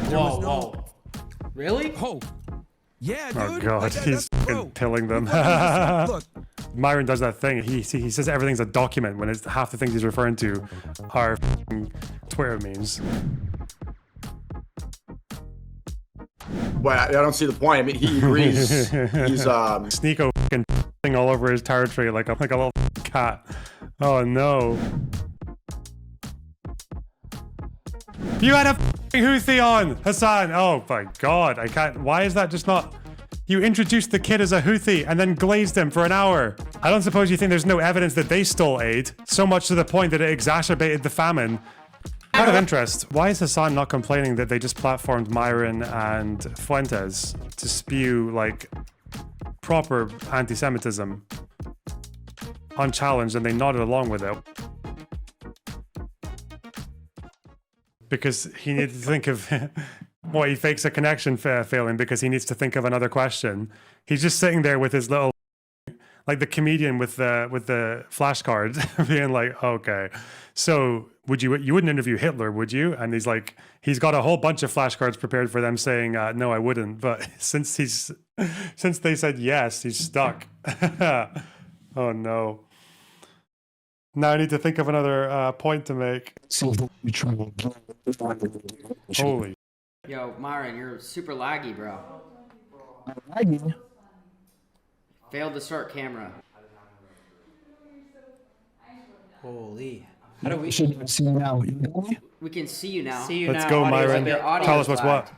Whoa. Really? Oh. Yeah, dude. Oh god, Like he's killing them. Look. Myron does that thing. He says everything's a document when it's half the things he's referring to are Twitter memes. But I don't see the point. I mean, he agrees. He's Sneako all over his territory like a little cat. Oh no. You had a houthi on, Hasan. Oh my god, I can't. Why is that just not? You introduced the kid as a houthi and then glazed him for an hour. I don't suppose you think there's no evidence that they stole aid, so much to the point that it exacerbated the famine. Out of interest, why is Hasan not complaining that they just platformed Myron and Fuentes to spew like proper anti-Semitism unchallenged, and they nodded along with it? Because he needed to think of what he fakes a connection failing because he needs to think of another question. He's just sitting there with his little, like the comedian with the flashcard, being like, okay, so you wouldn't interview Hitler, would you? And he's got a whole bunch of flashcards prepared for them saying, no, I wouldn't. But since they said yes, he's stuck. Oh no. Now I need to think of another point to make. Holy. Yo, Myron, you're super laggy, bro. Laggy? Failed to start camera. Holy. How do we see you now? We can see you now. Let's go, Myron. Tell us what's what.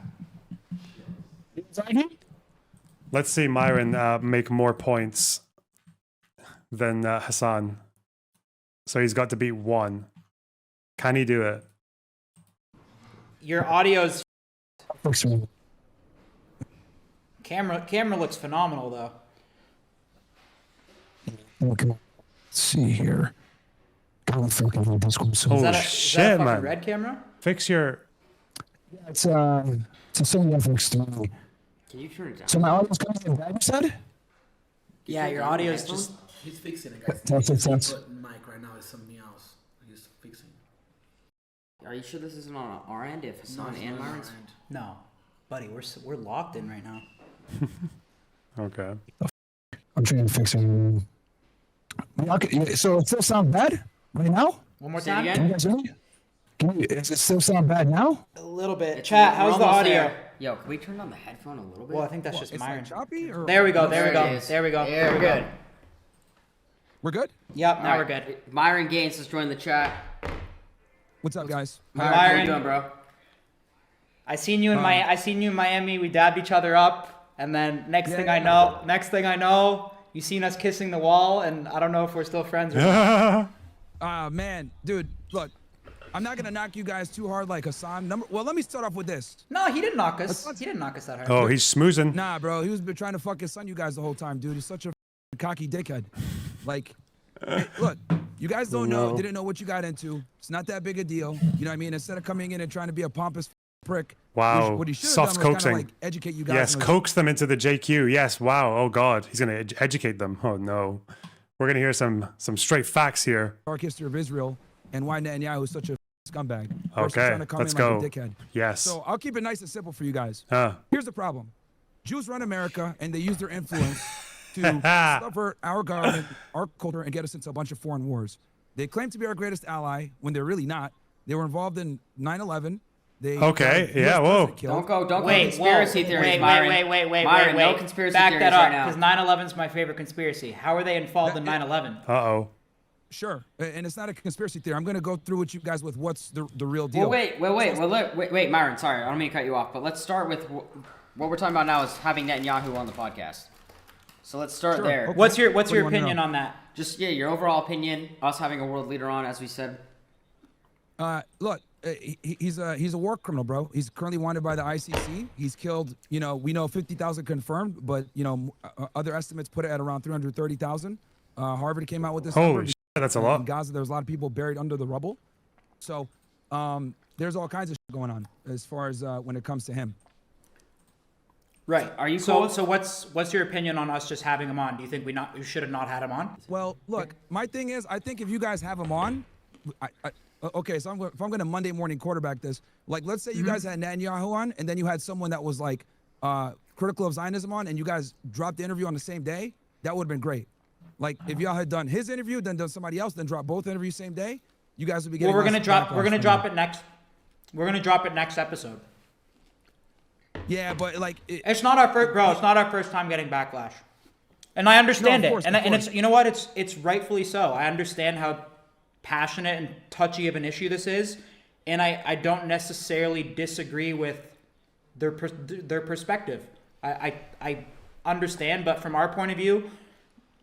Let's see Myron make more points than Hasan. So he's got to beat 1. Can he do it? Your audio's camera looks phenomenal though. Okay. Let's see here. Oh Is that a shit, fucking man! red camera? Fix your. Yeah, it's a Sony FX3. Can you turn it down? So my audio's coming in bad, you said? Yeah, your audio's just. He's fixing it, guys. That's His sense. mic right now is something else. He's fixing it. Are you sure this isn't on our end? If Hasan and Myron's? No, buddy, we're locked in right now. Okay. I'm trying to fix it. Okay, so it still sound bad right now? One more Say it time. again? Can you guys hear me? Does it still sound bad now? A little bit. It's- Chat, we're how's the almost audio? there. Yo, can we turn on the headphone a little bit? Well, I think that's just Myron. Choppy or There we go. There we There go. it is. There we go. There we go. We're good? Yep. Now All we're right. good. Myron Gaines has joined the chat. What's up, guys? Myron, how you Myron. doing, bro? I seen you in Miami. We dabbed each other up, and then next thing I know, you seen us kissing the wall, and I don't know if we're still friends or not. Man, dude, look, I'm not gonna knock you guys too hard like Hasan. Well, let me start off with this. No, he didn't knock us. He didn't knock us that hard. Oh, he's smoozing. Nah, bro, he was been trying to fuck his son you guys the whole time, dude. He's such a cocky dickhead. Like, hey, look, you guys didn't know what you got into. It's not that big a deal. You know what I mean? Instead of coming in and trying to be a pompous prick. Wow. What he should have Soft done was coaxing. kinda, like, educate you guys. Yes, coax them into the JQ. Yes, wow. Oh god, he's gonna educate them. Oh no, we're gonna hear some straight facts here. Dark history of Israel and why Netanyahu is such a scumbag. Versus Okay, trying to come let's in go. Like a dickhead. Yes. So I'll keep it nice and simple for you guys. Uh, Here's the problem: Jews run America, and they use their influence to subvert our government, our culture, and get us into a bunch of foreign wars. They claim to be our greatest ally when they're really not. They were involved in 9/11. They Okay, yeah, whoa. Don't go Wait, conspiracy theories, Myron. Wait. No conspiracy Back theories that up, right now. because 9/11 is my favorite conspiracy. How are they involved in 9/11? Uh-oh. Sure, and it's not a conspiracy theory. I'm going to go through with you guys with what's the real deal. Well, wait, Myron. Sorry, I don't mean to cut you off, but let's start with what we're talking about now is having Netanyahu on the podcast. So let's start there. Okay. What's your What do you wanna opinion know? on that? Just your overall opinion. Us having a world leader on, as we said. Look, he's a war criminal, bro. He's currently wanted by the ICC. He's killed, we know 50,000 confirmed, but other estimates put it at around 330,000. Harvard came out with this number. Holy shit, that's a In lot. Gaza, there's a lot of people buried under the rubble. So there's all kinds of shit going on as far as when it comes to him. Right. Are you so cool? so what's your opinion on us just having him on? Do you think we should have not had him on? Well, look, my thing is, I think if you guys have him on, okay, so if I'm going to Monday morning quarterback this, like, let's say you guys had Netanyahu on, and then you had someone that was like critical of Zionism on, and you guys dropped the interview on the same day, that would have been great. Like, if y'all had done his interview, then done somebody else, then dropped both interviews same day, you guys would be getting. Well, we're gonna drop it next. We're gonna drop it next episode. Yeah, but like, It's not our first, bro. It's not our first time getting backlash, and I understand No, of it. course, And of it's, course. you know what? It's rightfully so. I understand how passionate and touchy of an issue this is, and I don't necessarily disagree with their perspective. I understand, but from our point of view,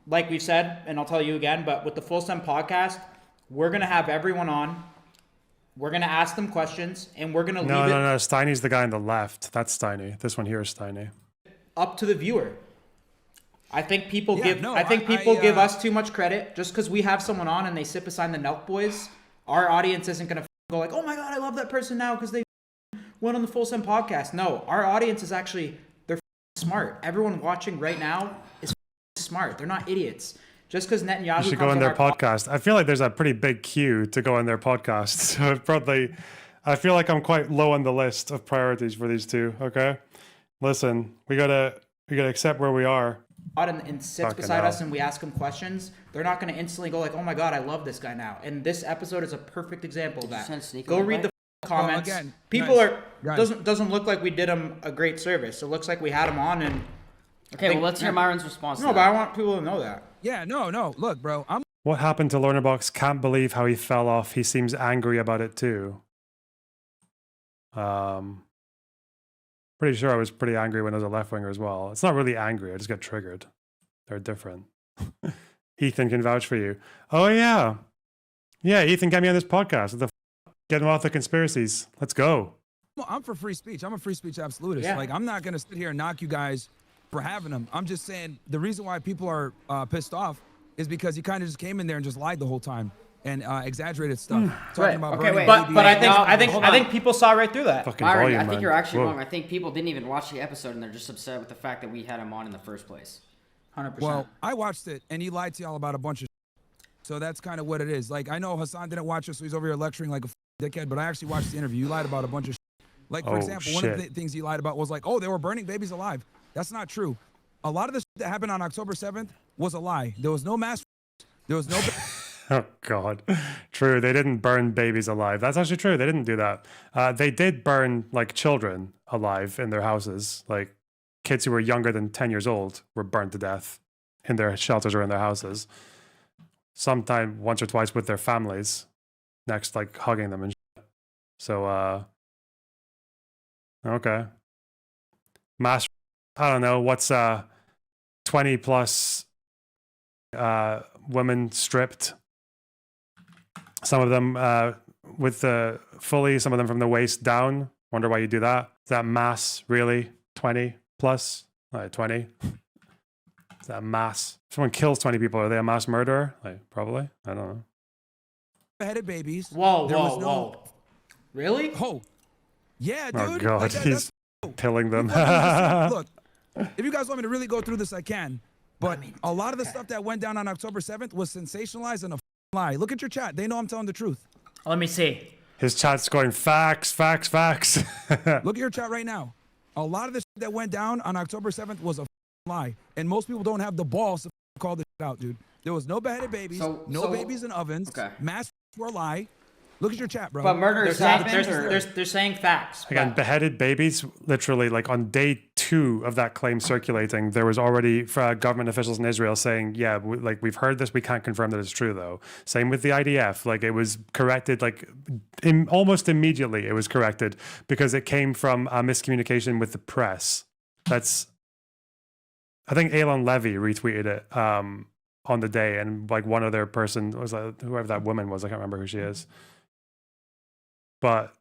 like we said, and I'll tell you again, but with the Full Send podcast, we're gonna have everyone on. We're gonna ask them questions, and we're gonna leave it No. Steiny's the guy on the left. That's Steiny. This one here is Steiny. up to the viewer. I think people Yeah, give no, I think I- people I, give us too much credit just because we have someone on and they sit beside the Nelk Boys. Our audience isn't gonna go like, oh my god, I love that person now because they went on the Full Send podcast. No, our audience is actually, they're smart. Everyone watching right now is smart. They're not idiots. Just because Netanyahu You should comes go on their our podcast. I feel like there's a pretty big queue to go on their podcast. So probably, I feel like I'm quite low on the list of priorities for these two. Okay, listen, we gotta accept where we are. and sits Fucking beside hell. us and we ask them questions, they're not going to instantly go like, oh my god, I love this guy now. And this episode is a perfect example of that. Send Sneako Go read invite? the comments. again, People guys, are doesn't look like we did him a great service. It looks like we had him on and Okay, well, let's hear Myron's response to no, that. but I want people to know that. Yeah, no. Look, bro, I'm What happened to Lonerbox? Can't believe how he fell off. He seems angry about it too. Pretty sure I was pretty angry when I was a left winger as well. It's not really angry. I just get triggered. They're different. Ethan can vouch for you. Oh yeah, yeah. Ethan, get me on this podcast. Get him off the conspiracies. Let's go. I'm for free speech. I'm a free speech absolutist. Yeah. Like, I'm not gonna sit here and knock you guys for having them. I'm just saying the reason why people are pissed off is because he kind of just came in there and just lied the whole time and exaggerated stuff. Talking Right. about Okay, burning wait. babies. But I hold think on. people saw right through that. Fucking Myron, volume, I think man. you're actually Whoa. wrong. I think people didn't even watch the episode and they're just upset with the fact that we had him on in the first place. 100%. Well, I watched it and he lied to y'all about a bunch of so that's kind of what it is. Like, I know Hasan didn't watch it, so he's over here lecturing like a dickhead, but I actually watched the interview. You lied about a bunch of like, for Oh, example, one of the shit. things he lied about was like, oh, they were burning babies alive. That's not true. A lot of the that happened on October 7th was a lie. There was no mass. There was no. Oh God, true. They didn't burn babies alive. That's actually true. They didn't do that. They did burn like children alive in their houses. Like kids who were younger than 10 years old were burned to death in their shelters or in their houses. Sometime once or twice with their families, next like hugging them and shit. So okay. Mass. I don't know what's 20 plus women stripped. Some of them with the fully, some of them from the waist down. Wonder why you do that. Is that mass really? 20 plus? 20? Is that mass? If someone kills 20 people, are they a mass murderer? Like, probably. I don't know. Beheaded babies. Whoa, There was no- whoa. Really? Oh, yeah, dude. Oh God, Like that- he's killing them. Look, if you guys want me to really go through this, I can. But a lot of the stuff that went down on October 7th was sensationalized and a lie. Look at your chat. They know I'm telling the truth. Let me see. His chat's going facts, facts, facts. Look at your chat right now. A lot of the shit that went down on October 7th was a lie. And most people don't have the balls to call this shit out, dude. There was no beheaded babies, no babies in ovens. Okay. Mass were a lie. Look at your chat, bro. But murders They're happened. they're saying facts. Again, but- beheaded babies, literally, like on day 2 of that claim circulating, there was already government officials in Israel saying, yeah, we've heard this, we can't confirm that it's true though. Same with the IDF, like it was corrected, like almost immediately it was corrected because it came from a miscommunication with the press. That's, I think Elon Levy retweeted it on the day, and like one other person was like, whoever that woman was, I can't remember who she is. But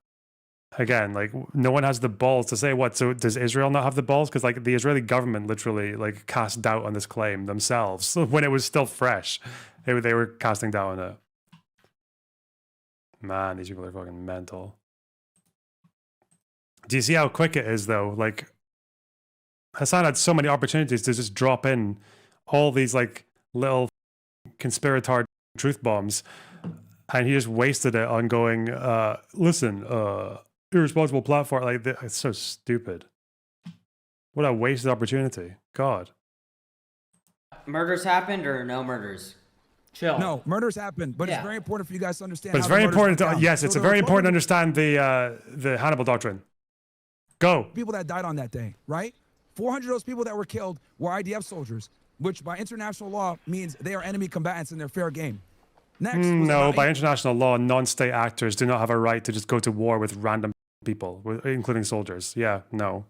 again, like no one has the balls to say what. So does Israel not have the balls? Because like the Israeli government literally like cast doubt on this claim themselves when it was still fresh. They were casting doubt on it. Man, these people are fucking mental. Do you see how quick it is though? Like Hasan had so many opportunities to just drop in all these like little conspiratorial truth bombs, and he just wasted it on going, listen, irresponsible platform. Like, it's so stupid. What a wasted opportunity. God. Murders happened or no murders? Chill. No, murders happened, but Yeah. it's very important for you guys to understand. But it's how the very murders important went to, down. yes, So it's there were very 12 important to understand the Hannibal Doctrine. Go. people that died on that day, right? 400 of those people that were killed were IDF soldiers, which by international law means they are enemy combatants and they're fair game. Next, was No, about by international law, non-state actors do not have a right to just go to war with random people, including soldiers. Yeah, no.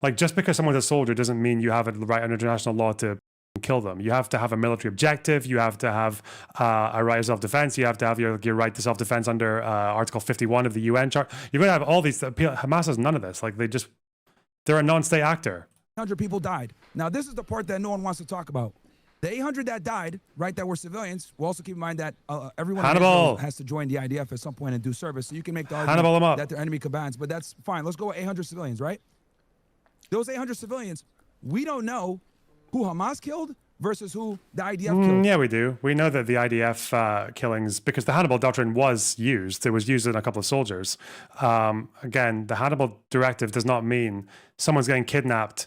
Like, just because someone's a soldier doesn't mean you have a right under international law to kill them. You have to have a military objective. You have to have a right of self-defense. You have to have your right to self-defense under Article 51 of the UN Charter. You're going to have all these. Hamas has none of this. Like, they're a non-state actor. 100 people died. Now, this is the part that no one wants to talk about. The 800 that died, right, that were civilians. We'll also keep in mind that everyone in Hannibal. Israel has to join the IDF at some point and do service. So you can make the Hannibal them argument up. that they're enemy combatants, but that's fine. Let's go with 800 civilians, right? Those 800 civilians, we don't know who Hamas killed versus who the IDF killed. Yeah, we do. We know that the IDF killings, because the Hannibal Doctrine was used. It was used in a couple of soldiers. Again, the Hannibal Directive does not mean someone's getting kidnapped,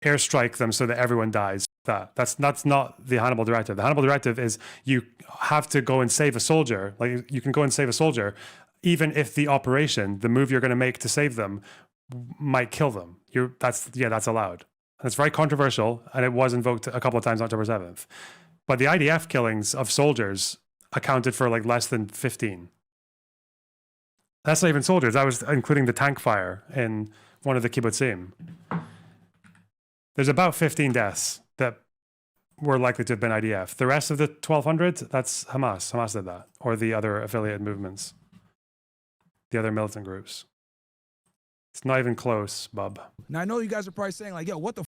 airstrike them so that everyone dies. That's not the Hannibal Directive. The Hannibal Directive is you have to go and save a soldier. Like, you can go and save a soldier, even if the operation, the move you're going to make to save them, might kill them. That's allowed. It's very controversial, and it was invoked a couple of times on October 7th. But the IDF killings of soldiers accounted for like less than 15. That's not even soldiers. That was including the tank fire in one of the kibbutzim. There's about 15 deaths that were likely to have been IDF. The rest of the 1,200, that's Hamas. Hamas did that, or the other affiliated movements, the other militant groups. It's not even close, bub. Now, I know you guys are probably saying, like, yo, what the f?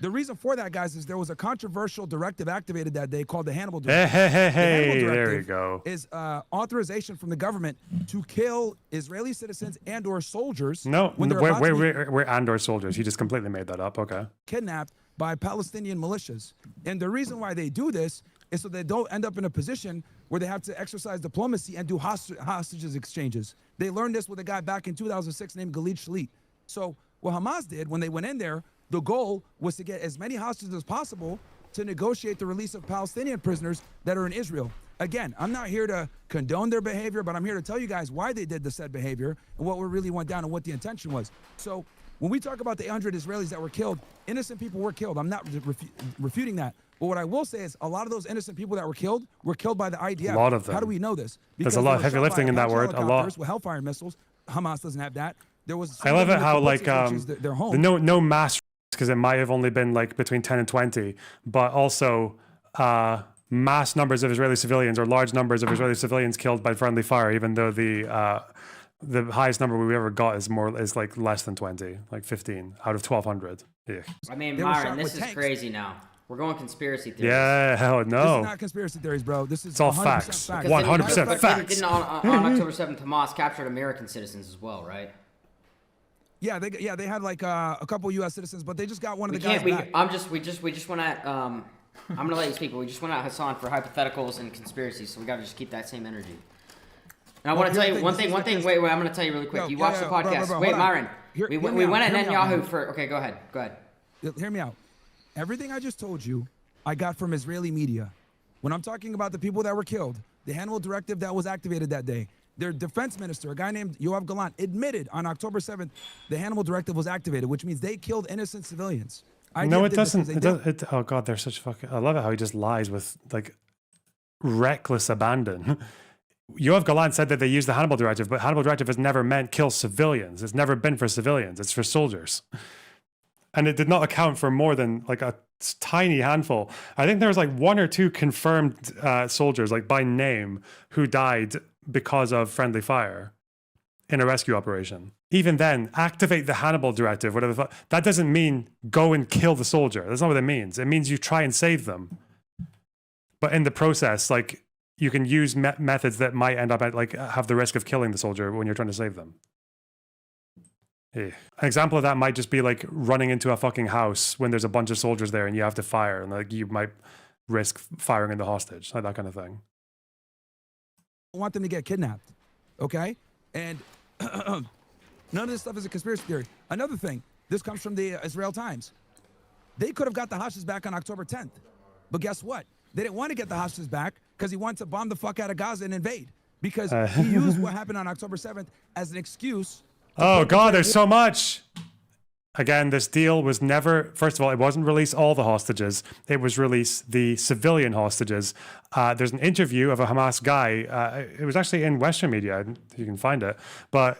The reason for that, guys, is there was a controversial directive activated that day called the Hannibal Directive. Hey, The Hannibal there you Directive go. is authorization from the government to kill Israeli citizens and or soldiers No, when they're about to be we're Andor soldiers. He just completely made that up. Okay. kidnapped by Palestinian militias. And the reason why they do this is so they don't end up in a position where they have to exercise diplomacy and do hostages exchanges. They learned this with a guy back in 2006 named Gilad Shalit. So what Hamas did when they went in there, the goal was to get as many hostages as possible to negotiate the release of Palestinian prisoners that are in Israel. Again, I'm not here to condone their behavior, but I'm here to tell you guys why they did the said behavior and what really went down and what the intention was. So when we talk about the 800 Israelis that were killed, innocent people were killed. I'm not refuting that. But what I will say is a lot of those innocent people that were killed by the IDF. A lot of them. How do we know this? There's a lot of heavy lifting in that word. A lot. With Hellfire missiles. Hamas doesn't have that. There was. I love it how like their home. no mass, because it might have only been like between 10 and 20, but also mass numbers of Israeli civilians or large numbers of Israeli civilians killed by friendly fire, even though the highest number we ever got is like less than 20, like 15 out of 1,200. Yeah. I mean, They were Myron, shot this with is tanks. crazy now. We're going conspiracy theories. Yeah, hell This no. is not conspiracy theories, bro. This is It's all 100% facts. facts. 100% facts. Didn't on October 7th, Hamas captured American citizens as well, right? Yeah, they had like a couple U.S. citizens, but they just got one of We the guys can't. back. We just went at. I'm gonna let you speak, but we just went at Hasan for hypotheticals and conspiracies, so we gotta just keep that same energy. And I want to tell you one thing. Wait, I'm gonna tell you really quick. Yo, You yeah, watched the yeah, bro, podcast. bro, Wait, hold on. Myron. Hear We me went out, at hear me out, Netanyahu man. for. Okay, go ahead. Hear me out. Everything I just told you, I got from Israeli media. When I'm talking about the people that were killed, the Hannibal Directive that was activated that day, their defense minister, a guy named Yoav Gallant, admitted on October 7th the Hannibal Directive was activated, which means they killed innocent civilians. No, IDF it did this doesn't. because they did. Oh god, they're such fucking. I love it how he just lies with like reckless abandon. Yoav Gallant said that they used the Hannibal Directive, but Hannibal Directive has never meant kill civilians. It's never been for civilians. It's for soldiers, and it did not account for more than like a tiny handful. I think there was like one or two confirmed soldiers, like by name, who died because of friendly fire in a rescue operation. Even then, activate the Hannibal Directive, whatever the fuck. That doesn't mean go and kill the soldier. That's not what it means. It means you try and save them. But in the process, like, you can use methods that might end up at, like, have the risk of killing the soldier when you're trying to save them. An example of that might just be like running into a fucking house when there's a bunch of soldiers there and you have to fire, and like you might risk firing in the hostage, like that kind of thing. I want them to get kidnapped, okay? And none of this stuff is a conspiracy theory. Another thing, this comes from the Israel Times. They could have got the hostages back on October 10th, but guess what? They didn't want to get the hostages back because he wanted to bomb the fuck out of Gaza and invade, because he used what happened on October 7th as an excuse. Oh God, there's so much. Again, this deal was never, first of all, it wasn't release all the hostages. It was release the civilian hostages. There's an interview of a Hamas guy. It was actually in Western media. You can find it. But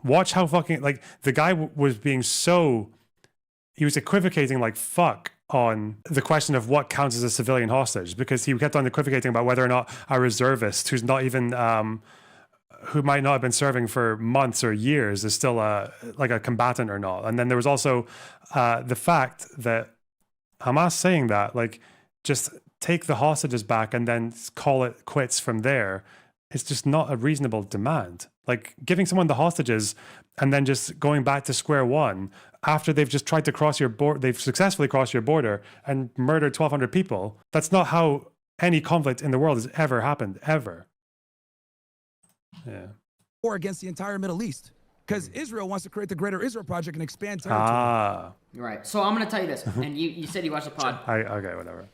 watch how fucking, like, the guy was being so, he was equivocating like fuck on the question of what counts as a civilian hostage, because he kept on equivocating about whether or not a reservist who's not even, who might not have been serving for months or years is still like a combatant or not. And then there was also the fact that Hamas saying that, like, just take the hostages back and then call it quits from there. It's just not a reasonable demand. Like, giving someone the hostages and then just going back to square one after they've just tried to cross your border, they've successfully crossed your border and murdered 1,200 people. That's not how any conflict in the world has ever happened, ever. Yeah. Or against the entire Middle East, because Israel wants to create the Greater Israel Project and expand territory. Right. So I'm going to tell you this, and you said you watched the pod. Okay, whatever.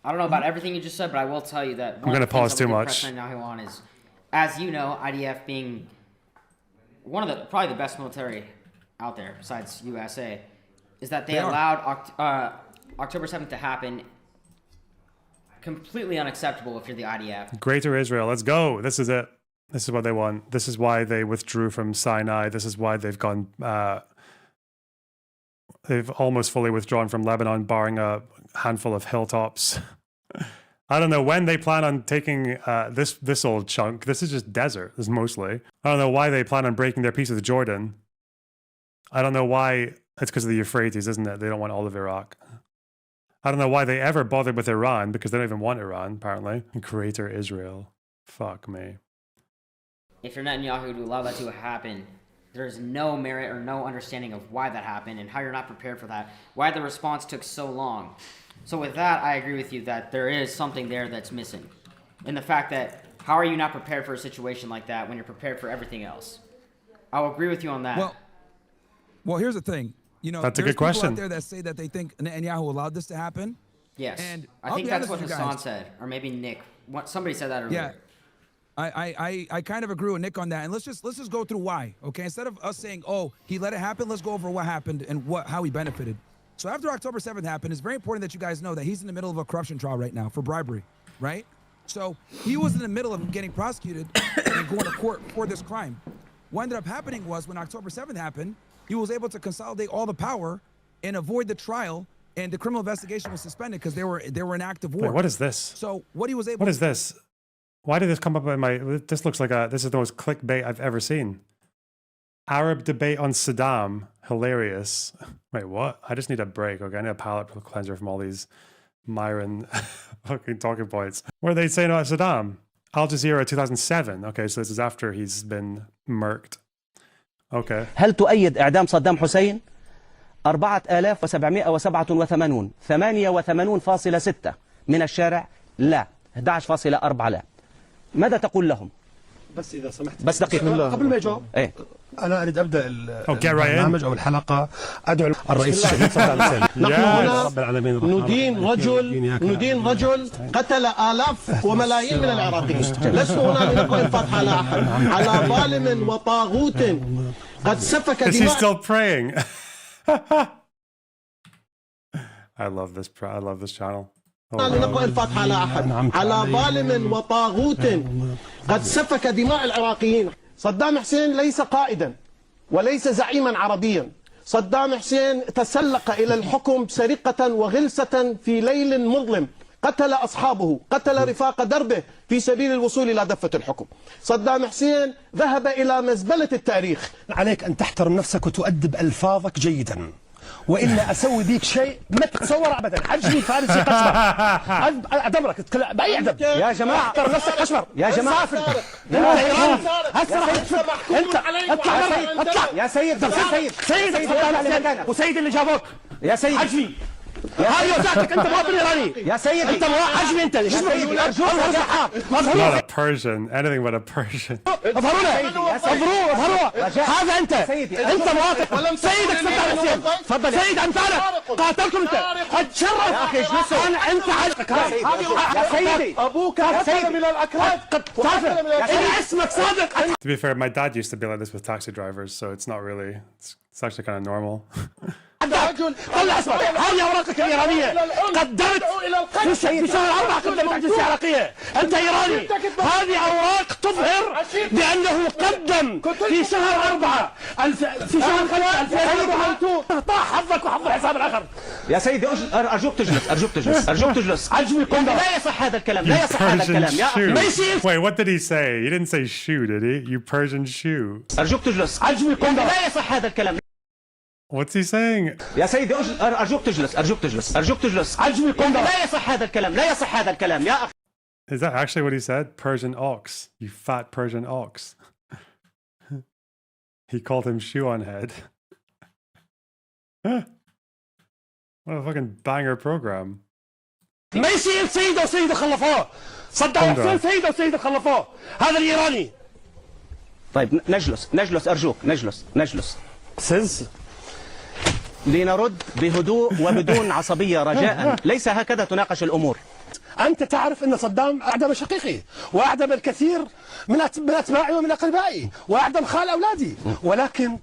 I don't know about everything you just said, but I will tell you that I'm going to pause too much. President Netanyahu on is, as you know, IDF being one of the probably the best military out there besides USA, is that they allowed October 7th to happen. Completely unacceptable if you're the IDF. Greater Israel, let's go. This is it. This is what they want. This is why they withdrew from Sinai. This is why they've gone. They've almost fully withdrawn from Lebanon, barring a handful of hilltops. I don't know when they plan on taking this old chunk. This is just desert. This is mostly. I don't know why they plan on breaking their peace with Jordan. I don't know why. It's because of the Euphrates, isn't it? They don't want all of Iraq. I don't know why they ever bothered with Iran, because they don't even want Iran, apparently. Greater Israel. Fuck me. If you're Netanyahu to allow that to happen, there's no merit or no understanding of why that happened and how you're not prepared for that, why the response took so long. So with that, I agree with you that there is something there that's missing. And the fact that, how are you not prepared for a situation like that when you're prepared for everything else? I'll agree with you on that. Well, here's the thing. You know, that's a there's good question. People out there that say that they think Netanyahu allowed this to happen. Yes. And I think that's what Hasan said, or maybe Nick. Somebody said that earlier. Yeah. I kind of agree with Nick on that, and let's just go through why, okay? Instead of us saying, oh, he let it happen, let's go over what happened and how he benefited. So after October 7th happened, it's very important that you guys know that he's in the middle of a corruption trial right now for bribery, right? So he was in the middle of getting prosecuted and going to court for this crime. What ended up happening was when October 7th happened, he was able to consolidate all the power and avoid the trial, and the criminal investigation was suspended because they were in active war. Wait, what is this? So what he was able. What is this? Why did this come up in my? This looks like this is the most clickbait I've ever seen. Arab debate on Saddam, hilarious. Wait, what? I just need a break. Okay, I need a palate cleanser from all these Myron fucking talking points. What are they saying about Saddam? Al Jazeera 2007. Okay, so this is after he's been murked. Okay. هل تؤيد إعدام صدام حسين؟ 4787 88.6 من الشارع لا 11.4 لا. ماذا تقول لهم؟ بس إذا سمحت بس دقيقة قبل ما يجاوب إيه أنا أريد أبدأ البرنامج أو الحلقة أدعو الرئيس الشهيد صدام حسين. نحن هنا رب العالمين ندين رجل قتل آلاف وملايين من العراقيين. لسنا هنا لنقرأ الفاتحة على أحد على ظالم وطاغوت قد سفك Is he دماء. still praying? I love this channel. لنقرأ الفاتحة على أحد على ظالم وطاغوت قد سفك دماء العراقيين. صدام حسين ليس قائدا وليس زعيما عربيا. صدام حسين تسلق إلى الحكم سرقة وغلسة في ليل مظلم. قتل أصحابه، قتل رفاق دربه في سبيل الوصول إلى دفة الحكم. صدام حسين ذهب إلى مزبلة التاريخ. عليك أن تحترم نفسك وتؤدب ألفاظك جيدا والا اسوي بيك شيء ما تتصور ابدا. عجمي فارسي قشمر. ادمرك باي ادب يا جماعه اختار نفسك قشمر يا جماعه انت ايراني انت اطلع يا سيد وسيد اللي جابوك يا سيد عجمي هاي وزاتك انت مواطن ايراني يا سيد انت عجمي انت Not a Persian, anything but a Persian. اظهرونا هذا انت مواطن سيدك صدام حسين تفضل سيد امثالك قاتلكم انت اتشرف يا اخي اجلسوا انت يا سيدي ابوك هذا من الاكراد قد تافه ان اسمك صادق. To be fair, my dad used to be like this with taxi drivers, so it's not really. It's actually kind of normal. طلع اسمك هذه اوراقك الايرانيه قدمت في شهر 4 قدمت على الجنسيه العراقيه انت ايراني. هذه اوراق تظهر بانه قدم في شهر 4 في شهر 2004 طاح حظك وحظ الحساب الاخر. يا سيدي ارجوك تجلس عجمي قنبله لا يصح هذا الكلام لا يصح هذا الكلام يا Shoe. Wait, what did he say? He didn't say shoe, did he? You Persian shoe. ارجوك تجلس عجمي قنبله لا يصح هذا الكلام What's he saying? يا سيدي ارجوك تجلس عجمي قنبله لا يصح هذا الكلام لا يصح هذا الكلام يا اخي. Is that actually what he said? Persian ox. You fat Persian ox. He called him shoe on head. What a fucking banger program. ما يصير سيده وسيده خلفوه صدام حسين سيده وسيده خلفوه هذا الايراني. طيب نجلس ارجوك نجلس سنس لنرد بهدوء وبدون عصبية رجاء ليس هكذا تناقش الأمور. أنت تعرف أن صدام أعدم شقيقي وأعدم الكثير من أتباعي ومن أقربائي وأعدم خال أولادي، ولكن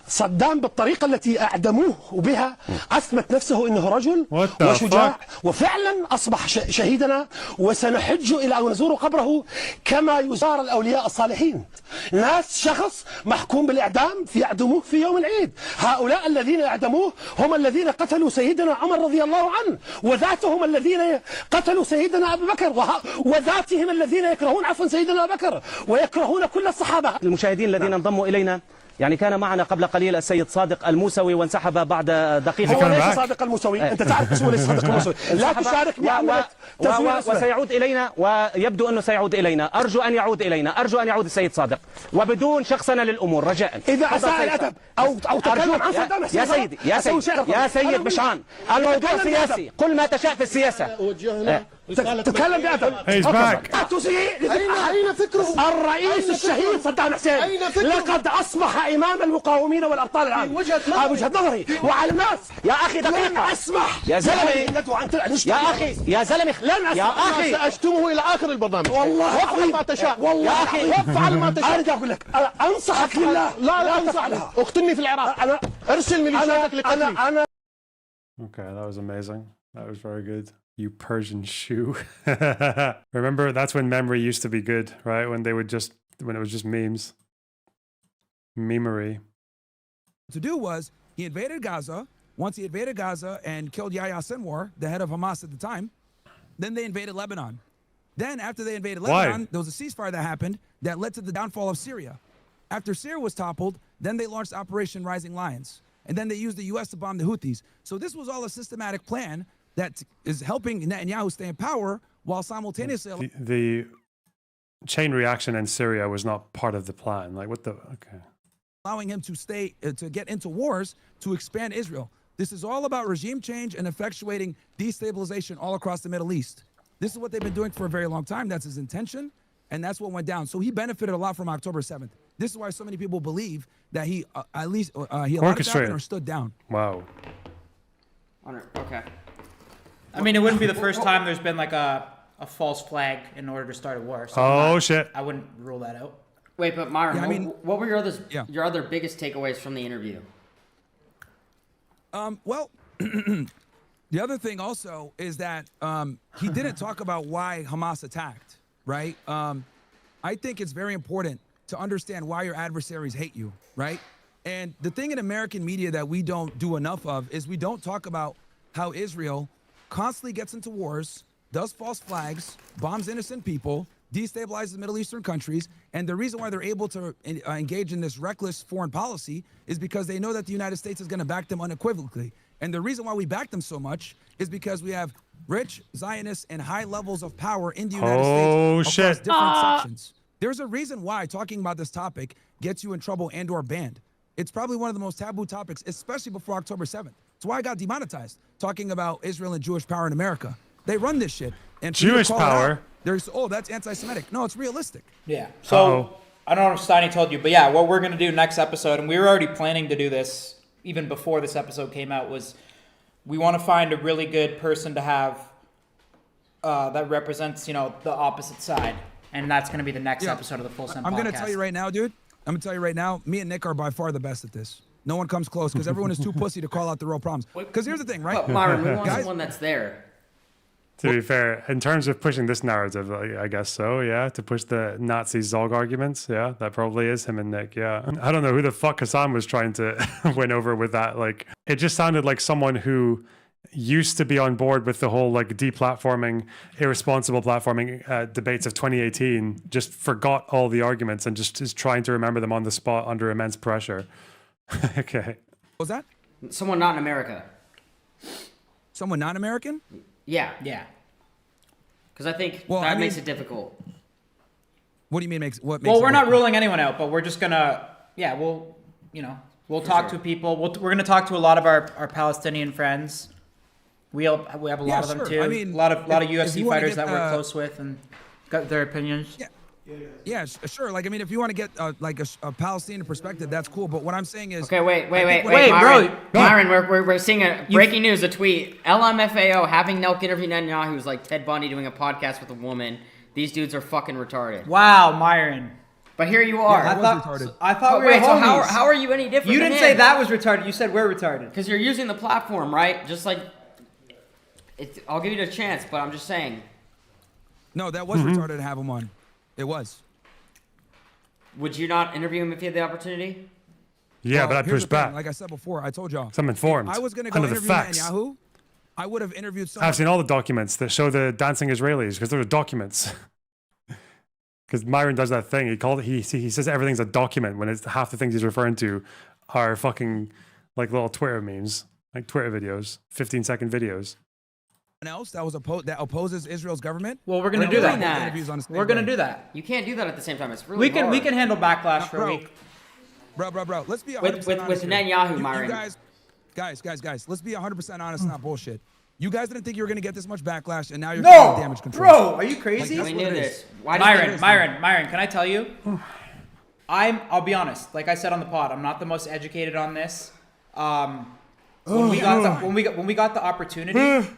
صدام بالطريقة التي أعدموه بها أثبت نفسه أنه رجل وشجاع وفعلا أصبح شهيدنا وسنحج إلى أو نزور قبره كما يزار الأولياء الصالحين. شخص محكوم بالإعدام يعدموه في يوم العيد. هؤلاء الذين أعدموه هم الذين قتلوا سيدنا عمر رضي الله عنه، وذاتهم الذين قتلوا سيدنا أبو بكر، وذاتهم الذين يكرهون عفوا سيدنا أبو بكر ويكرهون كل الصحابة. المشاهدين الذين انضموا إلينا، يعني كان معنا قبل قليل السيد صادق الموسوي وانسحب بعد دقيقة. هو ليس صادق الموسوي، أنت تعرف اسمه ليس صادق الموسوي، لا تشارك معنا وسيعود إلينا ويبدو أنه سيعود إلينا. أرجو أن يعود السيد صادق وبدون شخصنة للأمور رجاء. إذا أساء الأدب أو تكلم عن صدام حسين يا سيد بشعان، الموضوع سياسي، قل ما تشاء في السياسة. تكلم بأدب. أين فكره الرئيس الشهيد صدام حسين؟ لقد أصبح إمام المقاومين والأبطال الآن. وجهة نظري وعلى الناس. يا أخي دقيقة أسمح يا زلمة يا زلمة سأشتمه إلى آخر البرنامج. والله افعل ما تشاء. والله يا أخي افعل ما تشاء. أرجع أقول لك أنصحك بالله لا تفعل لها. اقتلني في العراق. أنا أرسل ميليشياتك لقتلي. Okay, that was amazing. That was very good. You Persian shoe. Remember, that's when memory used to be good, right? When it was just memes. Memery. To do was he invaded Gaza. Once he invaded Gaza and killed Yahya Sinwar, the head of Hamas at the time, then they invaded Lebanon. Then after they invaded Lebanon, there was a ceasefire that happened that led to the downfall of Syria. After Syria was toppled, then they launched Operation Rising Lions. And then they used the U.S. to bomb the Houthis. So this was all a systematic plan that is helping Netanyahu stay in power while simultaneously... The chain reaction in Syria was not part of the plan. Like, what the... Okay. Allowing him to stay, to get into wars, to expand Israel. This is all about regime change and effectuating destabilization all across the Middle East. This is what they've been doing for a very long time. That's his intention, and that's what went down. So he benefited a lot from October 7th. This is why so many people believe that he at least he allowed it to happen or stood down. Wow. Okay. I mean, it wouldn't be the first time there's been like a false flag in order to start a war. So Shit. I wouldn't rule that out. Wait, but Myron, what were your other biggest takeaways from the interview? Well, the other thing also is that he didn't talk about why Hamas attacked, right? I think it's very important to understand why your adversaries hate you, right? And the thing in American media that we don't do enough of is we don't talk about how Israel constantly gets into wars, does false flags, bombs innocent people, destabilizes the Middle Eastern countries. And the reason why they're able to engage in this reckless foreign policy is because they know that the United States is going to back them unequivocally. And the reason why we back them so much is because we have rich Zionists and high levels of power in the United States across different sections. There's a reason why talking about this topic gets you in trouble and or banned. It's probably one of the most taboo topics, especially before October 7th. It's why I got demonetized talking about Israel and Jewish power in America. They run this shit. And Jewish power? There's, oh, that's anti-Semitic. No, it's realistic. Yeah. So I don't know if Steiny told you, but yeah, what we're gonna do next episode, and we were already planning to do this even before this episode came out, was we want to find a really good person to have that represents, you know, the opposite side, and that's gonna be the next episode of the Full Send Podcast. I'm gonna tell you right now, dude. I'm gonna tell you right now. Me and Nick are by far the best at this. No one comes close because everyone is too pussy to call out the real problems. Because here's the thing, right? But Myron, we want someone that's there. To be fair, in terms of pushing this narrative, I guess so, yeah. To push the Nazi Zog arguments, yeah. That probably is him and Nick, yeah. I don't know who the fuck Hasan was trying to win over with that. Like, it just sounded like someone who used to be on board with the whole, like, deplatforming, irresponsible platforming debates of 2018, just forgot all the arguments and just is trying to remember them on the spot under immense pressure. Okay. What was that? Someone not in America. Someone non-American? Yeah. Yeah. Because I think that makes it difficult. What do you mean makes what makes Well, it we're not difficult? ruling anyone out, but we're just gonna, we'll talk to people. We're gonna talk to a lot of our Palestinian friends. We have a lot of them sure. too. I mean, a lot of if UFC you wanna fighters get, that we're close with and got their opinions. Yeah, sure. Like, I mean, if you want to get like a Palestinian perspective, that's cool. But what I'm saying is, Okay, wait, bro. Myron, we're seeing a breaking news, a tweet. LMFAO having Nelk interview Netanyahu who's like Ted Bundy doing a podcast with a woman. These dudes are fucking retarded. Wow, Myron. But here you are. Yeah, that was retarded. I thought But we were wait, so homies. how are you any different? You than didn't say him? that was retarded. You said we're retarded. Because you're using the platform, right? Just like, I'll give you the chance, but I'm just saying. no, that was retarded to have him on. It was. Would you not interview him if you had the opportunity? Yeah, Well, but I here's pushed the thing, back. Like I said before, I told y'all. I'm informed. I was gonna go under the interview facts. Netanyahu. I would have interviewed someone. I've seen all the documents that show the dancing Israelis because there are documents. Because Myron does that thing. He says everything's a document when it's half the things he's referring to are fucking like little Twitter memes, like Twitter videos, 15-second videos. else that was that opposes Israel's government. Well, we're gonna We're do doing that. that. Interviews on the same We're gonna day. do that. You can't do that at the same time. It's really We can hard. handle backlash for a Bro. week. Bro. Let's be 100% with honest here. Netanyahu, You Myron. guys. Let's be 100% honest, not bullshit. You guys didn't think you were gonna get this much backlash, and now you're No, getting damage control. bro, are you crazy? Like, We that's knew what it this. is. Why do you think Myron, can I tell you? I'll be honest. Like I said on the pod, I'm not the most educated on this. When we got the opportunity,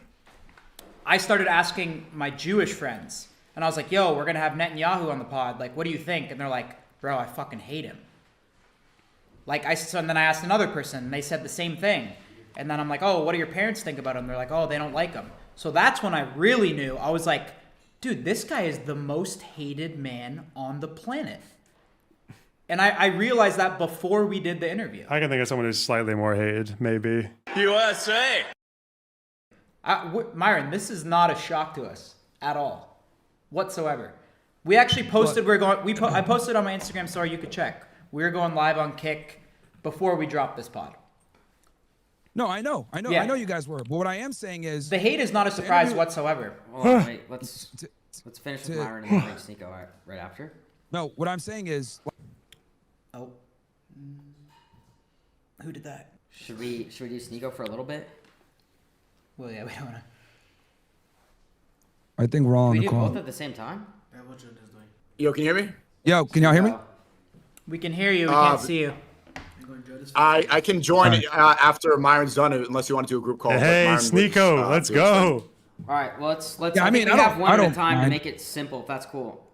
I started asking my Jewish friends, and I was like, "Yo, we're gonna have Netanyahu on the pod. Like, what do you think?" And they're like, "Bro, I fucking hate him." And then I asked another person, and they said the same thing. And then I'm like, "Oh, what do your parents think about him?" They're like, "Oh, they don't like him." So that's when I really knew. I was like, "Dude, this guy is the most hated man on the planet." And I realized that before we did the interview. I can think of someone who's slightly more hated, maybe. USA. Myron, this is not a shock to us at all, whatsoever. We actually posted. I posted on my Instagram story. You could check. We're going live on Kick before we dropped this pod. No, I know you guys were. But what I am saying is The hate is not a surprise whatsoever. Hold on, wait, let's finish with Myron and then bring Sneako right after. no. What I'm saying is, Oh, who did that? Should we do Sneako for a little bit? Well, yeah, we don't want to. I think we're all on We the do call. both at the same time? Yeah, what Jun is doing. Yo, can you hear me? Yo, can y'all hear me? We can hear you. We can't see you. You going to this? I can join after Myron's done it, unless you want to do a group call. but Hey, Myron was, Sneako, let's doing his thing. go. All right, well, let's. Yeah, I mean, think I we don't- have one I at a don't time to mind. make it simple. If that's cool.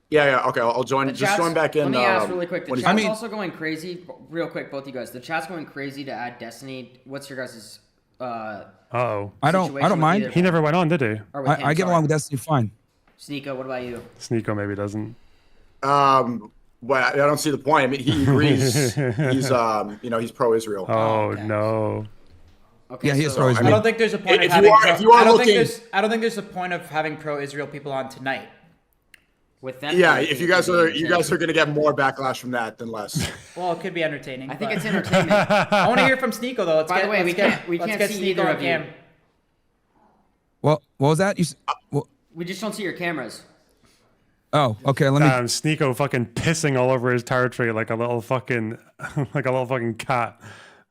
Yeah, okay, I'll join. The Just chat's- join back in. Let me ask really quick. The when chat's he's- also going crazy. Real quick, both you guys. The chat's going crazy to add Destiny. What's your guys' Uh-oh. I don't situation with mind. either- He never went on, did he? or with him, I get sorry. along with Destiny fine. Sneako, what about you? Sneako maybe doesn't. Well, I don't see the point. I mean, he agrees. He's he's pro-Israel. Oh, okay. no. Okay, Yeah, he is so- pro-Israel. I don't think there's a point If of you having. are- if you are I don't looking- think there's a point of having pro-Israel people on tonight. with them. Yeah, if you guys are going to get more backlash from that than less. Well, it could be entertaining. I think but- it's entertainment. I want to hear from Sneako though. By the way, we can't see either Sneako on of you. cam. Well, what was that? We just don't see your cameras. Oh, okay. Let me. Sneako fucking pissing all over his territory like a little fucking cat.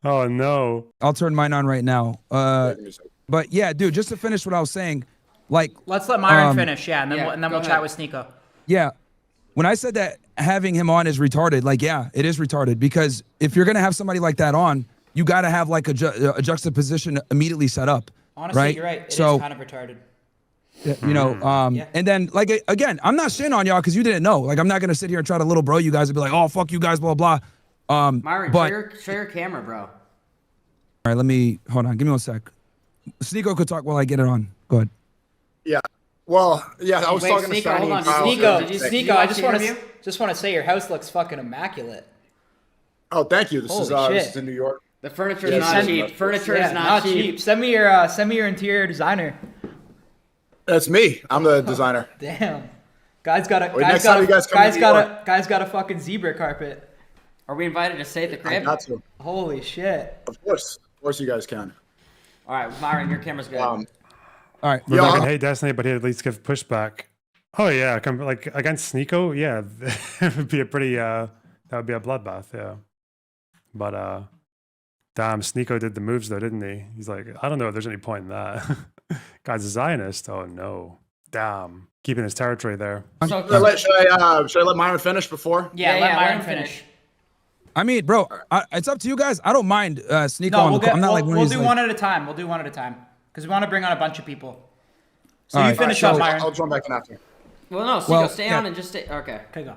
Oh no. I'll turn mine on right now. But yeah, dude, just to finish what I was saying, like, Let's let Myron finish, yeah, and then yeah, we'll go chat ahead. with Sneako. yeah, when I said that having him on is retarded, like, yeah, it is retarded because if you're gonna have somebody like that on, you got to have like a juxtaposition immediately set up. Honestly, right? you're right. It So, is kind of retarded. you know, Yeah. and then like again, I'm not shitting on y'all because you didn't know. Like, I'm not gonna sit here and try to little bro you guys and be like, oh fuck you guys, blah blah. Myron, but show your camera, bro. all right, let me hold on. Give me 1 sec. Sneako could talk while I get it on. Go ahead. Yeah. Well, yeah, I was Wait, talking to Sneako, hold on. Sonny. Sneako, I watch the interview? just want to say your house looks fucking immaculate. Oh, thank you. This is Holy shit. in New York. The furniture Yeah, is not send- cheap. Furniture Yeah, is not cheap. Send me your interior designer. That's me. I'm the designer. Damn. Guy's got a Wait, next time you guys come to New York. guy's got a fucking zebra carpet. Are we invited to stay at the I crib? got to. Holy shit. Of course you guys can. All right, Myron, your camera's good. All right. We're Yeah. not gonna hate Destiny, but he'd at least give pushback. Oh yeah, like against Sneako, yeah, it would be a pretty that would be a bloodbath, yeah. But damn, Sneako did the moves though, didn't he? He's like, I don't know if there's any point in that. Guy's a Zionist. Oh no, damn, keeping his territory there. So, Should I let Myron finish before? Yeah, Yeah, let yeah, Myron let him finish. I mean, bro, it's up to you guys. I don't mind Sneako No, on the call. I'm not like one we'll of these, do like- one at a time. We'll do one at a time because we want to bring on a bunch of people. So All you right. finish All up, right, Myron. I'll join back in after. well, no, Well, stay yeah. on and just stay. Okay. Okay, go.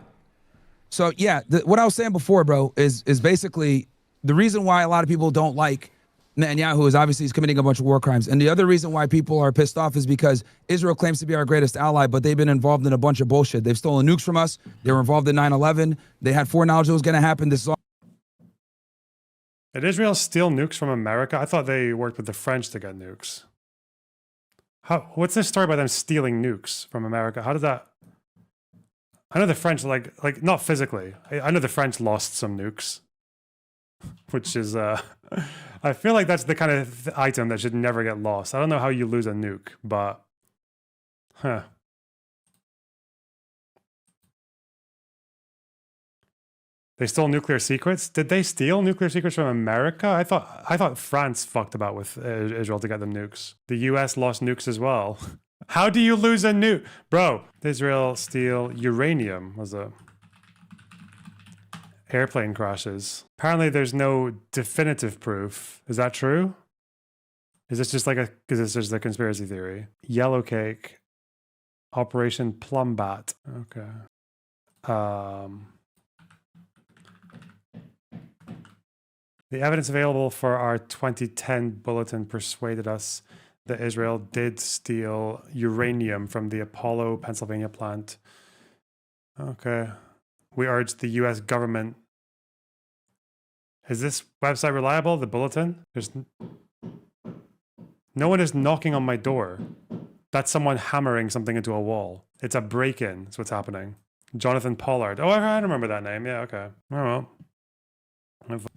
So yeah, what I was saying before, bro, is basically the reason why a lot of people don't like Netanyahu is obviously he's committing a bunch of war crimes, and the other reason why people are pissed off is because Israel claims to be our greatest ally, but they've been involved in a bunch of bullshit. They've stolen nukes from us. They were involved in 9/11. They had foreknowledge it was going to happen. This is all. Did Israel steal nukes from America? I thought they worked with the French to get nukes. What's this story about them stealing nukes from America? How did that? I know the French, like not physically. I know the French lost some nukes, which is I feel like that's the kind of item that should never get lost. I don't know how you lose a nuke, but They stole nuclear secrets. Did they steal nuclear secrets from America? I thought France fucked about with Israel to get them nukes. The U.S. lost nukes as well. How do you lose a nuke, bro? Israel steal uranium was a airplane crashes. Apparently, there's no definitive proof. Is that true? Is this just like because it's just a conspiracy theory? Yellow cake, Operation Plumbat. Okay. The evidence available for our 2010 bulletin persuaded us that Israel did steal uranium from the Apollo, Pennsylvania plant. Okay. We urge the U.S. government. Is this website reliable? The bulletin? No one is knocking on my door. That's someone hammering something into a wall. It's a break-in. That's what's happening. Jonathan Pollard. Oh, I remember that name. Yeah, okay. I don't know.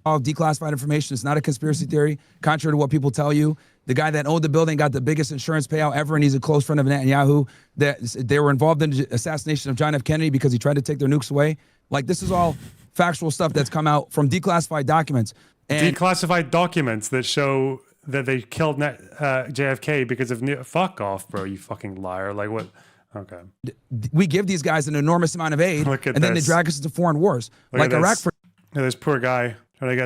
All declassified information. It's not a conspiracy theory. Contrary to what people tell you, the guy that owned the building got the biggest insurance payout ever, and he's a close friend of Netanyahu. That they were involved in the assassination of John F. Kennedy because he tried to take their nukes away. Like, this is all factual stuff that's come out from declassified documents. And Declassified documents that show that they killed JFK because of fuck off, bro. You fucking liar. Like what? Okay. we give these guys an enormous amount of aid, Look at and then they this. drag us into foreign wars, Look like at Iraq. this. For Look at this poor guy trying to get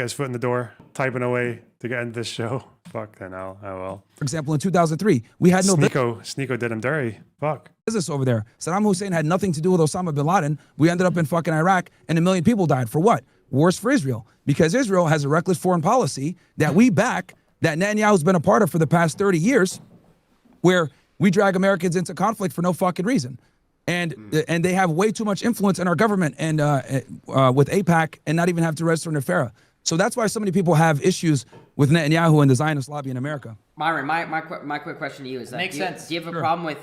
his foot in the door, typing away to get into this show. Fuck the hell. Oh well. example, in 2003, we had no Sneako did him dirty. Fuck. business over there. Saddam Hussein had nothing to do with Osama bin Laden. We ended up in fucking Iraq, and 1 million people died. For what? Wars for Israel. Because Israel has a reckless foreign policy that we back, that Netanyahu's been a part of for the past 30 years, where we drag Americans into conflict for no fucking reason. And they have way too much influence in our government and with AIPAC, and not even have to register in NEFERA. So that's why so many people have issues with Netanyahu and the Zionist lobby in America. Myron, my quick question to you is that Makes sense. do you have a problem with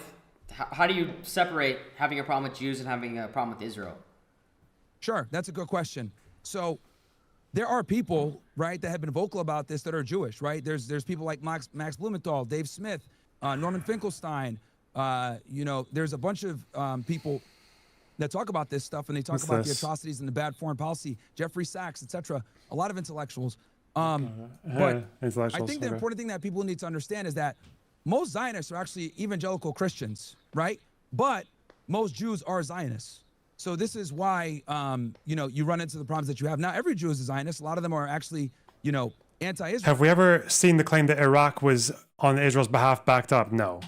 how do you separate having a problem with Jews and having a problem with Israel? Sure, that's a good question. So there are people, right, that have been vocal about this that are Jewish, right? There's people like Max Blumenthal, Dave Smith, Norman Finkelstein. You know, there's a bunch of people that talk about this stuff, and they talk about the atrocities and the bad foreign policy. Jeffrey Sachs, etc. A lot of intellectuals. But I think the important thing that people need to understand is that most Zionists are actually evangelical Christians, right? But most Jews are Zionists. So this is why, you know, you run into the problems that you have. Not every Jew is a Zionist. A lot of them are actually, you know, anti-Israel. Have we ever seen the claim that Iraq was on Israel's behalf backed up? No.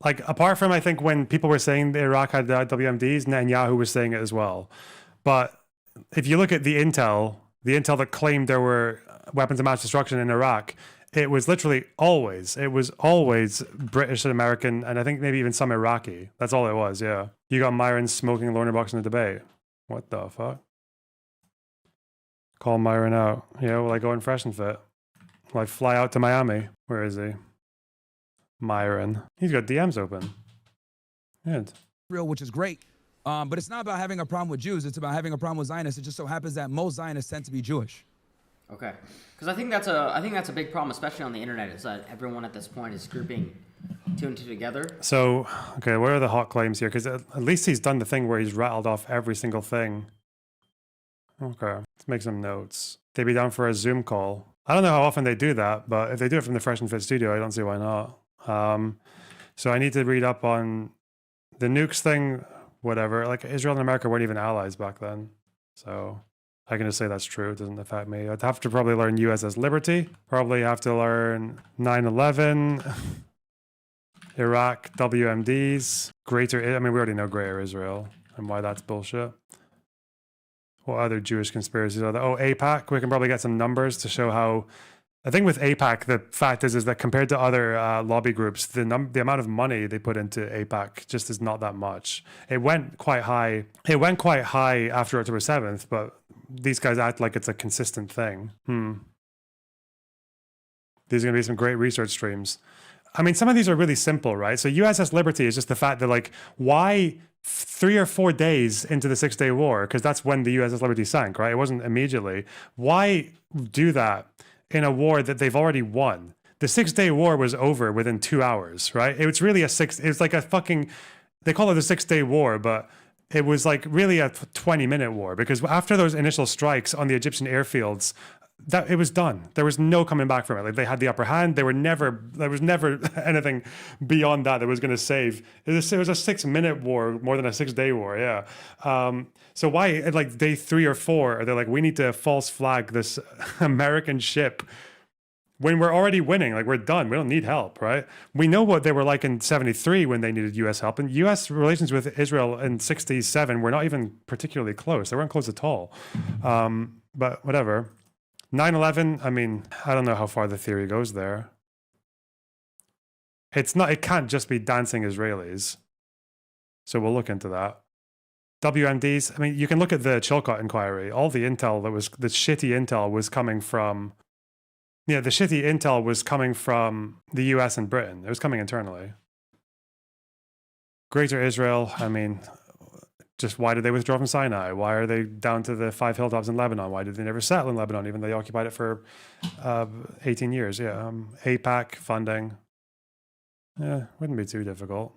Like, apart from, I think, when people were saying that Iraq had WMDs, Netanyahu was saying it as well. But if you look at the intel that claimed there were weapons of mass destruction in Iraq, it was literally always British and American, and I think maybe even some Iraqi. That's all it was, yeah. You got Myron smoking Lonerbox in the debate. What the fuck? Call Myron out. Yeah, will I go in fresh and fit? Will I fly out to Miami? Where is he? Myron. He's got DMs open. Good. Which is great. But it's not about having a problem with Jews. It's about having a problem with Zionists. It just so happens that most Zionists tend to be Jewish. Okay, because I think that's a big problem, especially on the internet, is that everyone at this point is grouping two and two together. So, okay, what are the hot claims here? Because at least he's done the thing where he's rattled off every single thing. Okay, let's make some notes. They'd be down for a Zoom call. I don't know how often they do that, but if they do it from the Fresh and Fit studio, I don't see why not. So I need to read up on the nukes thing, whatever. Like, Israel and America weren't even allies back then. So I can just say that's true. It doesn't affect me. I'd have to probably learn USS Liberty. Probably have to learn 9/11, Iraq, WMDs, Greater. I mean, we already know Greater Israel and why that's bullshit. What other Jewish conspiracies are there? Oh, AIPAC. We can probably get some numbers to show how. I think with AIPAC, the fact is that compared to other lobby groups, the amount of money they put into AIPAC just is not that much. It went quite high. It went quite high after October 7th, but these guys act like it's a consistent thing. These are going to be some great research streams. I mean, some of these are really simple, right? So USS Liberty is just the fact that, like, why 3 or 4 days into the 6-day war, because that's when the USS Liberty sank, right? It wasn't immediately. Why do that in a war that they've already won? The 6-day war was over within 2 hours, right? It was really it's like a fucking, they call it a 6-day war, but it was like really a 20-minute war, because after those initial strikes on the Egyptian airfields, that it was done. There was no coming back from it. Like, they had the upper hand. There was never anything beyond that was going to save. It was a 6-minute war more than a 6-day war. Yeah. So why, at like day 3 or 4, they're like, we need to false flag this American ship when we're already winning? Like, we're done. We don't need help, right? We know what they were like in 73 when they needed U.S. help. And U.S. relations with Israel in 67 were not even particularly close. They weren't close at all. But whatever. 9/11, I mean, I don't know how far the theory goes there. It can't just be dancing Israelis. So we'll look into that. WMDs, I mean, you can look at the Chilcot inquiry. All the intel the shitty intel was coming from, the shitty intel was coming from the US and Britain. It was coming internally. Greater Israel, I mean, just why did they withdraw from Sinai? Why are they down to the 5 hilltops in Lebanon? Why did they never settle in Lebanon, even though they occupied it for 18 years? Yeah, AIPAC funding. Yeah, wouldn't be too difficult.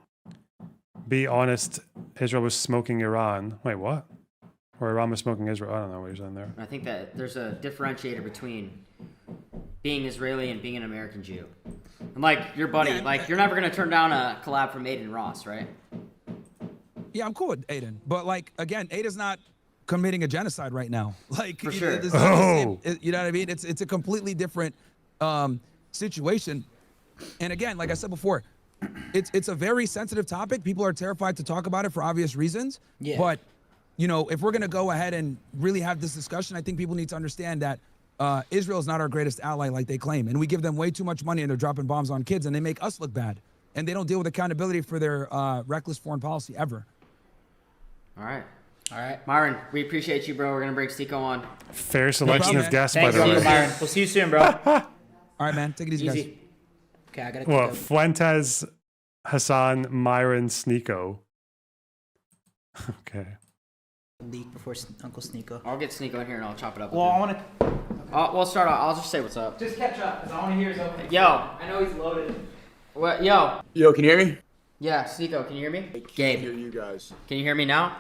Be honest, Israel was smoking Iran. Wait, what? Or Iran was smoking Israel? I don't know what you're saying there. I think that there's a differentiator between being Israeli and being an American Jew. And like your buddy, like, you're never going to turn down a collab from Aiden Ross, right? Yeah, I'm cool with Aiden, but like, again, Aiden's not committing a genocide right now. Like, for sure. You know what I mean? It's a completely different situation. And again, like I said before, it's a very sensitive topic. People are terrified to talk about it for obvious reasons. Yeah. But you know, if we're gonna go ahead and really have this discussion, I think people need to understand that Israel is not our greatest ally like they claim, and we give them way too much money and they're dropping bombs on kids and they make us look bad, and they don't deal with accountability for their reckless foreign policy ever. All right. Myron, we appreciate you, bro. We're going to break Sneako on. Fair selection of guests, by Thanks, the way. Myron. We'll see you soon, bro. All right, man. Take it easy, guys. Okay, I got to What, Fuentes Hasan, Myron, Sneako. Okay. Leak before Uncle Sneako. I'll get Sneako in here and I'll chop it up. Well, I want to We'll start off. I'll just say what's up. just catch up because I want to hear his opening. Yo. I know he's loaded. What? Yo. Yo, can you hear me? Yeah, Sneako, can you hear me? I can't Gabe, hear you guys. can you hear me now?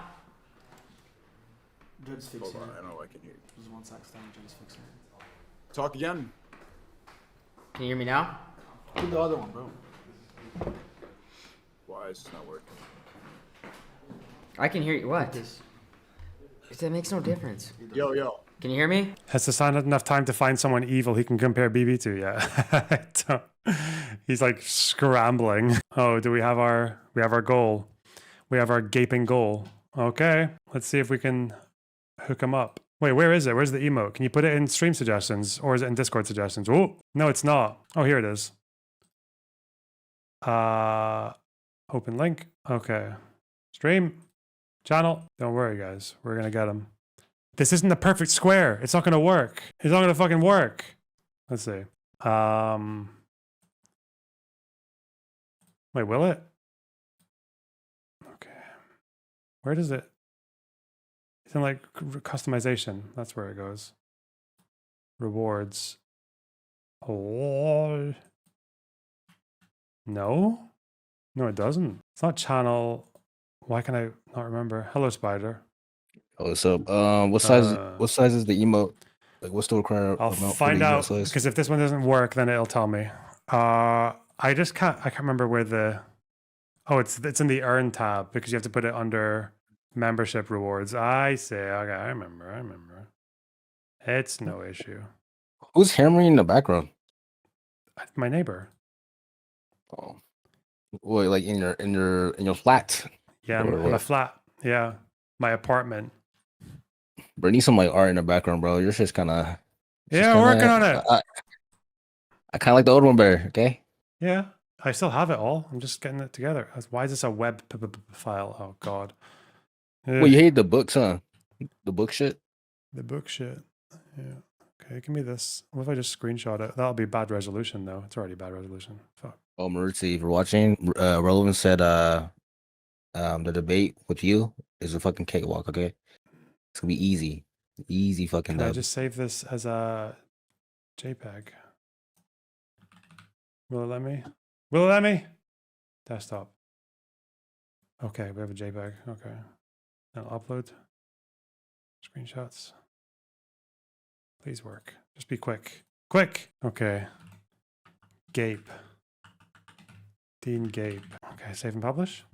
Judge's fixing Hold on, it. I don't know if I can hear you. Just 1 sec, stand. Judge's fixing it. Talk again. Can you hear me now? Do the other one, bro. Why is this not working? I can hear you. What? That makes no difference. Yo. Can you hear me? Has Hasan had enough time to find someone evil he can compare BB to yet? He's like scrambling. Oh, do we have our goal? We have our gaping goal. Okay, let's see if we can hook him up. Wait, where is it? Where's the emote? Can you put it in stream suggestions or is it in Discord suggestions? Oh, no, it's not. Oh, here it is. Open link. Okay. Stream. Channel. Don't worry, guys. We're going to get him. This isn't the perfect square. It's not going to work. It's not going to fucking work. Let's see. Wait, will it? Okay. Where does it? It's in like customization. That's where it goes. Rewards. Oh. No? No, it doesn't. It's not channel. Why can I not remember? Hello, Spider. Oh, what's up? What size is the emote? Like, what's the requirement? I'll find out because if this one doesn't work, then it'll tell me. I can't remember where the. Oh, it's in the earn tab because you have to put it under membership rewards. I see. Okay, I remember. It's no issue. Who's hammering in the background? My neighbor. Oh, wait, like in your flat? Yeah, my flat. Yeah, my apartment. Bro, need some like art in the background, bro. You're just kind of. Yeah, working on it. I kind of like the old one better. Okay. Yeah, I still have it all. I'm just getting it together. Why is this a web file? Oh God. Well, you hate the books, huh? The book shit. The book shit. Yeah. Okay, give me this. What if I just screenshot it? That'll be bad resolution, though. It's already bad resolution. Fuck. Oh, Maritzi, if you're watching, Relevant said the debate with you is a fucking cakewalk. Okay, it's gonna be easy fucking. Can I just save this as a JPEG? Will it let me? Will it let me? Desktop. Okay, we have a JPEG. Okay, and upload screenshots. Please work. Just be quick. Quick. Okay. Gape. Dean Gape. Okay, save and publish.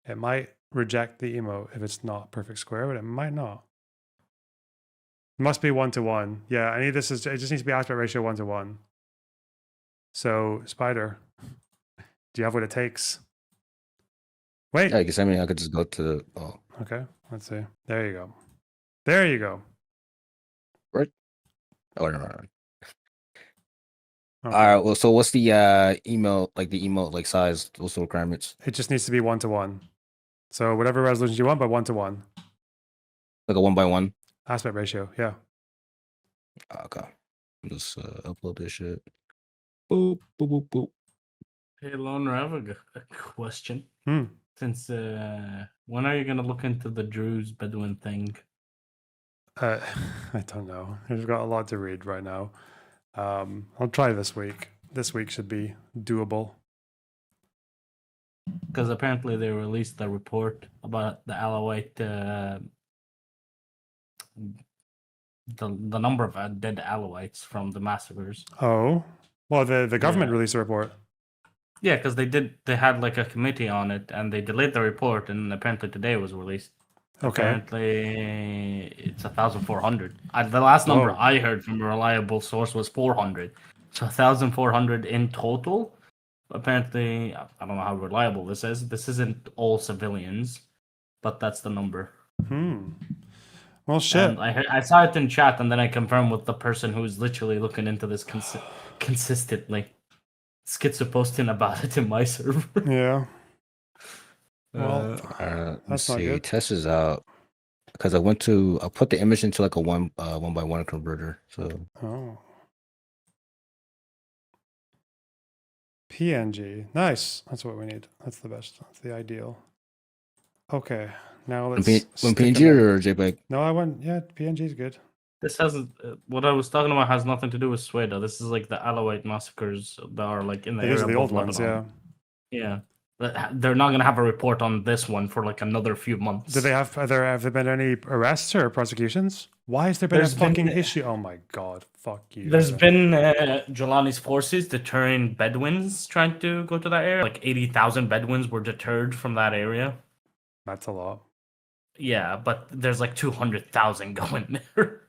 It might reject the emote if it's not perfect square, but it might not. It must be 1-to-1. Yeah, I need this. It just needs to be aspect ratio 1-to-1. So, Spider, do you have what it takes? Wait. Yeah, because I mean, I could just go to. Oh. Okay, let's see. There you go. There you go. Right. Oh, no. Okay. All right. Well, so what's the email like size? What's the requirements? It just needs to be 1-to-1. So whatever resolution you want, but 1-to-1. Like a 1x1 aspect ratio. Yeah. Okay. Just upload this shit. Boop boop boop boop. Hey, Loner, I have a question. Hmm. Since when are you gonna look into the Druze Bedouin thing? I don't know. I've got a lot to read right now. I'll try this week. This week should be doable. Because apparently they released a report about the Alawite, the number of dead Alawites from the massacres. Oh, well, the government released a report. Yeah, because they had like a committee on it, and they delayed the report, and apparently today it was released. Okay. Apparently it's 1,400. The last number I heard from a reliable source was 400. So 1,400 in total. Apparently, I don't know how reliable this is. This isn't all civilians, but that's the number. Well, shit. And I saw it in chat, and then I confirmed with the person who's literally looking into this consistently. Schizo posting about it in my server. Yeah. Well, let's see. Test is out because I put the image into like a 1x1 converter. So. Oh. PNG. Nice. That's what we need. That's the best. That's the ideal. Okay. Now let's. When stick PNG them in. or JPEG? No, I went. Yeah, PNG is good. This has what I was talking about has nothing to do with Sweden. This is like the Alawite massacres that are like in the These area are the old above ones. Lebanon. Yeah. Yeah. They're not gonna have a report on this one for like another few months. Do they have? Have there been any arrests or prosecutions? Why has there been There's a fucking been- issue? Oh my god! Fuck you. There's been Jolani's forces deterring Bedouins trying to go to that area. Like 80,000 Bedouins were deterred from that area. That's a lot. Yeah, but there's like 200,000 going there.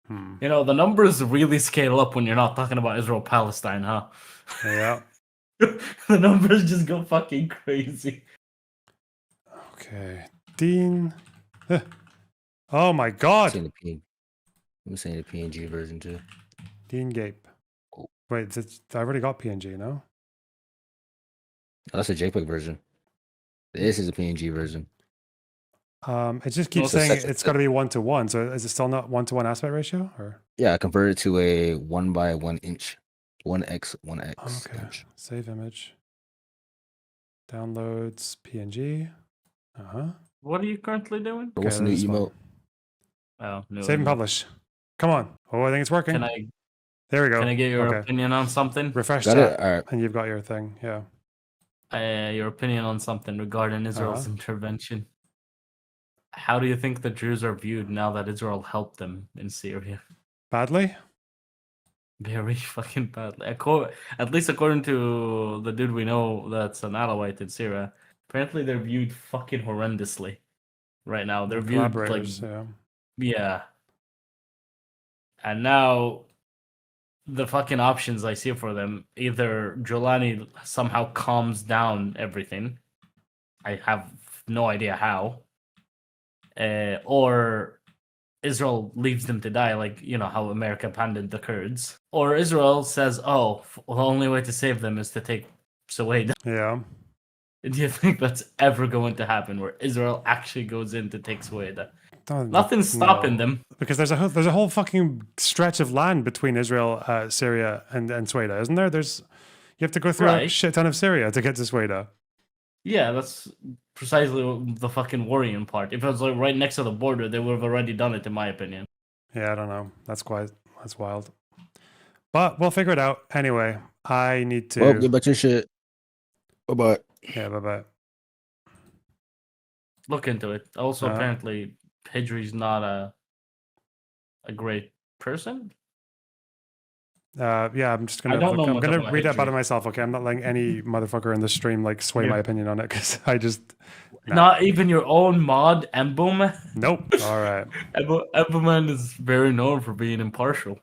You know, the numbers really scale up when you're not talking about Israel-Palestine, huh? Yeah. The numbers just go fucking crazy. Okay. Dean. Oh my god. I'm saying the PNG version too. Dean Gape. Wait, I already got PNG, no? Oh, that's a JPEG version. This is a PNG version. It just keeps Well, saying it's got to be 1:1. So is it still not 1:1 aspect ratio? Or Yeah, I converted to a 1:1 inch. 1x, 1x. okay. Inch. Save image. Downloads PNG. What are you currently doing? What's the new this one. emote? Oh, no. Save and publish. Come on. Oh, I think it's working. There we go. Can I get your Okay. opinion on something? Refresh Got chat, it? All right. and you've got your thing. Yeah. Your opinion on something regarding Israel's intervention. How do you think the Jews are viewed now that Israel helped them in Syria? Badly. Very fucking badly. At least according to the dude we know that's an Alawite in Syria, apparently they're viewed fucking horrendously right now. They're viewed like Collaborators. yeah. And now the fucking options I see for them, either Jolani somehow calms down everything. I have no idea how. Or Israel leaves them to die, like, you know, how America abandoned the Kurds. Or Israel says, oh, the only way to save them is to take Suwaid. Yeah. Do you think that's ever going to happen, where Israel actually goes in to take Suwaid? Don't- Nothing's stopping them. Because there's a whole fucking stretch of land between Israel, Syria, and Sweda, isn't there? You have to go through a Right. shit ton of Syria to get to Sweda. Yeah, that's precisely the fucking worrying part. If it was like right next to the border, they would have already done it, in my opinion. Yeah, I don't know. That's wild. But we'll figure it out. Anyway, I need to. Well, get back to your shit. Bye-bye. Yeah, bye-bye. Look into it. Also, apparently, Hidri's not a great person. Yeah, I'm just gonna. I don't know I'm much gonna about read it about history. it myself. Okay, I'm not letting any motherfucker in the stream like sway my opinion on it because I just. Nah. Not even your own mod, Emboman. Nope. All right. Emboman is very known for being impartial.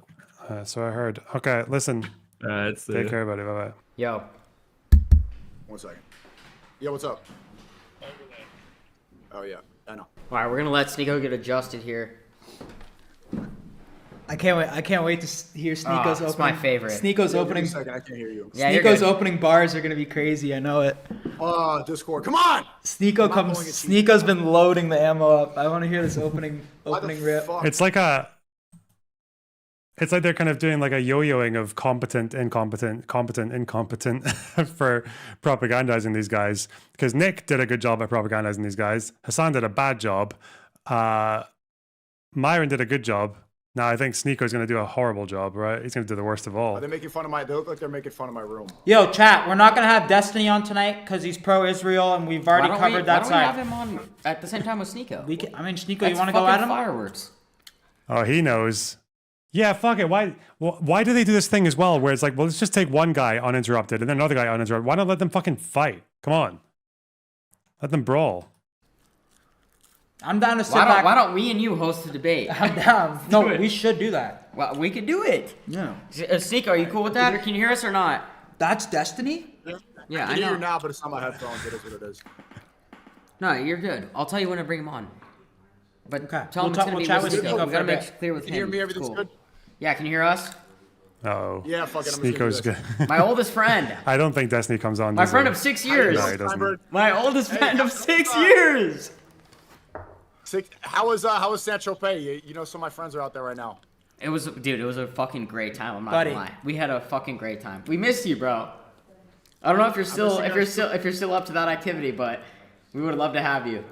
So I heard. Okay, listen. Take care, buddy. Bye bye. Yo. 1 second. Yo, what's up? Oh yeah, I know. All right, we're gonna let Sneako get adjusted here. I can't wait to hear Sneako's opening. It's my favorite. Sneako's Yo, opening. give me a second, I can't hear you. Yeah, you're Sneako's good. opening bars are gonna be crazy. I know it. Discord, come on! Sneako comes. Sneako's been loading the ammo up. I want to hear this opening rip. It's like they're kind of doing like a yo-yoing of competent, incompetent for propagandizing these guys. Because Nick did a good job at propagandizing these guys. Hasan did a bad job. Myron did a good job. Now I think Sneako's going to do a horrible job, right? He's going to do the worst of all. Are they making fun of my? They look like they're making fun of my room. Yo, chat. We're not gonna have Destiny on tonight because he's pro-Israel, and we've already covered that why side. don't we have him on at the same time with Sneako? Sneako, you want to go at him? Fireworks. Oh, he knows. Yeah, fuck it. Why do they do this thing as well where it's like, well, let's just take one guy uninterrupted and then another guy uninterrupted. Why not let them fucking fight? Come on. Let them brawl. I'm down to sit back. Why don't we and you host the debate? I'm down. No, we should do that. Well, we could do it. Yeah. Sneako, are you cool with that? Or can you hear us or not? That's Destiny? Yeah, I I can hear know. you now, but it's on my headphones. It is what it is. No, you're good. I'll tell you when to bring him on. But Okay. tell him it's going to be chat with with Sneako. Sneako We for got to a make bit. it clear with Can him. you hear me? It's Everything's cool. good? Yeah, can you hear us? Uh-oh. Yeah, fuck it. I'm just gonna Sneako's do good. this. My oldest friend. I don't think Destiny comes on. My does friend he? of 6 years. No, he doesn't. My oldest friend of 6 years. How is Saint Tropez? You know, some of my friends are out there right now. It was, dude. It was a fucking great time. I'm not Buddy. gonna lie. We had a fucking great time. We missed you, bro. I don't know if you're still up to that activity, but we would love to have you.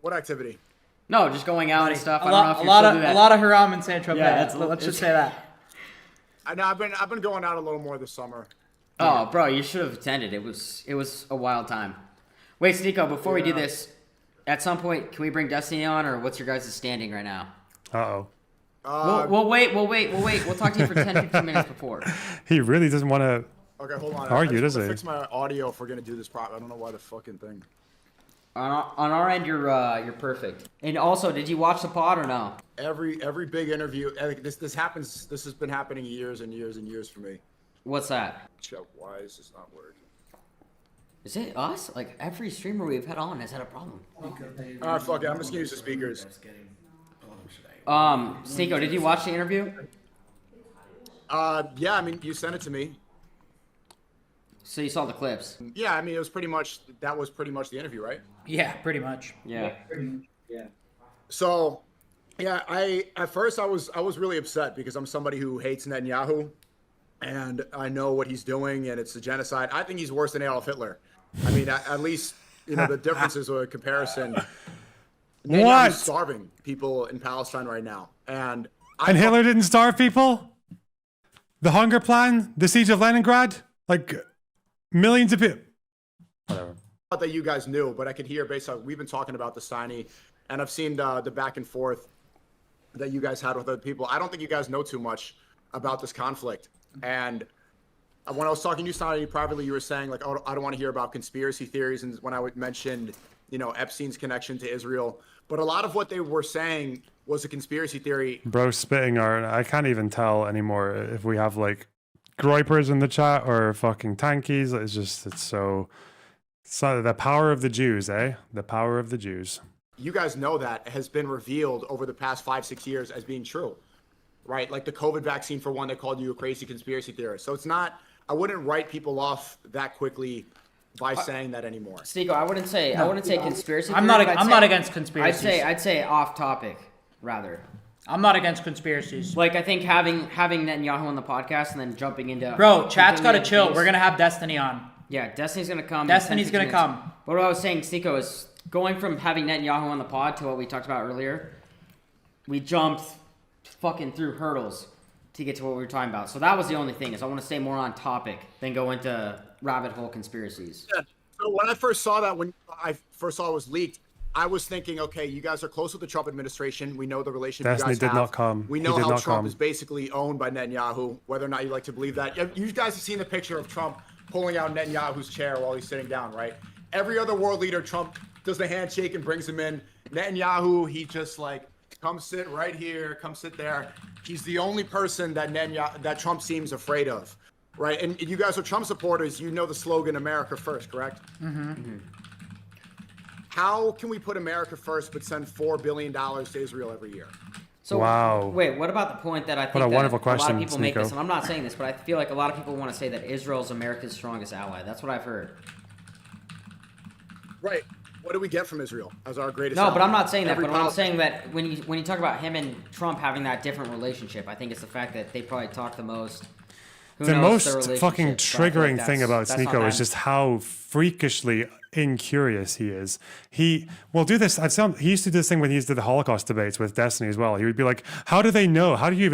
What activity? No, just going out and stuff. A I don't know if lot, you still do a that. lot of Haram and San Tropez. Yeah, Let's just say that. I know I've been going out a little more this summer. Oh, bro, you should have attended. It was a wild time. Wait, Sneako, before we do this, at some point, can we bring Destiny on, or what's your guys' standing right now? Uh-oh. We'll wait. We'll talk to you for 10, 15 minutes before. He really doesn't want to Okay, hold on. argue, I does just he? fix my audio if we're gonna do this prop. I don't know why the fucking thing. On our end, you're perfect. And also, did you watch the pod or no? Every big interview. This happens. This has been happening years and years and years for me. What's that? Choke. Why is this not working? Is it us? Like every streamer we've had on has had a problem. Alright, fuck it. I'm just gonna use the speakers. Sneako, did you watch the interview? Yeah. I mean, you sent it to me. So you saw the clips? Yeah. I mean, it was pretty much the interview, right? Yeah, pretty much. Yeah. So, yeah, at first I was really upset because I'm somebody who hates Netanyahu, and I know what he's doing, and it's a genocide. I think he's worse than Adolf Hitler. I mean, at least the differences or comparison. What? Netanyahu's starving people in Palestine right now, and Hitler didn't starve people? The hunger plan? The siege of Leningrad? Like, millions of people. Whatever. thought that you guys knew, but I could hear based on we've been talking about the signing, and I've seen the back and forth that you guys had with other people. I don't think you guys know too much about this conflict. And when I was talking to you, Sonny, privately, you were saying like, "Oh, I don't want to hear about conspiracy theories." And when I mentioned, Epstein's connection to Israel, but a lot of what they were saying was a conspiracy theory. Bro, spitting art. I can't even tell anymore if we have like groypers in the chat or fucking tankies. It's so the power of the Jews, eh? The power of the Jews. You guys know that has been revealed over the past 5-6 years as being true, right? Like the COVID vaccine, for one, they called you a crazy conspiracy theorist. So it's not, I wouldn't write people off that quickly by saying that anymore. Sneako, I wouldn't say conspiracy I'm theory, not. I'm not against conspiracies. I'd say off topic rather. I'm not against conspiracies. Like I think having Netanyahu on the podcast and then jumping into Bro, chat's gotta chill. We're gonna have Destiny on. Yeah, Destiny's gonna come. Destiny's gonna come. But what I was saying, Sneako, is going from having Netanyahu on the pod to what we talked about earlier. We jumped fucking through hurdles to get to what we were talking about. So that was the only thing, is I want to stay more on topic than go into rabbit hole conspiracies. Yeah. So when I first saw that, when I first saw it was leaked, I was thinking, okay, you guys are close with the Trump administration. We know the relationship Destiny you guys did not come. We He know did how not Trump come. is basically owned by Netanyahu, whether or not you like to believe that. You guys have seen the picture of Trump pulling out Netanyahu's chair while he's sitting down, right? Every other world leader, Trump does the handshake and brings him in. Netanyahu, he just like, come sit right here, come sit there. He's the only person that Trump seems afraid of, right? And you guys are Trump supporters. You know the slogan, America First, correct? Mm-hmm. Mm-hmm. How can we put America first but send $4 billion to Israel every year? So Wow. Wait, what about the point that I think What a that wonderful a lot question, of people make Sneako. this, and I'm not saying this, but I feel like a lot of people want to say that Israel's America's strongest ally. That's what I've heard. Right. What do we get from Israel as our greatest No, ally? but I'm not saying that. Every But I'm policy- saying that when you talk about him and Trump having that different relationship, I think it's the fact that they probably talk the most. Who The knows their most fucking relationship, so I feel like triggering thing that's about not Sneako is that- just how freakishly incurious he is. He will do this. He used to do this thing when he used to do the Holocaust debates with Destiny as well. He would be like, "How do they know? How can you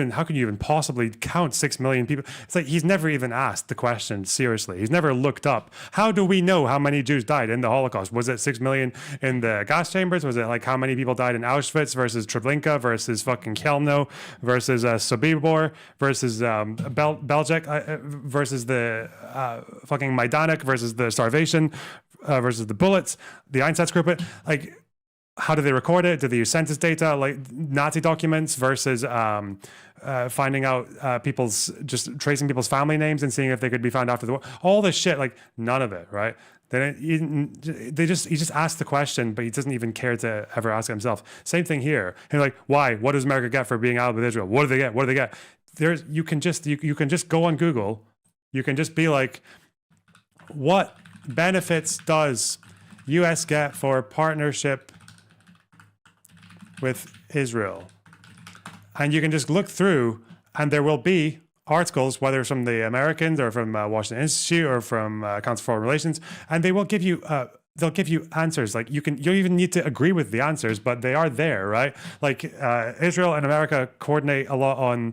even possibly count 6 million people?" It's like he's never even asked the question seriously. He's never looked up. How do we know how many Jews died in the Holocaust? Was it 6 million in the gas chambers? Was it like how many people died in Auschwitz versus Treblinka versus fucking Chelmno versus Sobibor versus Belzec versus the fucking Majdanek versus the starvation versus the bullets, the Einsatzgruppe? Like, how do they record it? Do they use census data, like Nazi documents versus finding out just tracing people's family names and seeing if they could be found after the war? All this shit, like none of it, right? He just asked the question, but he doesn't even care to ever ask it himself. Same thing here. And like, why? What does America get for being allied with Israel? What do they get? What do they get? You can just go on Google. You can just be like, what benefits does U.S. get for partnership with Israel? and you can just look through, and there will be articles, whether from the Americans or from Washington Institute or from Council for Foreign Relations, and they will give you they'll give you answers. Like you don't even need to agree with the answers, but they are there, right? Like Israel and America coordinate a lot on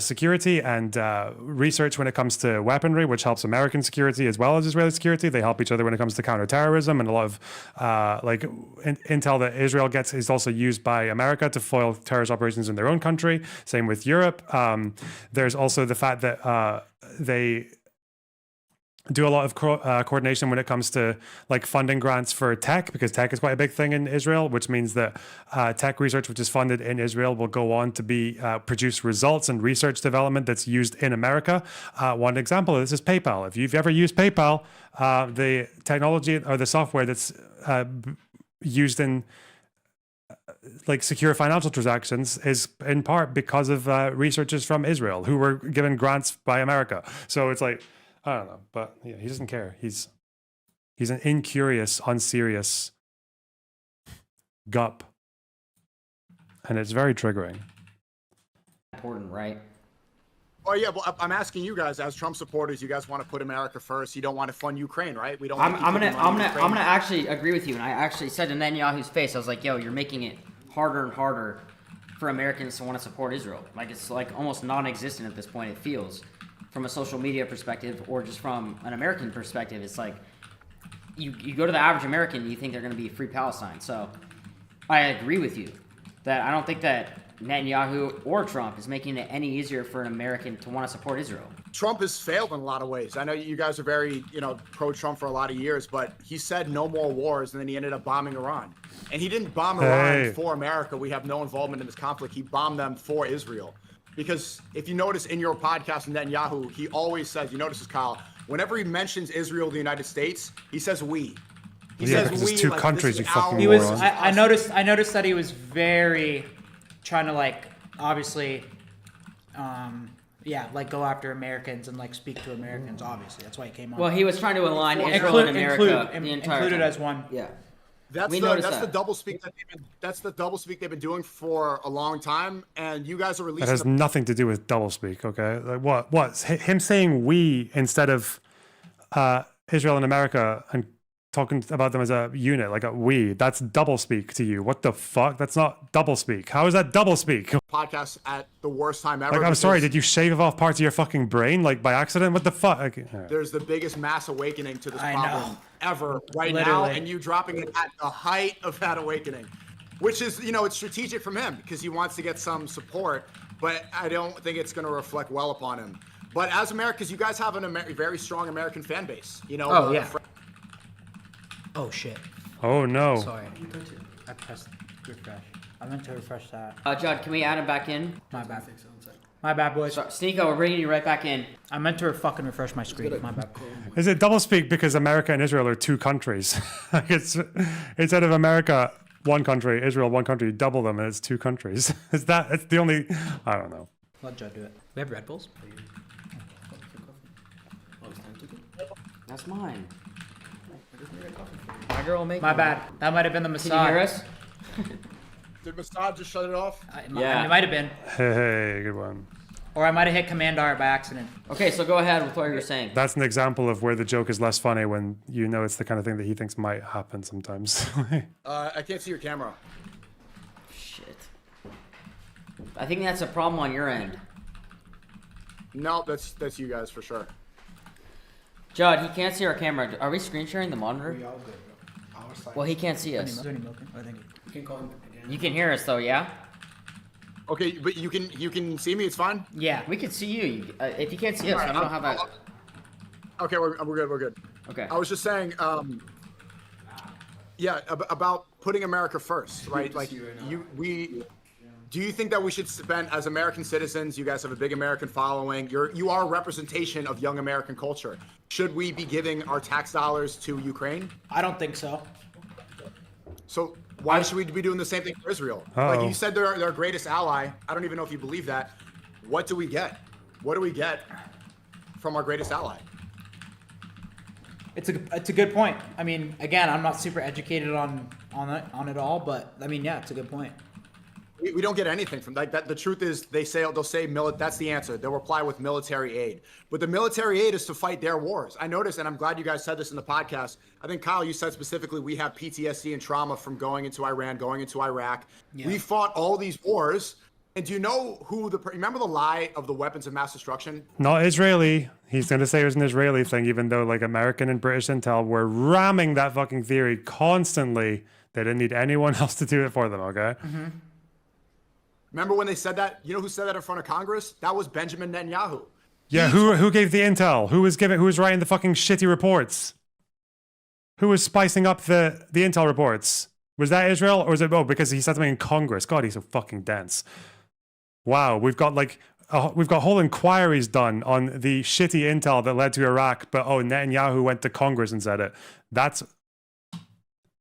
security and research when it comes to weaponry, which helps American security as well as Israeli security. They help each other when it comes to counterterrorism, and a lot of intel that Israel gets is also used by America to foil terrorist operations in their own country. Same with Europe. There's also the fact that they do a lot of coordination when it comes to like funding grants for tech, because tech is quite a big thing in Israel, which means that tech research which is funded in Israel will go on to be produce results and research development that's used in America. One example of this is PayPal. If you've ever used PayPal, the technology or the software that's used in like secure financial transactions is in part because of researchers from Israel who were given grants by America. So it's like, I don't know, but yeah, he doesn't care. He's an incurious, unserious gup, and it's very triggering. Important, right? Oh yeah, well, I'm asking you guys, as Trump supporters, you guys want to put America first. You don't want to fund Ukraine, right? We don't. I'm gonna actually agree with you, and I actually said to Netanyahu's face, I was like, "Yo, you're making it harder and harder for Americans to want to support Israel. Like it's like almost non-existent at this point. It feels." From a social media perspective or just from an American perspective, it's like you go to the average American and you think they're going to be free Palestine. So I agree with you that I don't think that Netanyahu or Trump is making it any easier for an American to want to support Israel. Trump has failed in a lot of ways. I know you guys are very, pro-Trump for a lot of years, but he said no more wars, and then he ended up bombing Iran. And he didn't bomb Iran for America. We have no involvement in this conflict. He bombed them for Israel. Because if you notice in your podcast with Netanyahu, he always says, you notice this, Kyle, whenever he mentions Israel, the United States, he says we. He says we. It's two countries, you fucking He was. moron. I noticed that he was very trying to obviously, go after Americans and speak to Americans. Obviously, that's why he came on. Well, he was trying to align Israel and America the entire included time. as one. Yeah. That's the doublespeak they've been doing for a long time, and you guys are releasing. That has nothing to do with doublespeak, okay? Like what? Him saying we instead of Israel and America and talking about them as a unit, like a we. That's doublespeak to you. What the fuck? That's not doublespeak. How is that doublespeak? Podcast at the worst time ever. Like, I'm sorry, did you shave off parts of your fucking brain, like by accident? What the fuck? There's the biggest mass awakening to this problem ever right Literally. now, and you dropping it at the height of that awakening, which is, it's strategic from him because he wants to get some support, but I don't think it's going to reflect well upon him. But as Americans, you guys have a very strong American fan base. Oh, yeah. Oh, shit. Oh, no. Sorry. I pressed refresh. I meant to refresh that. Judd, can we add him back in? My bad. My bad, boys. So, Sneako, we're bringing you right back in. I meant to fucking refresh my screen. My bad. Is it doublespeak because America and Israel are two countries? Like it's instead of America one country, Israel one country, double them and it's two countries. It's the only. I don't know. Let Judd do it. We have Red Bulls. That's mine. My girl make. My bad. That might have been the Can massage. you hear us? Did Mossad just shut it off? Yeah. It might have been. Hey, good one. Or I might have hit Command R by accident. Okay, so go ahead with what you were saying. That's an example of where the joke is less funny when it's the kind of thing that he thinks might happen sometimes. I can't see your camera. Shit. I think that's a problem on your end. No, that's you guys for sure. Judd, he can't see our camera. Are we screen sharing the monitor? We all good, bro. Our side. Well, he can't see us. Is there any milk? Oh, thank you. You can call him again. You can hear us though, yeah? Okay, but you can see me. It's fine. Yeah, we can see you. If you can't see us, I don't know how that. Okay, we're good. We're good. Okay. I was just saying, about putting America first, right? Like do you think that we should spend, as American citizens, you guys have a big American following, you are a representation of young American culture. Should we be giving our tax dollars to Ukraine? I don't think so. So why should we be doing the same thing for Israel? Like you said, they're our greatest ally. I don't even know if you believe that. What do we get? What do we get from our greatest ally? It's a good point. I mean, again, I'm not super educated on it all, but I mean, yeah, it's a good point. We don't get anything from that. The truth is, they'll say that's the answer. They'll reply with military aid, but the military aid is to fight their wars. I noticed, and I'm glad you guys said this in the podcast. I think Kyle, you said specifically, we have PTSD and trauma from going into Iran, going into Iraq. Yeah. We fought all these wars. And do you know who remember the lie of the weapons of mass destruction? Not Israeli. He's going to say it was an Israeli thing, even though like American and British intel were ramming that fucking theory constantly. They didn't need anyone else to do it for them, okay? Mm-hmm. Remember when they said that? You know who said that in front of Congress? That was Benjamin Netanyahu. Yeah, who gave the intel? Who was writing the fucking shitty reports? Who was spicing up the intel reports? Was that Israel, or was it because he said something in Congress? God, he's so fucking dense. Wow, we've got whole inquiries done on the shitty intel that led to Iraq, but Netanyahu went to Congress and said it. That's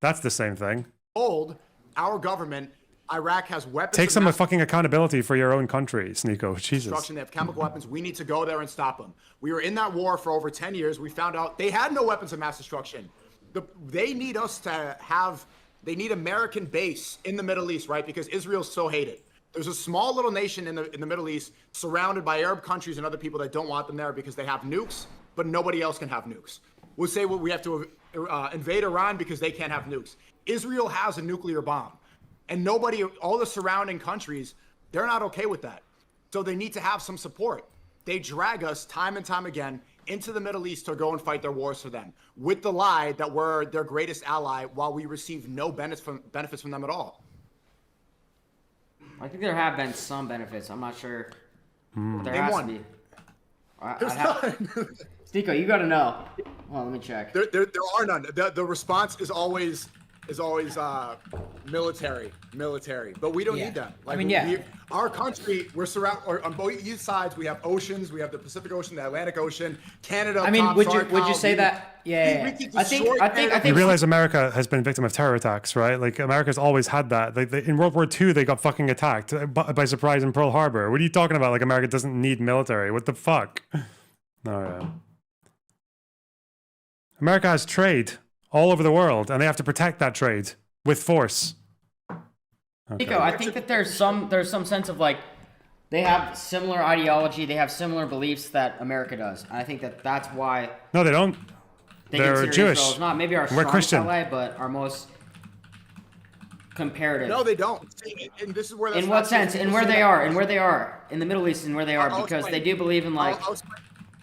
the same thing. Our government, Iraq has weapons. Take some fucking accountability for your own country, Sneako. Jesus. They have chemical weapons. We need to go there and stop them. We were in that war for over 10 years. We found out they had no weapons of mass destruction. They need us to have. They need American base in the Middle East, right? Because Israel's so hated. There's a small little nation in the Middle East surrounded by Arab countries and other people that don't want them there because they have nukes, but nobody else can have nukes. We'll say we have to invade Iran because they can't have nukes. Israel has a nuclear bomb, and all the surrounding countries, they're not okay with that. So they need to have some support. They drag us time and time again into the Middle East to go and fight their wars for them with the lie that we're their greatest ally while we receive no benefits from them at all. I think there have been some benefits. I'm not sure. There has to be. Sneako, you got to know. Well, let me check. There are none. The response is always military, but we don't need them. Our country, we're surrounded on both sides. We have oceans. We have the Pacific Ocean, the Atlantic Ocean, Canada. Would you say that? Yeah. I think. You realize America has been a victim of terror attacks, right? Like America's always had that. Like in World War II, they got fucking attacked by surprise in Pearl Harbor. What are you talking about? Like America doesn't need military. What the fuck? All right. America has trade all over the world, and they have to protect that trade with force. Okay. Nico, I think that there's some sense of like they have similar ideology, they have similar beliefs that America does. And I think that's why. No, they don't. They're Jewish. Israel is not maybe our strongest ally, but our most comparative. No, they don't. And this is where. In what sense? And where they are? In the Middle East, and where they are, because they do believe in like.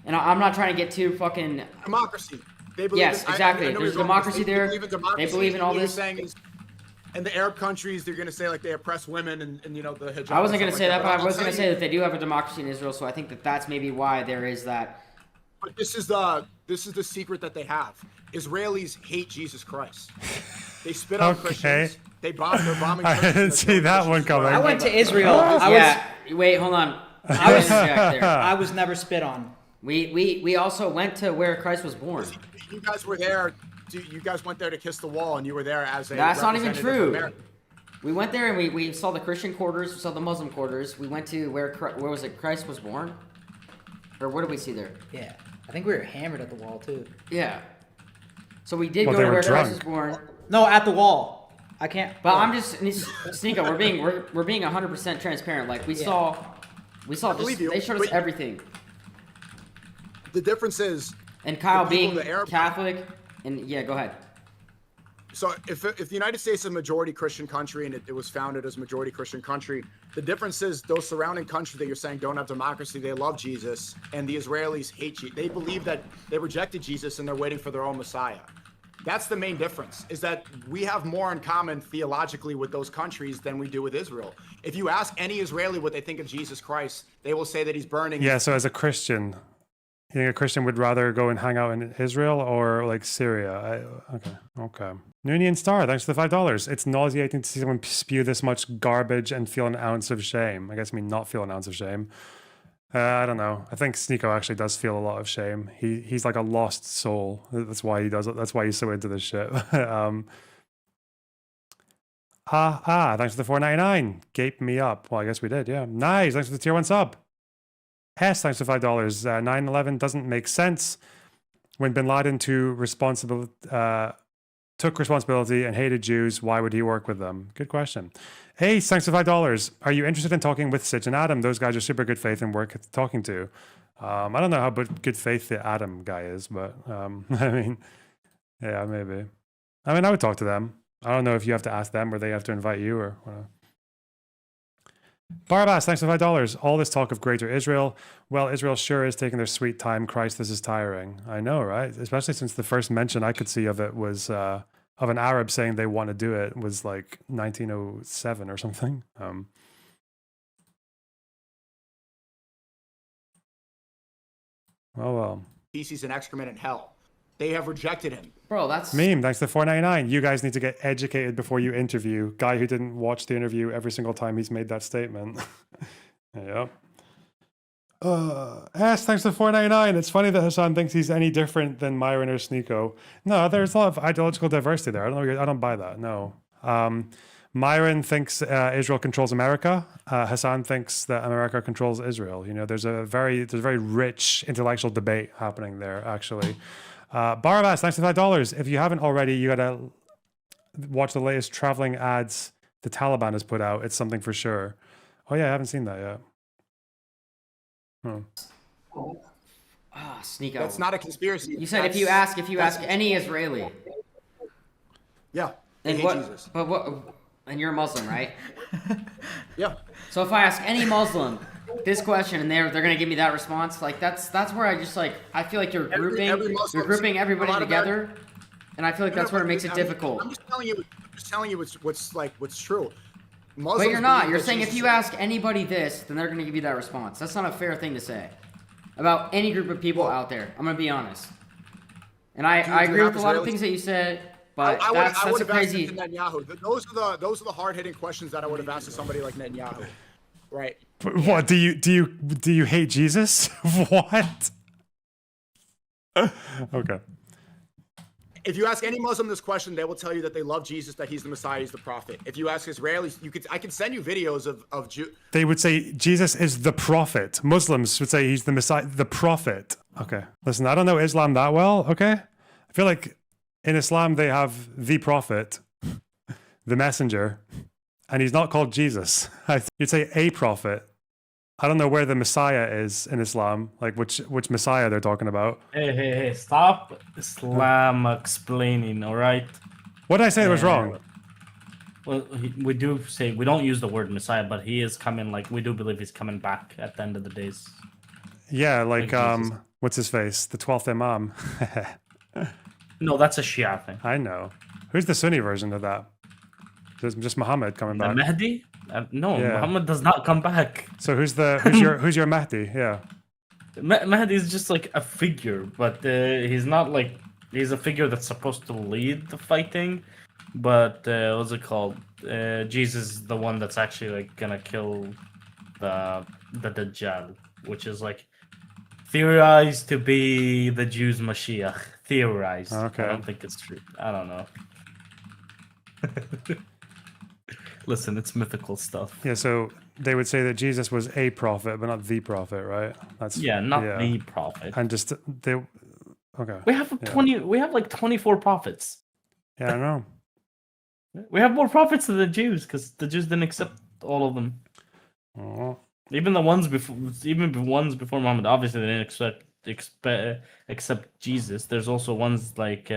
And I'm not trying to get too fucking. Democracy. They believe yes, exactly. There's democracy there. They believe in all this. And the Arab countries, they're going to say like they oppress women and the hijab. I wasn't going to say that, but I was going to say that they do have a democracy in Israel. So I think that's maybe why there is that. But this is the secret that they have. Israelis hate Jesus Christ. They spit on Christians. They're bombing. I didn't see that one coming. I went to Israel. Wait, hold on. I was never spit on. We also went to where Christ was born. You guys were there. You guys went there to kiss the wall, and you were there as a. That's not even true. We went there and we saw the Christian quarters, we saw the Muslim quarters. We went to where was it? Christ was born, or what did we see there? Yeah, I think we were hammered at the wall too. Yeah. So we did go to where Christ was born. No, at the wall. I can't. But I'm just Sneako. We're being 100% transparent. Like we saw. They showed us everything. The difference is. And Kyle being Catholic, and yeah, go ahead. So if the United States is a majority Christian country and it was founded as a majority Christian country, the difference is those surrounding countries that you're saying don't have democracy, they love Jesus, and the Israelis hate Jesus. They believe that they rejected Jesus and they're waiting for their own Messiah. That's the main difference, is that we have more in common theologically with those countries than we do with Israel. If you ask any Israeli what they think of Jesus Christ, they will say that he's burning. Yeah, so as a Christian, you think a Christian would rather go and hang out in Israel or like Syria? Okay. Noonian Star, thanks for the $5. It's nauseating to see someone spew this much garbage and feel an ounce of shame. I guess I mean not feel an ounce of shame. I don't know. I think Sneako actually does feel a lot of shame. He's like a lost soul. That's why he does it. That's why he's so into this shit. Thanks for the $4.99. Gape me up. Well, I guess we did, yeah. Nice, thanks for the tier 1 sub. Thanks for $5. 9/11 doesn't make sense. When bin Laden to responsible took responsibility and hated Jews, why would he work with them? Good question. Hey, thanks for $5. Are you interested in talking with Sitch and Adam? Those guys are super good faith and worth talking to. I don't know how good faith the Adam guy is, but I mean, yeah, maybe. I mean, I would talk to them. I don't know if you have to ask them or they have to invite you or whatever. Barabbas, thanks for $5. All this talk of greater Israel. Well, Israel sure is taking their sweet time. Christ, this is tiring. I know, right? Especially since the first mention I could see of it was of an Arab saying they want to do it was like 1907 or something. Oh, well. Feces and excrement in hell. They have rejected him. Bro, that's... Meme, thanks to $4.99. You guys need to get educated before you interview. Guy who didn't watch the interview every single time he's made that statement. Yep. S, thanks to $4.99. It's funny that Hasan thinks he's any different than Myron or Sneako. No, there's a lot of ideological diversity there. I don't buy that. No. Myron thinks Israel controls America. Hasan thinks that America controls Israel. You know, there's a very rich intellectual debate happening there, actually. Barabbas, thanks for $5. If you haven't already, you gotta watch the latest traveling ads the Taliban has put out. It's something for sure. Oh yeah, I haven't seen that yet. Sneako. That's not a conspiracy. You said if you ask any Israeli. Yeah. And hate Jesus. But what? And you're a Muslim, right? Yeah. So if I ask any Muslim this question and they're gonna give me that response, like that's where I just like I feel like you're grouping everybody together, and I feel like that's where it makes it difficult. I'm just telling you what's true. But you're not. You're saying if you ask anybody this, then they're gonna give you that response. That's not a fair thing to say about any group of people out there. I'm gonna be honest. And I agree with a lot of things that you said, but that's a crazy. Netanyahu. Those are the hard-hitting questions that I would have asked to somebody like Netanyahu. Right. What do you hate Jesus? What? Okay. If you ask any Muslim this question, they will tell you that they love Jesus, that he's the Messiah, he's the prophet. If you ask Israelis, I can send you videos of Jew. They would say Jesus is the prophet. Muslims would say he's the Messiah, the prophet. Okay. Listen, I don't know Islam that well. Okay. I feel like in Islam they have the prophet, the messenger. And he's not called Jesus. You'd say a prophet. I don't know where the Messiah is in Islam, like which Messiah they're talking about. Hey, stop Islam explaining, all right? What did I say that was wrong? Well, we do say, we don't use the word Messiah, but he is coming, like, we do believe he's coming back at the end of the days. Yeah, like what's his face? The 12th Imam. No, that's a Shia thing. I know. Who's the Sunni version of that? Just Muhammad coming back. The Mahdi? No, yeah. Muhammad does not come back. So who's your Mahdi? Yeah. Mahdi is just like a figure, but he's not like he's a figure that's supposed to lead the fighting. But what's it called? Jesus is the one that's actually like gonna kill the Dajjal, which is like theorized to be the Jews' Mashiach. Theorized. Okay. I don't think it's true. I don't know. Listen, it's mythical stuff. Yeah, so they would say that Jesus was a prophet, but not the prophet, right? That's not the prophet. And just they, okay. We have We have like 24 prophets. Yeah, I know. We have more prophets than the Jews because the Jews didn't accept all of them. Oh. Even the ones before Muhammad, obviously they didn't accept Jesus. There's also ones like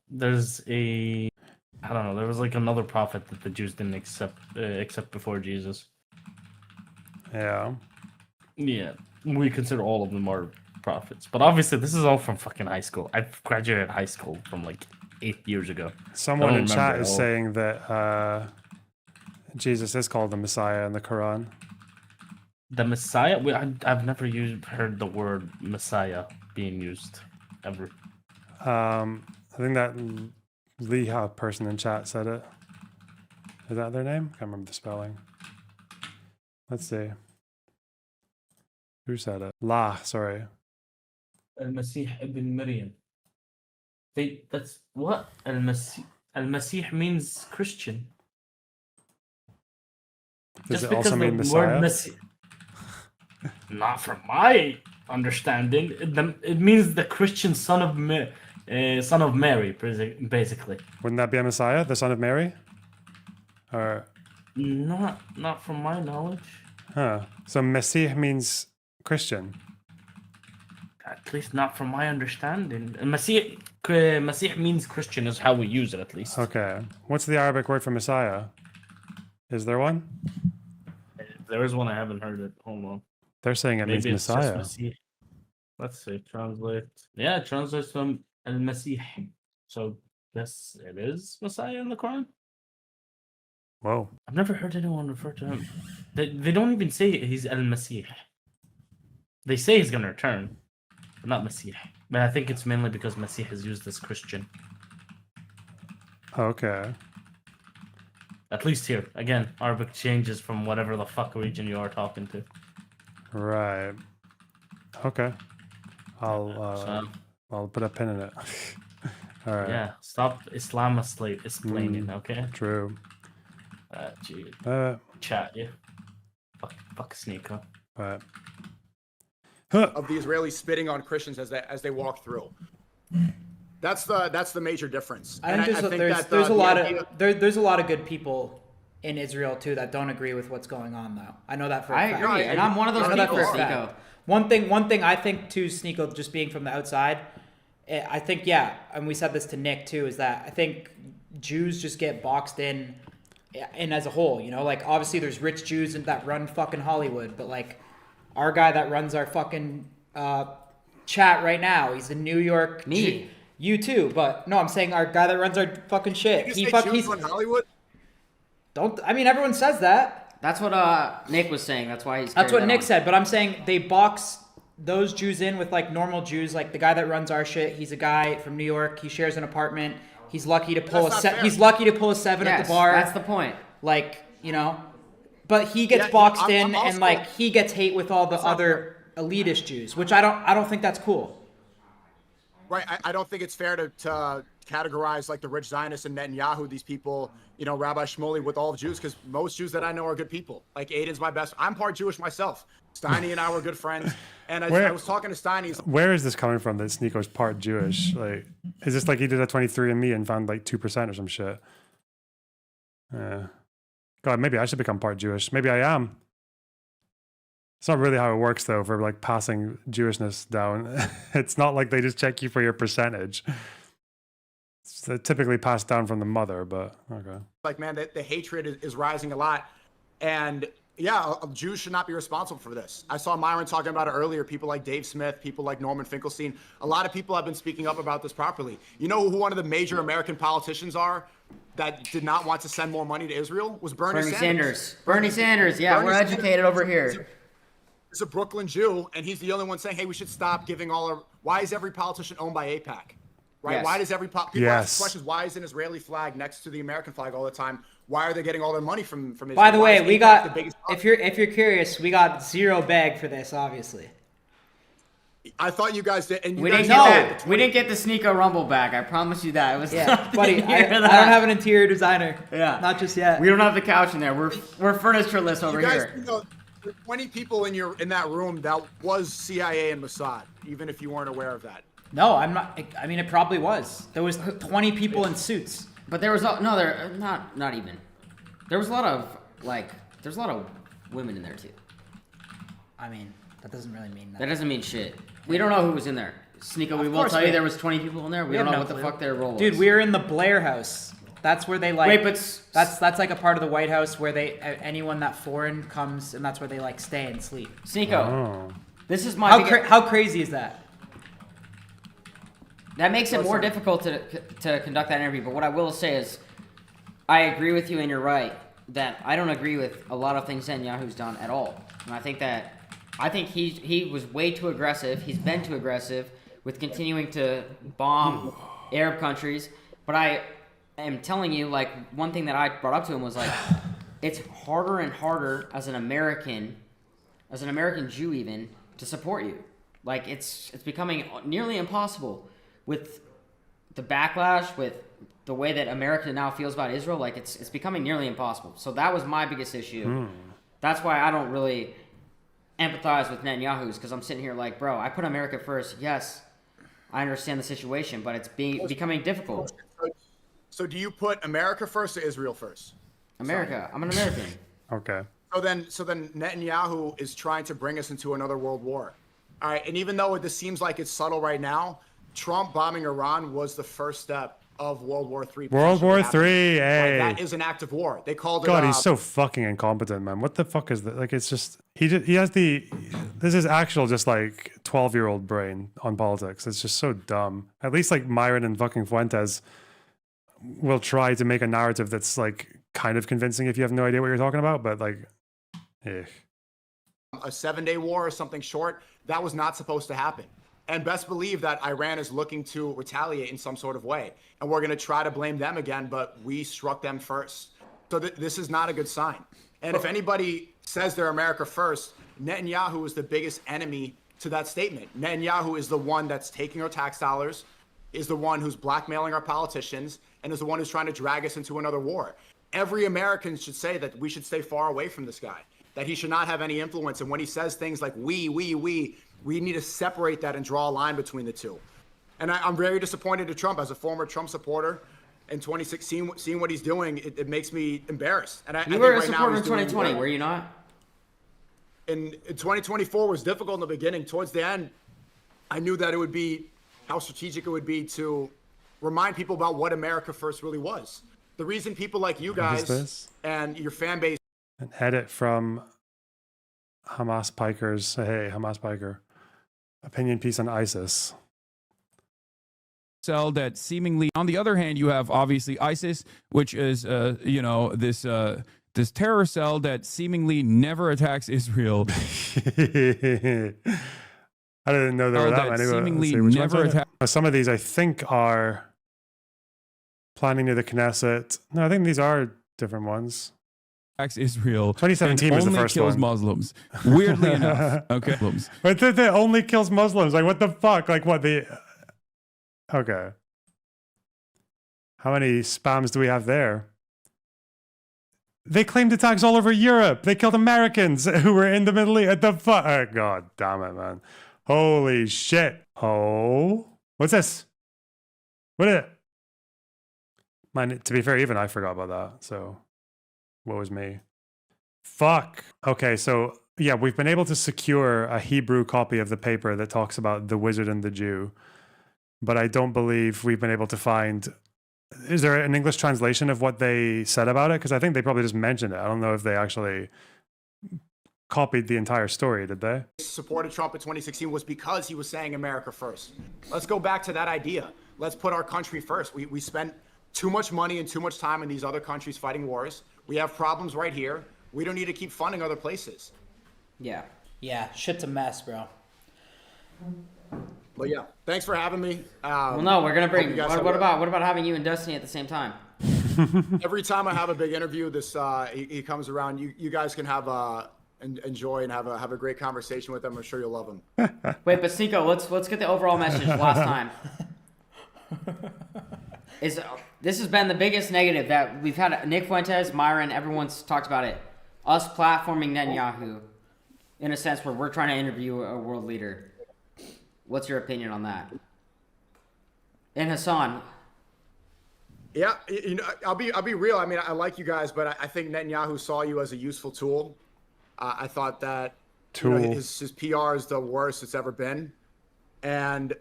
there's a. I don't know. There was like another prophet that the Jews didn't accept before Jesus. Yeah. Yeah. We consider all of them are prophets. But obviously this is all from fucking high school. I graduated high school from like 8 years ago. Someone in chat is saying that Jesus is called the Messiah in the Quran. The Messiah? I've never heard the word Messiah being used ever. I think that Leha person in chat said it. Is that their name? Can't remember the spelling. Let's see. Who said it? Sorry. Al-Masih ibn Maryam. That's what? Al-Masih means Christian. Does it also mean Messiah? Not from my understanding. It means the Christian son of Son of Mary, basically. Wouldn't that be a Messiah, the son of Mary? Or Not from my knowledge. huh? So Messiah means Christian. At least not from my understanding. Masih means Christian is how we use it, at least. Okay. What's the Arabic word for Messiah? Is there one? If there is one, I haven't heard it. Hold on. They're saying it means Maybe it's Messiah. just Masih. Let's see. Translate. Yeah, it translates from Al-Masih. So, yes, it is Messiah in the Quran. Whoa. I've never heard anyone refer to him. They don't even say he's Al-Masih. They say he's going to return, but not Masih. But I think it's mainly because Masih is used as Christian. Okay. At least here. Again, Arabic changes from whatever the fuck region you are talking to. Right. Okay. I'll put a pin in it. All right. Yeah, stop explaining, okay? True. Gee. Uh, Chat, yeah. Fuck Sneako. but Of the Israelis spitting on Christians as they walk through. That's the major difference. I And think there's a lot of good people in Israel too that don't agree with what's going on though. I know that for a I fact. agree, and I'm one of those I know that people, for a fact. Sneako. One thing I think too, Sneako, just being from the outside, I think and we said this to Nick too, is that I think Jews just get boxed in as a whole, you know, like obviously there's rich Jews that run fucking Hollywood, but like our guy that runs our fucking chat right now, he's in New York. Me. You too, but no, I'm saying our guy that runs our fucking shit. Jews run Hollywood? Everyone says that. That's what Nick was saying. That's why he's. That's what Nick said, but I'm saying they box those Jews in with like normal Jews, like the guy that runs our shit. He's a guy from New York. He shares an apartment. He's lucky to pull He's lucky to pull a 7 at the bar. That's the point. Like, you know, but he gets boxed in, and like he gets hate with all the other elitist Jews, which I don't think that's cool. Right. I don't think it's fair to categorize like the rich Zionists and Netanyahu, these people, you know, Rabbi Shmuley with all of Jews, because most Jews that I know are good people. Like Aiden's my best. I'm part Jewish myself. Steiny and I were good friends. And I was talking to Steiny. Where is this coming from that Sneako's part Jewish? Like, is this like he did a 23andMe and found like 2% or some shit? God, maybe I should become part Jewish. Maybe I am. It's not really how it works, though, for like passing Jewishness down. It's not like they just check you for your percentage. It's typically passed down from the mother, but okay. Like, man, the hatred is rising a lot. And yeah, Jews should not be responsible for this. I saw Myron talking about it earlier. People like Dave Smith, people like Norman Finkelstein. A lot of people have been speaking up about this properly. You know who one of the major American politicians are that did not want to send more money to Israel? Was Bernie Sanders. Bernie Sanders, yeah, we're educated over here. He's a Brooklyn Jew, and he's the only one saying, hey, we should stop giving all our... Why is every politician owned by AIPAC? Right? Yes. Why does people ask questions? Why is an Israeli flag next to the American flag all the time? Why are they getting all their money from Israel? By the way, we got... If you're curious, we got zero bag for this, obviously. I thought you guys did. And we didn't get the Sneako Rumble back. I promise you that. It was buddy. I don't have an interior designer. Yeah, not just yet. We don't have the couch in there. We're furnitureless over here. You know, there's 20 people in that room that was CIA and Mossad, even if you weren't aware of that. No, I'm not. I mean, it probably was. There was 20 people in suits. But there was not even. There was a lot of women in there too. I mean, that doesn't really mean that. That doesn't mean shit. We don't know who was in there. Sneako, we will tell you there was 20 people in there. We don't know what the fuck their role was. Dude, we were in the Blair House. That's where they like. Wait, but that's like a part of the White House where they anyone that foreign comes, and that's where they like stay and sleep. Sneako, this is my how crazy is that? That makes it more difficult to conduct that interview. But what I will say is, I agree with you, and you're right that I don't agree with a lot of things Netanyahu's done at all. And I think he was way too aggressive. He's been too aggressive with continuing to bomb Arab countries. But I am telling you, like, one thing that I brought up to him was like, it's harder and harder as an American Jew even, to support you. Like, it's becoming nearly impossible with the backlash, with the way that America now feels about Israel. Like, it's becoming nearly impossible. So that was my biggest issue. That's why I don't really empathize with Netanyahu's, because I'm sitting here like, bro, I put America first, yes, I understand the situation, but it's becoming difficult. So do you put America first or Israel first? America. I'm an American. Okay. So then Netanyahu is trying to bring us into another world war. All right, and even though this seems like it's subtle right now, Trump bombing Iran was the first step of World War III. World War III, hey. Like, that is an act of war. They called it. God, he's so fucking incompetent, man. What the fuck is that? Like, it's just he has this is actual just like 12-year-old brain on politics. It's just so dumb. At least like Myron and fucking Fuentes will try to make a narrative that's like kind of convincing if you have no idea what you're talking about, but like, a 7-day war or something short. That was not supposed to happen. And best believe that Iran is looking to retaliate in some sort of way. And we're going to try to blame them again, but we struck them first. So this is not a good sign. And if anybody says they're America first, Netanyahu is the biggest enemy to that statement. Netanyahu is the one that's taking our tax dollars, is the one who's blackmailing our politicians, and is the one who's trying to drag us into another war. Every American should say that we should stay far away from this guy, that he should not have any influence. And when he says things like we need to separate that and draw a line between the two. And I'm very disappointed in Trump. As a former Trump supporter in 2016, seeing what he's doing, it makes me embarrassed. And You were a supporter in 2020, were you not? In 2024 was difficult in the beginning. Towards the end, I knew that it would be, how strategic it would be to remind people about what America first really was. The reason people like you guys and your fan base. An edit from Hamas Piker's, hey, Hamas Piker, opinion piece on ISIS. Cell that seemingly, on the other hand, you have obviously ISIS, which is, this terror cell that seemingly never attacks Israel. I didn't know there were that many. Seemingly never attacks. Some of these, I think, are planning near the Knesset. No, I think these are different ones. Israel. 2017 was the first kills one. Muslims. Weirdly enough. Okay. But they only kills Muslims. Like, what the fuck? Like, what the... Okay. How many spams do we have there? They claimed attacks all over Europe. They killed Americans who were in the Middle East. The fuck? Oh, God damn it, man. Holy shit. Oh. What's this? What is it? Man, to be fair, even I forgot about that. So, what was me? Fuck. Okay, so, yeah, we've been able to secure a Hebrew copy of the paper that talks about the wizard and the Jew. But I don't believe we've been able to find... Is there an English translation of what they said about it? Because I think they probably just mentioned it. I don't know if they actually copied the entire story, did they? Supported Trump in 2016 was because he was saying America first. Let's go back to that idea. Let's put our country first. We spent too much money and too much time in these other countries fighting wars. We have problems right here. We don't need to keep funding other places. Yeah. Yeah, shit's a mess, bro. But yeah, thanks for having me. Well, no, we're gonna bring. What about having you and Destiny at the same time? Every time I have a big interview, this he comes around. You guys can have enjoy and have a great conversation with him. I'm sure you'll love him. Wait, but Sneako, let's get the overall message last time. This has been the biggest negative that we've had. Nick Fuentes, Myron, everyone's talked about it. Us platforming Netanyahu, in a sense where we're trying to interview a world leader. What's your opinion on that? And Hasan. Yeah, you know, I'll be real. I mean, I like you guys, but I think Netanyahu saw you as a useful tool. I thought that you know, his PR is the worst it's ever been, and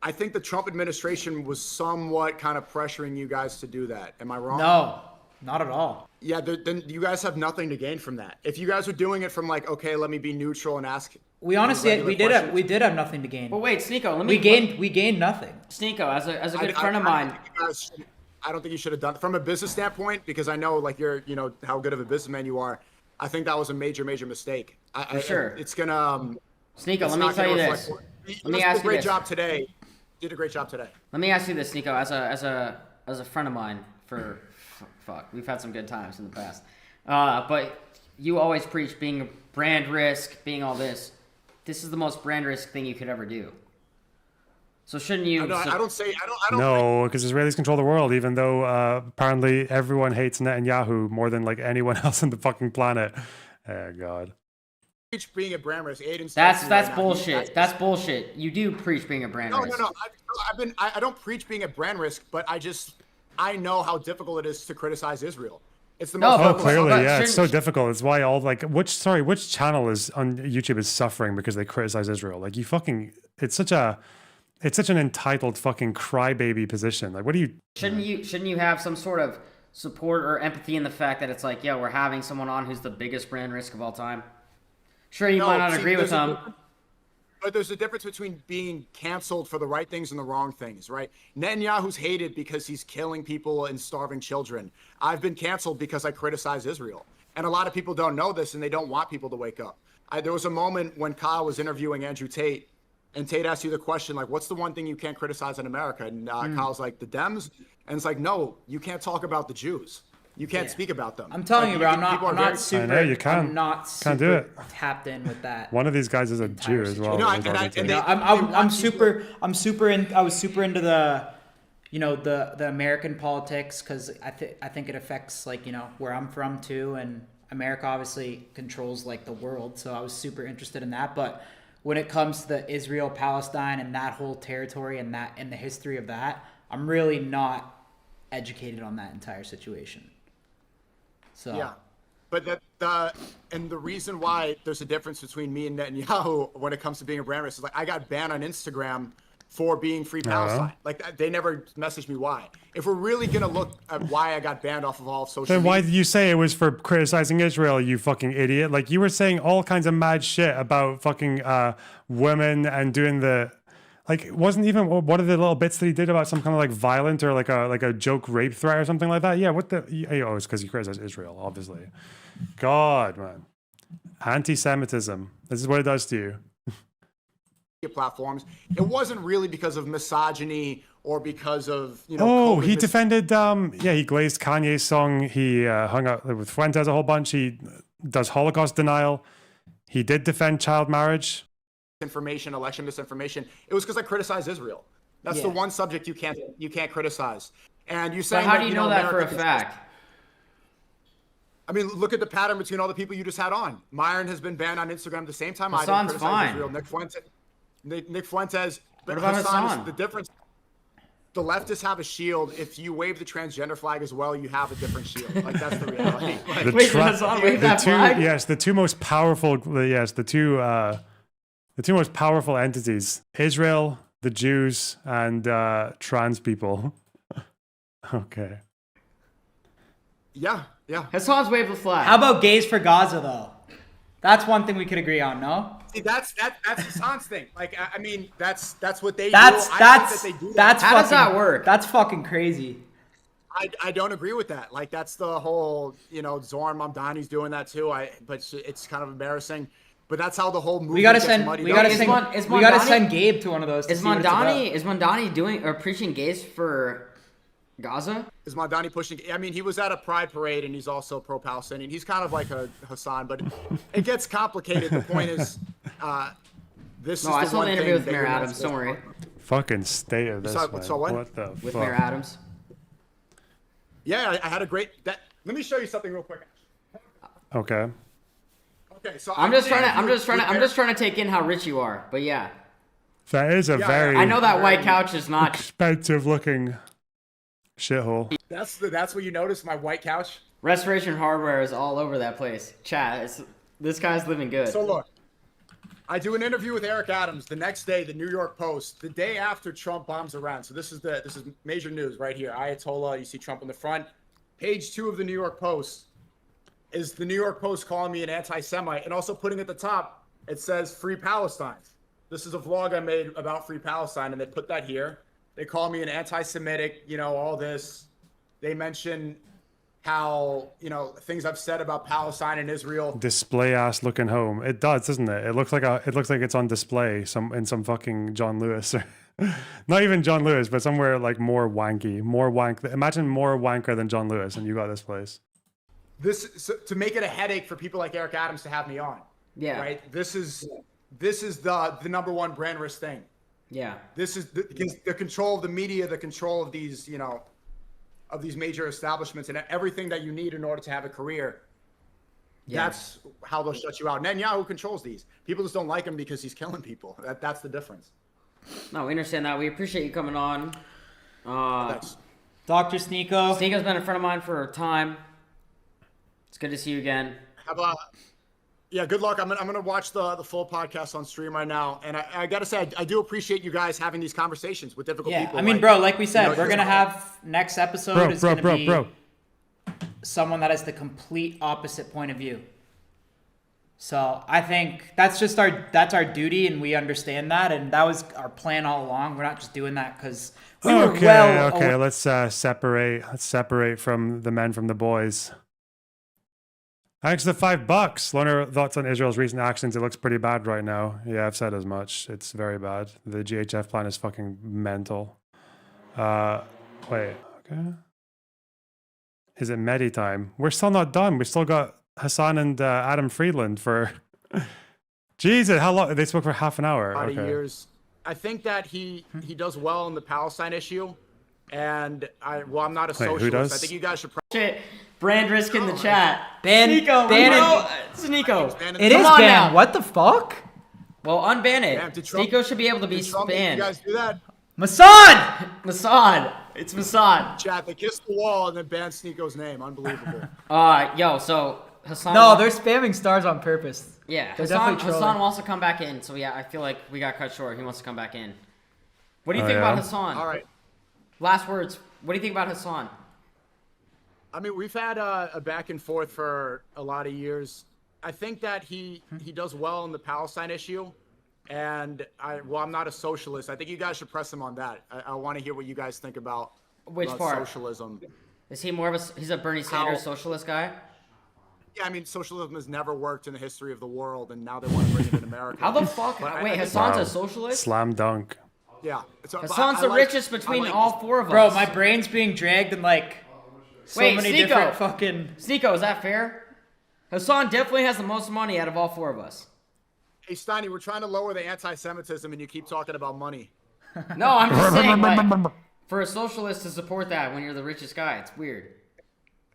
I think the Trump administration was somewhat kind of pressuring you guys to do that. Am I wrong? No, not at all. Yeah, then you guys have nothing to gain from that. If you guys were doing it from like, okay, let me be neutral and ask. We honestly we did have nothing to gain. But wait, Sneako, we gained nothing. Sneako, as a good friend of mine. I don't think you should have done it from a business standpoint, because I know like you're, you know, how good of a businessman you are. I think that was a major mistake. For sure. It's gonna. Sneako, let me tell you this. Let me ask you this. Job today. Did a great job today. Let me ask you this, Sneako, as a friend of mine for fuck, we've had some good times in the past. But you always preach being a brand risk, being all this. This is the most brand risk thing you could ever do. So shouldn't you? I don't. No, because Israelis control the world, even though apparently everyone hates Netanyahu more than like anyone else on the fucking planet. Oh, God. preach being a brand risk. Aiden's That's texting right now. bullshit. That's bullshit. You do preach being a brand No, risk. no, no. I don't preach being a brand risk, but I know how difficult it is to criticize Israel. It's the most. Oh, but- clearly, but yeah. It's so shouldn't- difficult. It's why all like which channel is on YouTube is suffering because they criticize Israel. Like you fucking, it's such an entitled fucking crybaby position. Like, what do you? Shouldn't you have some sort of support or empathy in the fact that it's like, yeah, we're having someone on who's the biggest brand risk of all time? Sure, you might not agree with them. But there's a difference between being canceled for the right things and the wrong things, right? Netanyahu's hated because he's killing people and starving children. I've been canceled because I criticize Israel. And a lot of people don't know this and they don't want people to wake up. There was a moment when Kyle was interviewing Andrew Tate and Tate asked you the question, like, what's the one thing you can't criticize in America? And Kyle's like, the Dems? And it's like, no, you can't talk about the Jews. You can't speak about them. I'm telling Like, you, bro. I'm not super. I know, you can't. I'm not Can't do super it. tapped in with that. One of these guys is a Jew as well. No, We're and talking I- to. and they- I'm super into the, the American politics because I think it affects like where I'm from too, and America obviously controls like the world, so I was super interested in that. But when it comes to the Israel Palestine and that whole territory and the history of that, I'm really not educated on that entire situation. So Yeah, but the reason why there's a difference between me and Netanyahu when it comes to being a brand risk is like I got banned on Instagram for being free Palestine. Like they never messaged me why. If we're really gonna look at why I got banned off of all of social Then why media, did you say it was for criticizing Israel, you fucking idiot? Like you were saying all kinds of mad shit about fucking women and doing the like wasn't even one of the little bits that he did about some kind of like violent or like a joke rape threat or something like that. Yeah, what the oh, it's because he criticized Israel, obviously. God, man. Anti-Semitism. This is what it does to you. platforms, it wasn't really because of misogyny or because of Oh, COVID he defended he glazed Kanye's song. He hung out with Fuentes a whole bunch. He does Holocaust denial. He did defend child marriage. information, election misinformation. It was because I criticized Israel. That's the one subject you can't criticize. And you But saying how do you know that for a America- fact? I mean, look at the pattern between all the people you just had on. Myron has been banned on Instagram at the same time. Hasan's I didn't criticize fine. Israel. Nick Fuentes. What about Hasan? The difference. The leftists have a shield. If you wave the transgender flag as well, you have a different shield. Like that's the reality. Like, Wait, Hasan waved that flag? The two most powerful the two most powerful entities: Israel, the Jews, and trans people. Okay. yeah. Hasan's waved the flag. how about gays for Gaza though? That's one thing we could agree on, no? See, that's Hasan's thing. Like, I mean, that's what they That's do. I think that they do that. How does that work? That's fucking crazy. I don't agree with that. Like, that's the whole, Zoran Mamdani's doing that too. But it's kind of embarrassing. But that's how the whole movie We gotta gets send. muddied We up. gotta Is send. Mon- is We gotta Mondani- send Gabe to one of those. To Is see what it's about. Mondani doing or preaching gays for Gaza? Is Mamdani pushing? I mean, he was at a pride parade and he's also pro-Palestinian. He's kind of like a Hasan, but it gets complicated. The point is, this No, is I the saw one the thing interview with that Mayor you're not Adams. supposed Don't to worry. talk about. Fucking state of this. So what? What the With fuck? Mayor Adams. Yeah, I had a great. Let me show you something real quick. Okay. Okay, so I'm just trying to take in how rich you are. But yeah, That is a very I know that white couch is not. expensive looking shithole. That's what you notice. My white couch. Restoration Hardware is all over that place. Chat, this guy's living good. So look, I do an interview with Eric Adams the next day, the New York Post, the day after Trump bombs Iran. So this is major news right here. Ayatollah, you see Trump on the front. Page 2 of the New York Post is the New York Post calling me an anti-Semite and also putting at the top, it says Free Palestine. This is a vlog I made about Free Palestine, and they put that here. They call me an anti-Semitic, all this. They mention how, things I've said about Palestine and Israel. Display ass looking home. It does, doesn't it? It looks like it's on display in some fucking John Lewis or not even John Lewis, but somewhere like more wanky, more wank. Imagine more wanker than John Lewis, and you got this place. To make it a headache for people like Eric Adams to have me on. Yeah. Right. This is the number one brand risk thing. Yeah. This is the control of the media, the control of these, of these major establishments and everything that you need in order to have a career. That's how they'll shut you out. Netanyahu controls these. People just don't like him because he's killing people. That's the difference. No, we understand that. We appreciate you coming on. Thanks. Dr. Sneako. Sneako's been a friend of mine for a time. It's good to see you again. How about? Yeah, good luck. I'm gonna watch the full podcast on stream right now, and I gotta say I do appreciate you guys having these conversations with difficult people. I mean, bro, like we said, we're gonna have next episode is gonna be someone that has the complete opposite point of view. So I think that's just our duty, and we understand that, and that was our plan all along. We're not just doing that because we were okay. Let's separate. Let's separate from the men from the boys. Thanks to the $5. Loner, thoughts on Israel's recent actions? It looks pretty bad right now. Yeah, I've said as much. It's very bad. The GHF plan is fucking mental. Wait. Okay. Is it Medi time? We're still not done. We still got Hasan and Adam Friedland for. Jesus, how long? They spoke for half an hour. A lot of years. I think that he does well in the Palestine issue, and I'm not a socialist. Who does? I think you guys should. Shit. Brand risk in the chat. Sneako. Sneako. It is banned. What the fuck? Well, unban it. Sneako should be able to be banned. You guys do that? Mossad! It's Mossad. Chat, they kissed the wall and then banned Sneako's name. Unbelievable. So Hasan. No, they're spamming stars on purpose. Yeah, They're Hasan wants to come back in. So yeah, I feel like we got cut short. He wants to come back in. What do you think about Hasan? All right. Last words. What do you think about Hasan? I mean, we've had a back and forth for a lot of years. I think that he does well in the Palestine issue, and I'm not a socialist. I think you guys should press him on that. I want to hear what you guys think about socialism. Is he more of he's a Bernie Sanders socialist guy? Yeah, I mean, socialism has never worked in the history of the world, and now they want to bring it in America. How the fuck? Wait, Hasan's a socialist? Slam dunk. Yeah. Hasan's the richest between all four of us. Bro, my brain's being dragged in so many different fucking... Sneako, is that fair? Hasan definitely has the most money out of all four of us. Hey, Steiny, we're trying to lower the anti-Semitism, and you keep talking about money. No, I'm just saying, for a socialist to support that when you're the richest guy, it's weird.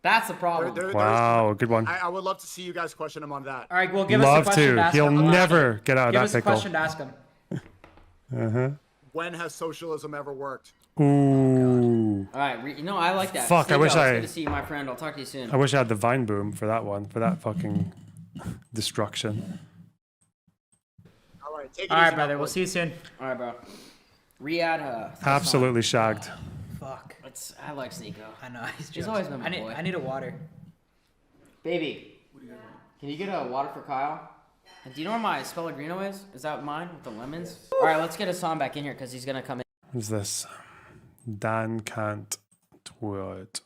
That's the problem. Wow, good one. I would love to see you guys question him on that. All right, well, give us a question to ask him. He'll never get out of that pickle. Give us a question to ask him. When has socialism ever worked? Ooh. All right, I like that. Fuck, Sneako, I wish it's good to see you, my friend. I'll talk to you soon. I wish I had the Vine boom for that one, for that fucking destruction. All right, take it All right, easy, brother. We'll see you soon. All right, bro. Riyadh. Absolutely shagged. Fuck. I like Sneako. I know. He's always been my boy. I need a water. Baby, can you get a water for Kyle? And do you know where my Pellegrino is? Is that mine with the lemons? All right, let's get Hasan back in here because he's gonna come in. Who's this? Dan can't tweet.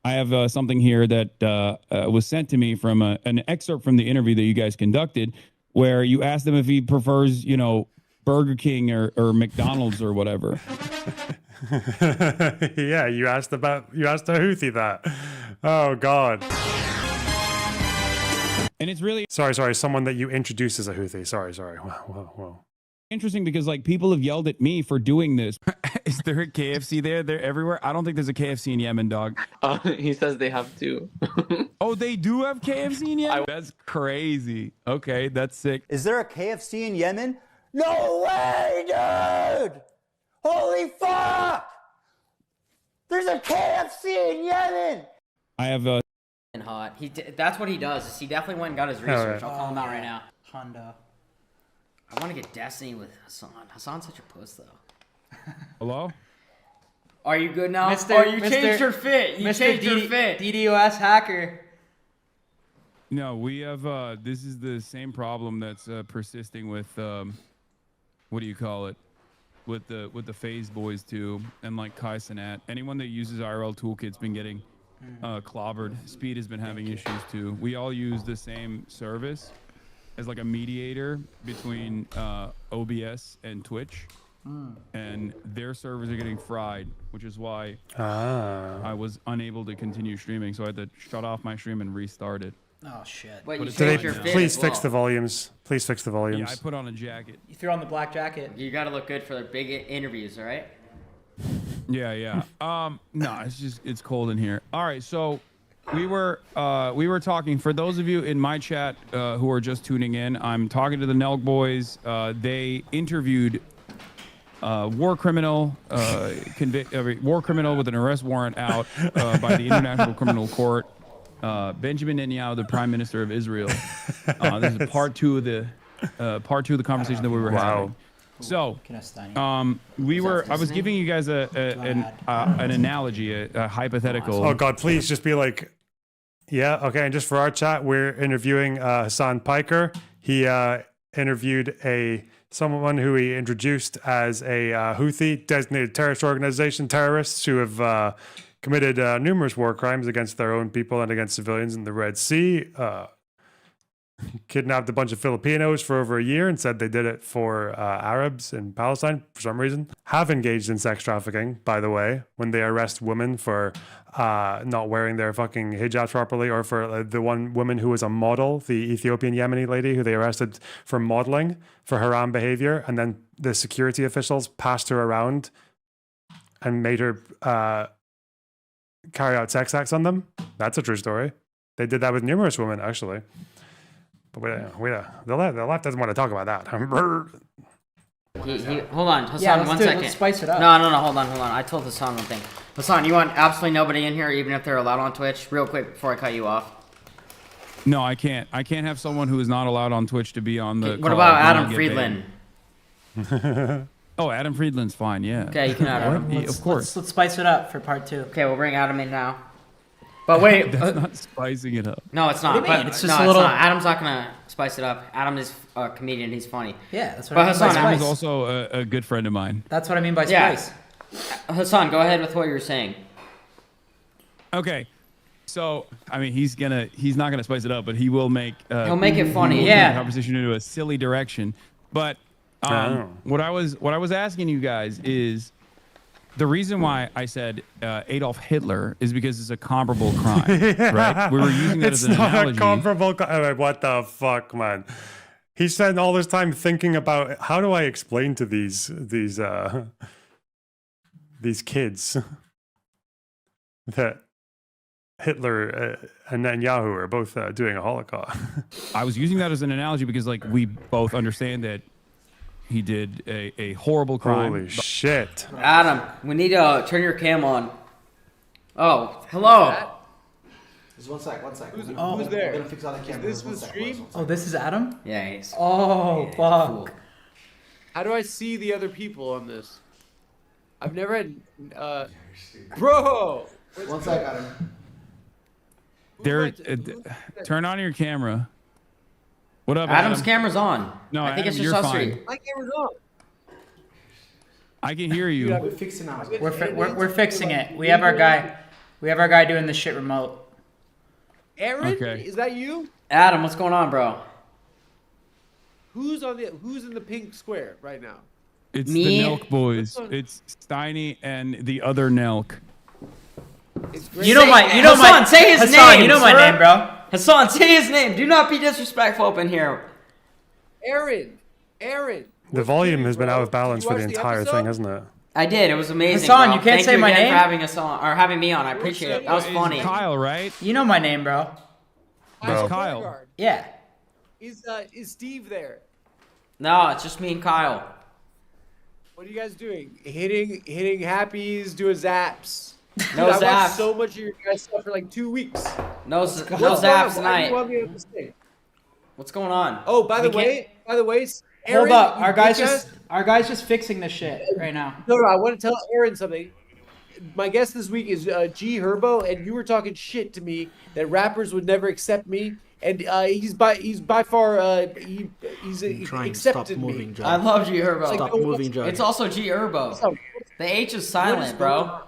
I have something here that was sent to me from an excerpt from the interview that you guys conducted, where you asked him if he prefers, Burger King or McDonald's or whatever. Yeah, you asked a houthi that. Oh God. And it's really sorry. Someone that you introduced as a houthi. Sorry. Whoa. Interesting because people have yelled at me for doing this. Is there a KFC there? They're everywhere. I don't think there's a KFC in Yemen, dog. He says they have two. Oh, they do have KFC in Yemen? That's crazy. Okay, that's sick. Is there a KFC in Yemen? No way, dude! Holy fuck! There's a KFC in Yemen! I have and hot. That's what he does. Is he definitely went and got his research. I'll call him out right now. Honda. I want to get Destiny with Hasan. Hasan's such a puss, though. Hello? Are you good now? You changed your fit. You changed your fit. DDoS hacker. No, we have, this is the same problem that's persisting with, what do you call it? With the Phase Boys too, and Kai Sinat. Anyone that uses IRL Toolkit's been getting clobbered. Speed has been having issues too. We all use the same service as a mediator between OBS and Twitch, and their servers are getting fried, which is why I was unable to continue streaming. So I had to shut off my stream and restart it. Oh shit! Wait, please fix the volumes. Please fix the volumes. Yeah, I put on a jacket. You threw on the black jacket. You got to look good for the big interviews, all right? Yeah. No, it's cold in here. All right, so we were talking. For those of you in my chat who are just tuning in, I'm talking to the Nelk Boys. They interviewed war criminal with an arrest warrant out by the International Criminal Court. Benjamin Netanyahu, the Prime Minister of Israel. This is part two of the conversation that we were having. So, I was giving you guys an analogy, a hypothetical. Oh God, please just be like, yeah, okay. And just for our chat, we're interviewing Hasan Piker. He interviewed someone who he introduced as a Houthi designated terrorist organization, terrorists who have committed numerous war crimes against their own people and against civilians in the Red Sea. Kidnapped a bunch of Filipinos for over a year and said they did it for Arabs in Palestine for some reason. Have engaged in sex trafficking, by the way, when they arrest women for not wearing their fucking hijab properly, or for the one woman who was a model, the Ethiopian Yemeni lady who they arrested for modeling for haram behavior, and then the security officials passed her around and made her carry out sex acts on them. That's a true story. They did that with numerous women, actually. But the left doesn't want to talk about that. Hold on, Hasan, 1 second. Let's spice it up. No, hold on. I told Hasan one thing. Hasan, you want absolutely nobody in here, even if they're allowed on Twitch? Real quick before I cut you off. No, I can't. I can't have someone who is not allowed on Twitch to be on the. What about Adam Friedland? Oh, Adam Friedland's fine. Yeah. Okay, you can add Adam. Of course. Let's spice it up for part 2. Okay, we'll bring Adam in now. But wait, that's not spicing it up. No, it's not. What do you mean? But It's just a little. It's not. Adam's not gonna spice it up. Adam is a comedian. He's funny. Yeah, that's what But I mean by Hasan, Adam's spice. also a good friend of mine. That's what I mean by Yeah. spice. Hasan, go ahead with what you were saying. Okay. So, I mean, he's not gonna spice it up, but he will make. He'll make it funny. Turn Yeah. the conversation into a silly direction. But what I was asking you guys is, the reason why I said Adolf Hitler is because it's a comparable crime, right? We were using that as an analogy. It's not a comparable. What the fuck, man? He spent all this time thinking about how do I explain to these kids that Hitler and Netanyahu are both doing a Holocaust. I was using that as an analogy because, like, we both understand that he did a horrible crime. Holy shit. Adam, we need to turn your cam on. Oh, hello. Just 1 sec. Who's there? I'm gonna fix all the cameras. Is this the stream? Oh, this is Adam? Yeah, he's. Oh, fuck. Cool. How do I see the other people on this? I've never had. Bro! 1 sec, Adam. Turn on your camera. What up, Adam's Adam? camera's on. No, I think Adam, it's just you're us fine. three. My camera's on. I can hear you. We're fixing now. We're fixing it. We have our guy doing this shit remote. Aaron? Okay. Is that you? Adam, what's going on, bro? Who's in the pink square right now? It's Me? the Nelk Boys. It's Steiny and the other Nelk. You know my Hasan, say his Hasan, name. you know my sir. name, bro. Hasan, say his name. Do not be disrespectful up in here. Aaron. The volume has been out of balance You for the watched the entire episode? thing, hasn't it? I did. It was amazing. Hasan, bro. you can't Thank say you my again name? for having us on, or having me on. I appreciate it. That was funny. It's Kyle, right? You know my name, bro. Bro. It's Kyle. Bodyguard. Yeah. Is Steve there? No, it's just me and Kyle. What are you guys doing? Hitting happies, doing zaps. No Dude, I zaps. watched so much of your guys' stuff for like 2 weeks. No What's zaps going on? Why do tonight. you want me on this thing? What's going on? Oh, by the We way, Hold Aaron, up. you Our guy's bitch just fixing this shit right now. No, I want to tell Aaron something. My guest this week is G Herbo, and you were talking shit to me that rappers would never accept me, and he's by far he's accepted me. John. I love G Herbo. Stop moving, John. It's also G Herbo. The H is silent, bro.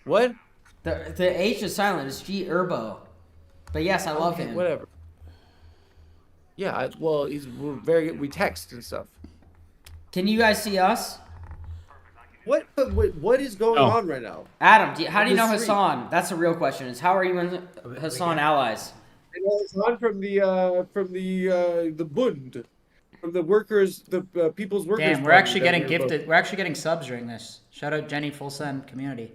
What? The H is silent. It's G Herbo. But yes, I love him. Whatever. Yeah, we're very good. We text and stuff. Can you guys see us? What is going on right now? Adam, how do you know The street. Hasan? That's a real question. Is how are you and Hasan allies? I know it's on from the Bund, from the workers, the People's Workers. Damn, we're Party actually that getting we're gifted. We're actually getting subs during this. Shout out Jenny Full Send community.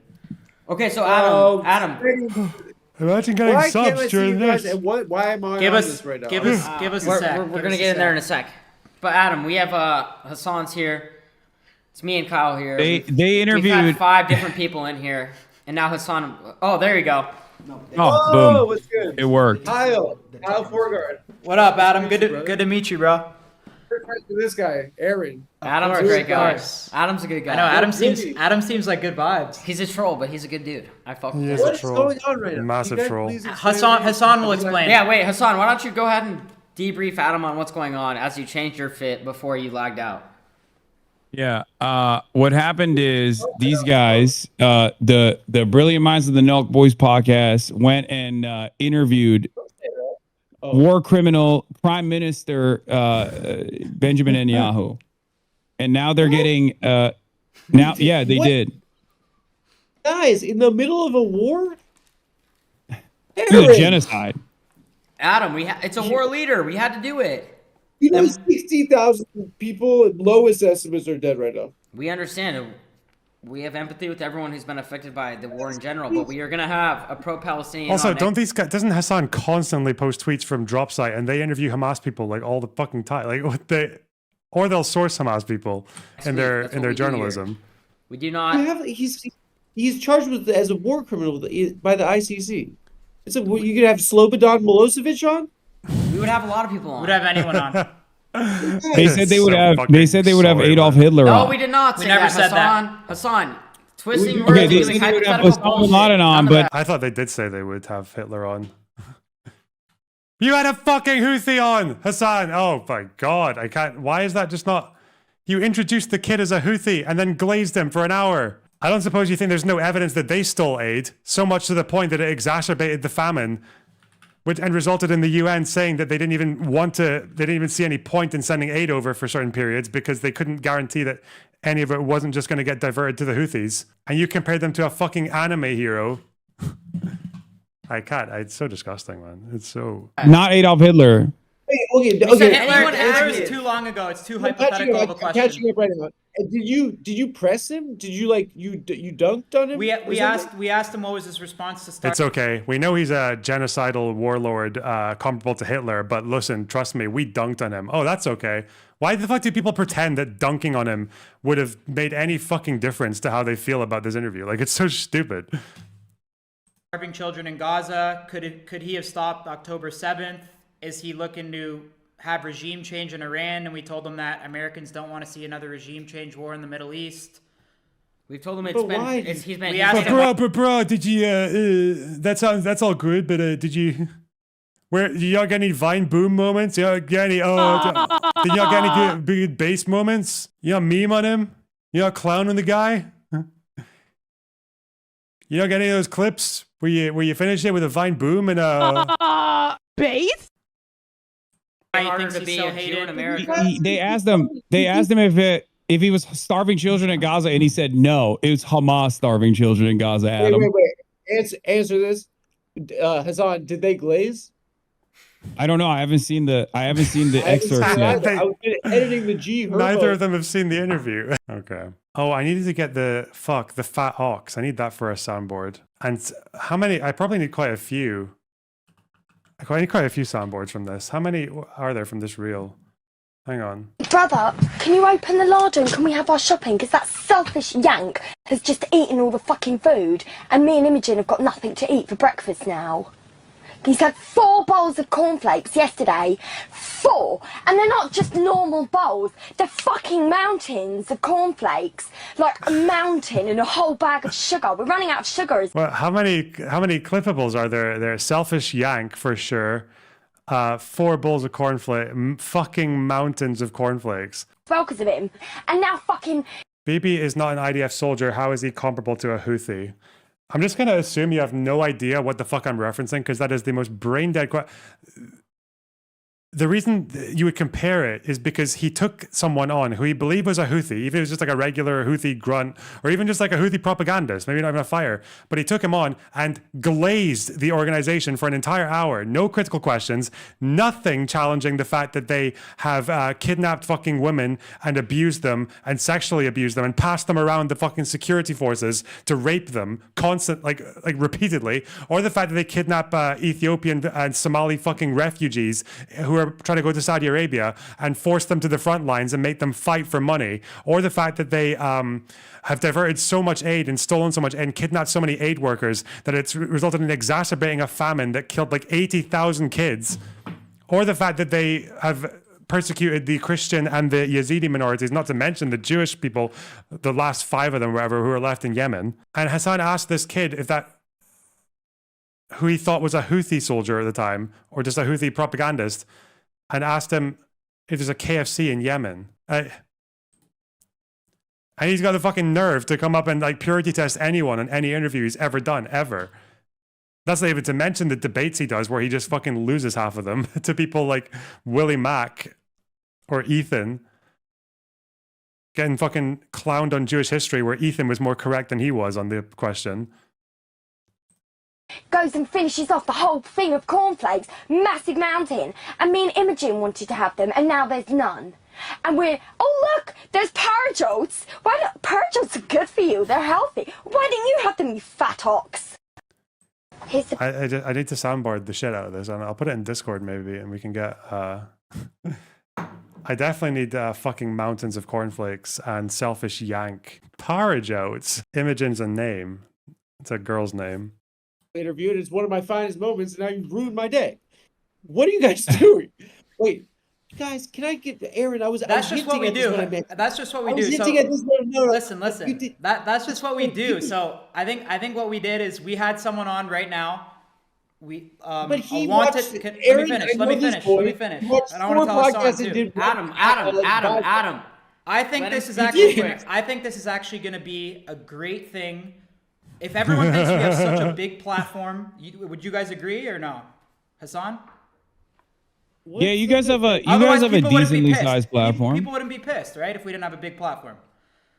Okay, so Oh, Adam. Imagine getting Why can't I subs see during you guys? this. And why am I Give on us, this right now? give us a We're sec. gonna Give us get a in there in sec. a sec. But Adam, we have Hasan's here. It's me and Kyle here. They We've interviewed. had 5 different people in here, and now Hasan. Oh, there you go. Oh, boom! What's good? It worked. Kyle Forgard. What up, Adam? Good to meet you, bro. This guy, Aaron. Adam's a course, great of guy. course. Adam's a good guy. I know Adam seems like good vibes. He's a troll, but he's a good dude. I fuck with He him. is a What is troll. going on right now? Massive Can you guys troll. please explain Hasan will explain. Yeah, wait, Hasan, why don't you go ahead and debrief Adam on what's going on as you changed your fit before you lagged out? Yeah. What happened is these guys, the brilliant minds of the Nelk Boys podcast, went and interviewed war criminal Prime Minister Benjamin Netanyahu, and now they're getting now. Yeah, they What? did. Guys, in the middle of a war? It was a Aaron, genocide. Adam, it's a war leader. We had to do it. you know 60,000 people, and lowest estimates are dead right now. We understand it. We have empathy with everyone who's been affected by the war in general, but we are gonna have a pro-Palestinian. Also, on don't these guys? Doesn't Hasan constantly post tweets from drop site, and they interview Hamas people like all the fucking time? Like what they, or they'll source Hamas people in their That's what we do here. journalism. We do not. He's charged with as a war criminal by the ICC. You could have Slobodan Milosevic on. We would have a lot of people on. Would have anyone on? They said they would So have. fucking They said they would have sorry, Adolf man. Hitler No, on. we did not. We say never that. said that. Hassan, twisting Okay, words, they giving said they would have hypothetical Osama bin bullshit. Laden on, None of but that. I thought they did say they would have Hitler on. You had a fucking Houthi on, Hasan. Oh my god, I can't. Why is that just not? You introduced the kid as a Houthi and then glazed him for an hour. I don't suppose you think there's no evidence that they stole aid, so much to the point that it exacerbated the famine, and resulted in the UN saying that they didn't even see any point in sending aid over for certain periods because they couldn't guarantee that any of it wasn't just going to get diverted to the Houthis. And you compared them to a fucking anime hero. I can't. It's so disgusting, man. It's so. not Adolf Hitler. Okay. Hitler is too long ago. It's too hypothetical of a I'm question. catching up right now. And did you press him? Did you you dunked on him? We or something? asked him what was his response to start. It's okay. We know he's a genocidal warlord comparable to Hitler, but listen, trust me, we dunked on him. Oh, that's okay. Why the fuck do people pretend that dunking on him would have made any fucking difference to how they feel about this interview? Like, it's so stupid. Starving children in Gaza. Could he have stopped October 7th? Is he looking to have regime change in Iran? And we told him that Americans don't want to see another regime change war in the Middle East. We've told him But why? he's been. We asked him, Bro, did you? That's all good, but did you? Did y'all get any Vine boom moments? Y'all get any? Did y'all get any good bass moments? You meme on him? You clown on the guy? You get any of those clips where you finish it with a Vine boom and Base? harder to be a Jew in America. They asked him if he was starving children in Gaza, and he said no. It was Hamas starving children in Gaza. Adam. Wait. Answer this. Hasan, did they glaze? I don't know. I haven't seen the excerpts yet. I was editing the G. Herbo. Neither of them have seen the interview. Okay. Oh, I needed to get the fat ox. I need that for a soundboard. And how many? I probably need quite a few. I need quite a few soundboards from this. How many are there from this reel? Hang on. Brother, can you open the larder and can we have our shopping? Because that selfish yank has just eaten all the fucking food and me and Imogen have got nothing to eat for breakfast now. He's had 4 bowls of cornflakes yesterday. 4! And they're not just normal bowls. They're fucking mountains of cornflakes. Like a mountain and a whole bag of sugar. We're running out of sugar. Well, how many clippables are there? There's selfish yank for sure. 4 bowls of cornflakes. Fucking mountains of cornflakes. Well, because of him. And now fucking... Bibi is not an IDF soldier. How is he comparable to a Houthi? I'm just going to assume you have no idea what the fuck I'm referencing because that is the most brain dead question. the reason you would compare it is because he took someone on who he believed was a Houthi, even if it was just like a regular Houthi grunt, or even just like a Houthi propagandist, maybe not even a fire, but he took him on and glazed the organization for an entire hour. No critical questions, nothing challenging the fact that they have kidnapped fucking women and abused them and sexually abused them and passed them around the fucking security forces to rape them like repeatedly, or the fact that they kidnap Ethiopian and Somali fucking refugees who are trying to go to Saudi Arabia and force them to the front lines and make them fight for money, or the fact that they have diverted so much aid and stolen so much and kidnapped so many aid workers that it's resulted in exacerbating a famine that killed like 80,000 kids, or the fact that they have persecuted the Christian and the Yazidi minorities, not to mention the Jewish people, the last 5 of them, whatever, who are left in Yemen. And Hasan asked this kid if who he thought was a Houthi soldier at the time, or just a Houthi propagandist, and asked him if there's a KFC in Yemen. And he's got the fucking nerve to come up and like purity test anyone in any interview he's ever done, ever. That's not even to mention the debates he does where he just fucking loses half of them to people like Willie Mack or Ethan, getting fucking clowned on Jewish history where Ethan was more correct than he was on the question. Goes and finishes off the whole thing of cornflakes, massive mountain, and me and Imogen wanted to have them, and now there's none. And oh look, there's parrot oats. Parrot oats are good for you, they're healthy. Why didn't you have them, you fat ox? I need to soundboard the shit out of this, and I'll put it in Discord maybe, and we can get... I definitely need fucking mountains of cornflakes and selfish yank. Porridge oats. Imogen's a name. It's a girl's name. Interviewed. It's one of my finest moments, and now you've ruined my day. What are you guys doing? Wait, guys, can I get Aaron? That's just what we do. That's just what we do. So listen. That's just what we do. So I think what we did is we had someone on right now. We but he wanted. Let me finish. And I want to tell us too. Adam. I think this is actually going to be a great thing. If everyone thinks we have such a big platform, would you guys agree or no? Hasan? Yeah, you guys have a decently sized platform. People wouldn't be pissed, right? If we didn't have a big platform.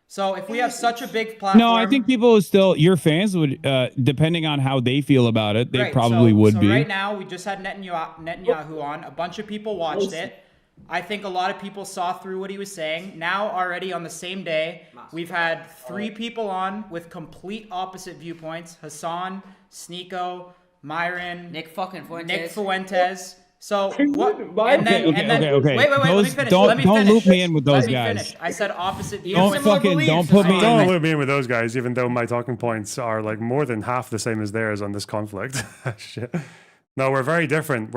So if we have such a big platform, no, I think people still, your fans would, depending on how they feel about it, they probably would be. Right now, we just had Netanyahu on. A bunch of people watched it. I think a lot of people saw through what he was saying. Now, already on the same day, we've had 3 people on with complete opposite viewpoints: Hasan, Sneako, Myron, Nick Fuentes. So what? Okay. Wait. Let me finish. Don't loop me in with those guys. I said opposite. Don't put me in. Don't loop me in with those guys, even though my talking points are like more than half the same as theirs on this conflict. Shit. No, we're very different.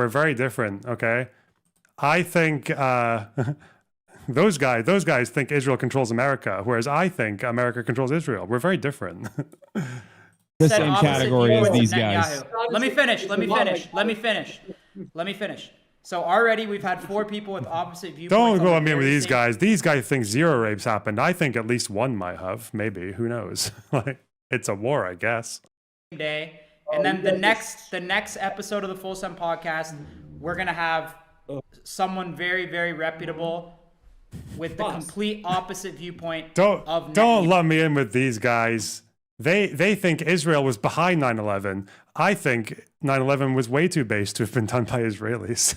Okay. I think those guys think Israel controls America, whereas I think America controls Israel. We're very different. The same category as these guys. Let me finish. So already we've had 4 people with opposite viewpoints. Don't go on me with these guys. These guys think 0 rapes happened. I think at least 1 might have. Maybe. Who knows? Like, it's a war, I guess. Day. And then the next episode of the Full Sun podcast, we're gonna have someone very, very reputable with the complete opposite viewpoint. Don't lump me in with these guys. They think Israel was behind 9/11. I think 9/11 was way too base to have been done by Israelis.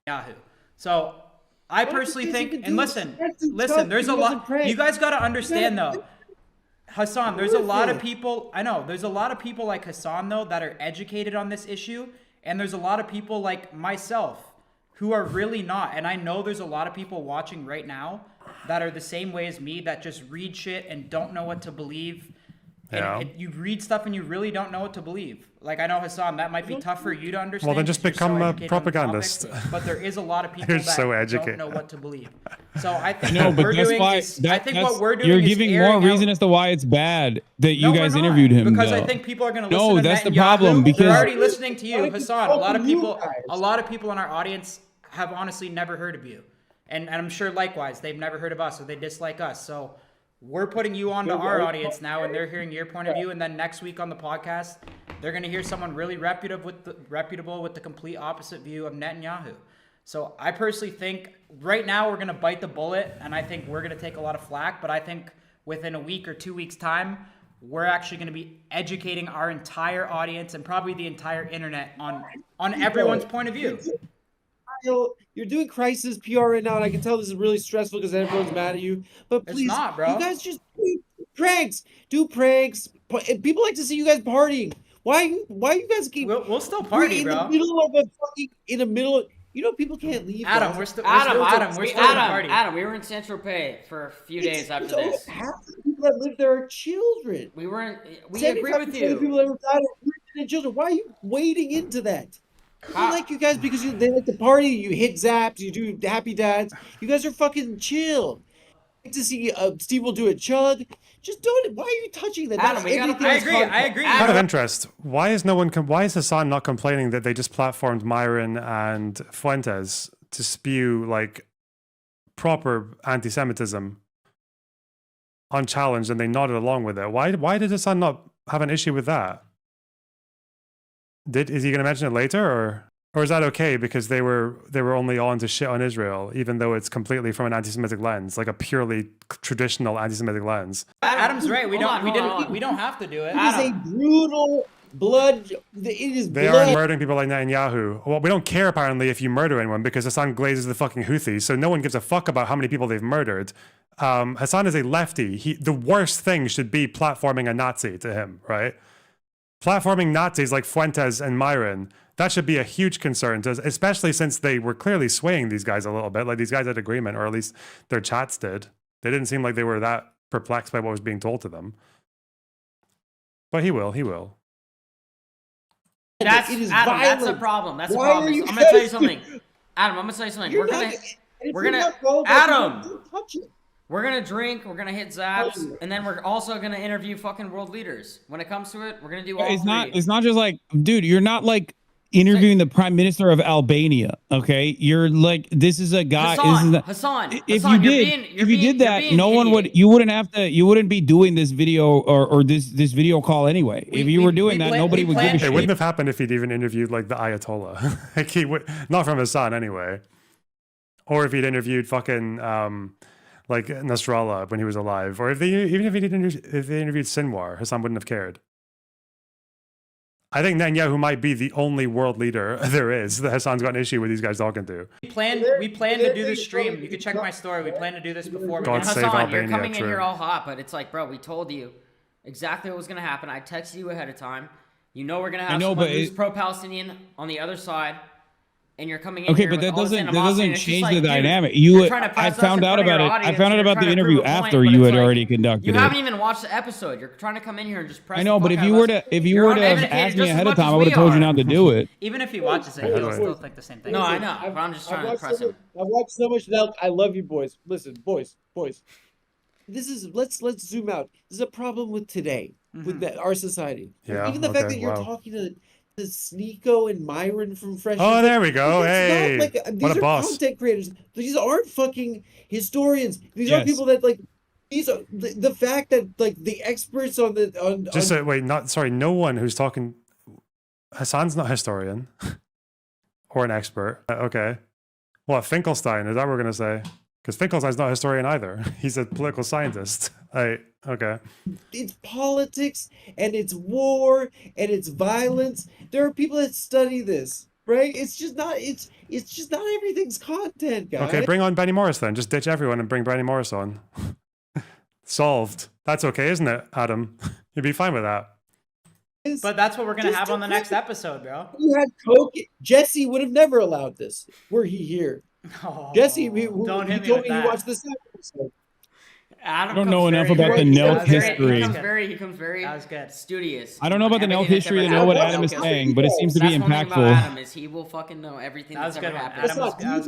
Yahoo. So I personally think, and listen, there's a lot. You guys got to understand though. Hasan, there's a lot of people, I know, there's a lot of people like Hasan, though, that are educated on this issue, and there's a lot of people like myself who are really not, and I know there's a lot of people watching right now that are the same way as me, that just read shit and don't know what to believe. And you read stuff and you really don't know what to believe. Like, I know, Hasan, that might be tough for you to understand. Well, then just become a propagandist. But there is a lot of people that don't know what to believe. So I think what we're doing you're giving more reason as to why it's bad that you guys interviewed him. Because though. I think people are going to listen to No, that's Netanyahu. the problem. Because they're already listening to you, Hasan. A lot of people in our audience have honestly never heard of you. And I'm sure likewise, they've never heard of us or they dislike us. So we're putting you onto our audience now, and they're hearing your point of view. And then next week on the podcast, they're going to hear someone really reputable with the complete opposite view of Netanyahu. So I personally think right now we're going to bite the bullet, and I think we're going to take a lot of flack. But I think within a week or 2 weeks' time, we're actually going to be educating our entire audience and probably the entire internet on everyone's point of view. You're doing crisis PR right now, and I can tell this is really stressful because everyone's mad at you. But please, It's not, bro. you guys just do pranks. Do pranks. People like to see you guys partying. Why you guys keep? We'll still party, in bro. the middle of a fucking You know, people can't leave. Adam, guys. we're still party. Adam, we were in Saint Tropez for a few days after this. Half the people that live there are children. We agree 75% with of you. the people that died are women and children. Why are you wading into that? I like you guys because they like to party. You hit zaps. You do happy dads. You guys are fucking chill. I like to see Steve will do a chug. Just do it. Why are you touching that? Adam, I agree. Out of interest, why is Hasan not complaining that they just platformed Myron and Fuentes to spew like proper anti-Semitism unchallenged, and they nodded along with it? Why did Hasan not have an issue with that? Is he going to mention it later, or is that okay because they were only on to shit on Israel, even though it's completely from an anti-Semitic lens, like a purely traditional anti-Semitic lens? Adam's right. We don't have to do it. It is a brutal blood. It is. They are murdering people like Netanyahu. Well, we don't care apparently if you murder anyone because Hasan glazes the fucking Houthis, so no one gives a fuck about how many people they've murdered. Hasan is a lefty. The worst thing should be platforming a Nazi to him, right? Platforming Nazis like Fuentes and Myron, that should be a huge concern to us, especially since they were clearly swaying these guys a little bit. Like these guys had agreement, or at least their chats did. They didn't seem like they were that perplexed by what was being told to them. But he will. That's a problem. That's a problem. I'm gonna tell you something. Adam, I'm gonna tell you something. We're gonna drink, we're gonna hit zaps, and then we're also gonna interview fucking world leaders. When it comes to it, we're gonna do all three. It's not just like, dude, you're not like interviewing the prime minister of Albania, okay? You're like, this is a guy. Hasan, if you did that, no one would. You wouldn't be doing this video or this video call anyway. If you were doing that, nobody would give a shit. It wouldn't have happened if he'd even interviewed like the Ayatollah. Like he would, not from Hasan anyway, or if he'd interviewed fucking like Nasrallah when he was alive, or if they interviewed Sinwar, Hasan wouldn't have cared. I think Netanyahu might be the only world leader there is that Hasan's got an issue with these guys talking to. We planned to do this stream. You can check my story. We planned to do this before. God save Hasan, Albania, you're coming in true. here all hot, but it's like, bro, we told you exactly what was gonna happen. I texted you ahead of time. You know we're gonna have someone who's pro-Palestinian on the other side. And you're coming in okay, here but that with doesn't change like, the dude, dynamic. I found out about it. I found out about the interview after point, you had like, already conducted you it. haven't even watched the episode. You're trying to come in here and just press. I know, the but fuck if you out were to have asked me ahead of time, I would have told you not to do it. Even if he watches it, he'll still think the same thing. No, I know, but I'm just trying to press him. I've watched so much Nelk. I love you, boys. Listen, boys. This is let's zoom out. This is a problem with today, with our society. Yeah, Even the fact that you're talking to Sneako and Myron from Fresh. Oh, there we go. Hey, these what a are boss. content creators. These aren't fucking historians. These are people that like. These are the fact that like the experts on the wait, no one who's talking. Hasan's not a historian or an expert. Okay, what Finkelstein is that what we're gonna say? Because Finkelstein's not a historian either. He's a political scientist. Okay. It's politics and it's war and it's violence. There are people that study this, right? It's just not everything's content, guys. Okay, bring on Benny Morris then. Just ditch everyone and bring Benny Morris on. Solved. That's okay, isn't it, Adam? You'd be fine with that. But that's what we're gonna have on the next episode, bro. You had Coke. Jesse would have never allowed this were he here. Oh, Jesse, he told me he watched this episode. Adam I don't know enough about the Nelk history. He comes very studious. I don't know about the Nelk history to know what Adam is saying, but it seems to be That's one thing impactful. about Adam is he will fucking know everything that's ever happened. Do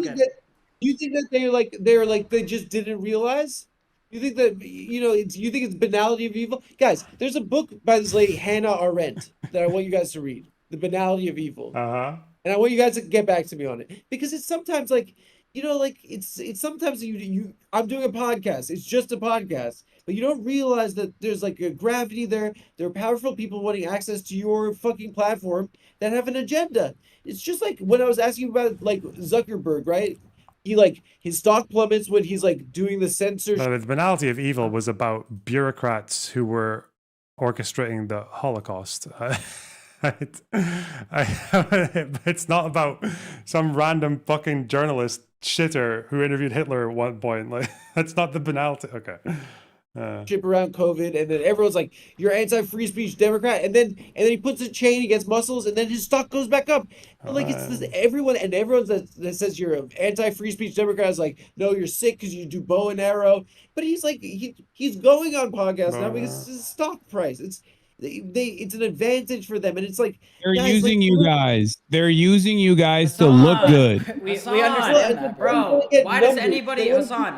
you think that they just didn't realize? You think that you think it's banality of evil? Guys, there's a book by this lady Hannah Arendt that I want you guys to read. The Banality of Evil. Uh-huh. And I want you guys to get back to me on it because it's sometimes like you know, like it's sometimes I'm doing a podcast. It's just a podcast, but you don't realize that there's like a gravity there. There are powerful people wanting access to your fucking platform that have an agenda. It's just like when I was asking about like Zuckerberg, right? He like his stock plummets when he's like doing the censorship. No, the banality of evil was about bureaucrats who were orchestrating the Holocaust. It's not about some random fucking journalist shitter who interviewed Hitler at one point. Like, that's not the banality. Okay. Around COVID, and then everyone's like, "You're anti-free speech Democrat," and then he puts a chain against muscles, and then his stock goes back up. But like it's this, everyone that says you're an anti-free speech Democrat is like, "No, you're sick because you do bow and arrow." But he's like, he's going on podcasts now because his stock price. It's an advantage for them, and it's like they're using you guys. They're using you guys to look good. We understand that, bro. Why does anybody, Hasan?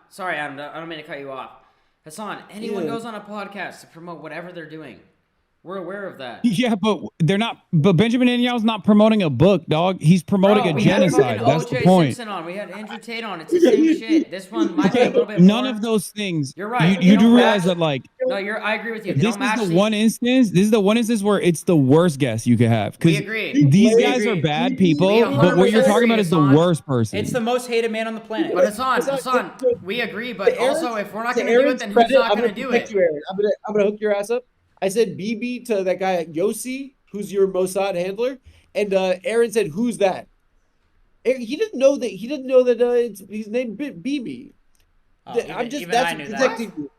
Sorry, Adam, I don't mean to cut you off. Hasan, anyone goes on a podcast to promote whatever they're doing. We're aware of that. Yeah, but they're not. But Benjamin Netanyahu's not promoting a book, dog. He's promoting a genocide. That's the point. Simpson on. We had Andrew Tate on. It's the same shit. This one might be a little bit None more. of those things. You're right. You do realize that, like. No, I agree with you. This is the one instance. This is the one instance where it's the worst guess you could have. We agree. These guys are bad people, but what you're talking about is the worst person. It's the most hated man on the planet. But Hasan, we agree. But also, if we're not going to do it, then who's not going to do it? I'm gonna hook your ass up. I said BB to that guy Yossi, who's your Mossad handler, and Aaron said, "Who's that?" He didn't know that. He didn't know that he's named BB. I'm just that's protecting you.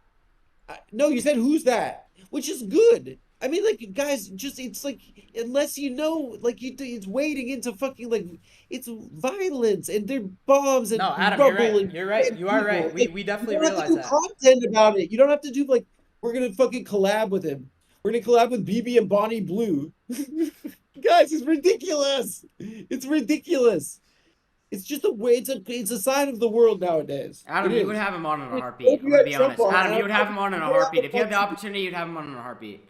No, you said who's that, which is good. I mean, like, guys, just it's like unless you know, like, it's wading into fucking like it's violence and they're bombs and no, Adam, you're right. You are right. We definitely realize that. You don't have to do content about it. You don't have to do like we're gonna fucking collab with him. We're gonna collab with BB and Bonnie Blue. Guys, it's ridiculous. It's ridiculous. It's just a way. It's a sign of the world nowadays. Adam, you would have him on in a heartbeat. I'm gonna be honest. Adam, you would have him on in a heartbeat. If you had the opportunity, you'd have him on in a heartbeat.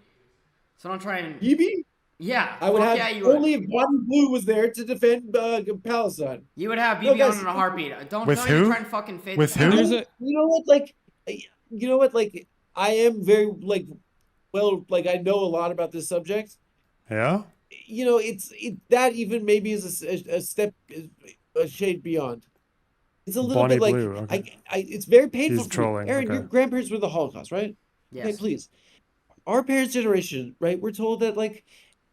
So don't try and. BB? Yeah. I would have only if Bonnie Blue was there to defend Palestine. You would have BB on in a heartbeat. Don't even try and fucking fake. With who? You know what? Like I am very like, well, like I know a lot about this subject. Yeah. You know, that even maybe is a step. A shade beyond. It's a little Bonnie bit like Blue, okay. it's very painful. He's trolling. Aaron, okay. Your grandparents were the Holocaust, right? Yes. Okay, please. Our parents' generation, right? We're told that like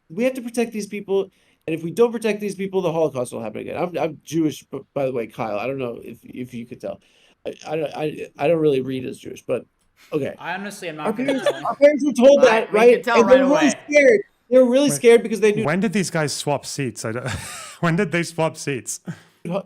we have to protect these people, and if we don't protect these people, the Holocaust will happen again. I'm Jewish, by the way, Kyle. I don't know if you could tell. I don't really read as Jewish, but okay. I honestly am not. Our parents were told that, right? We could tell right away. Scared. They were really scared because they knew. When did these guys swap seats? When did they swap seats?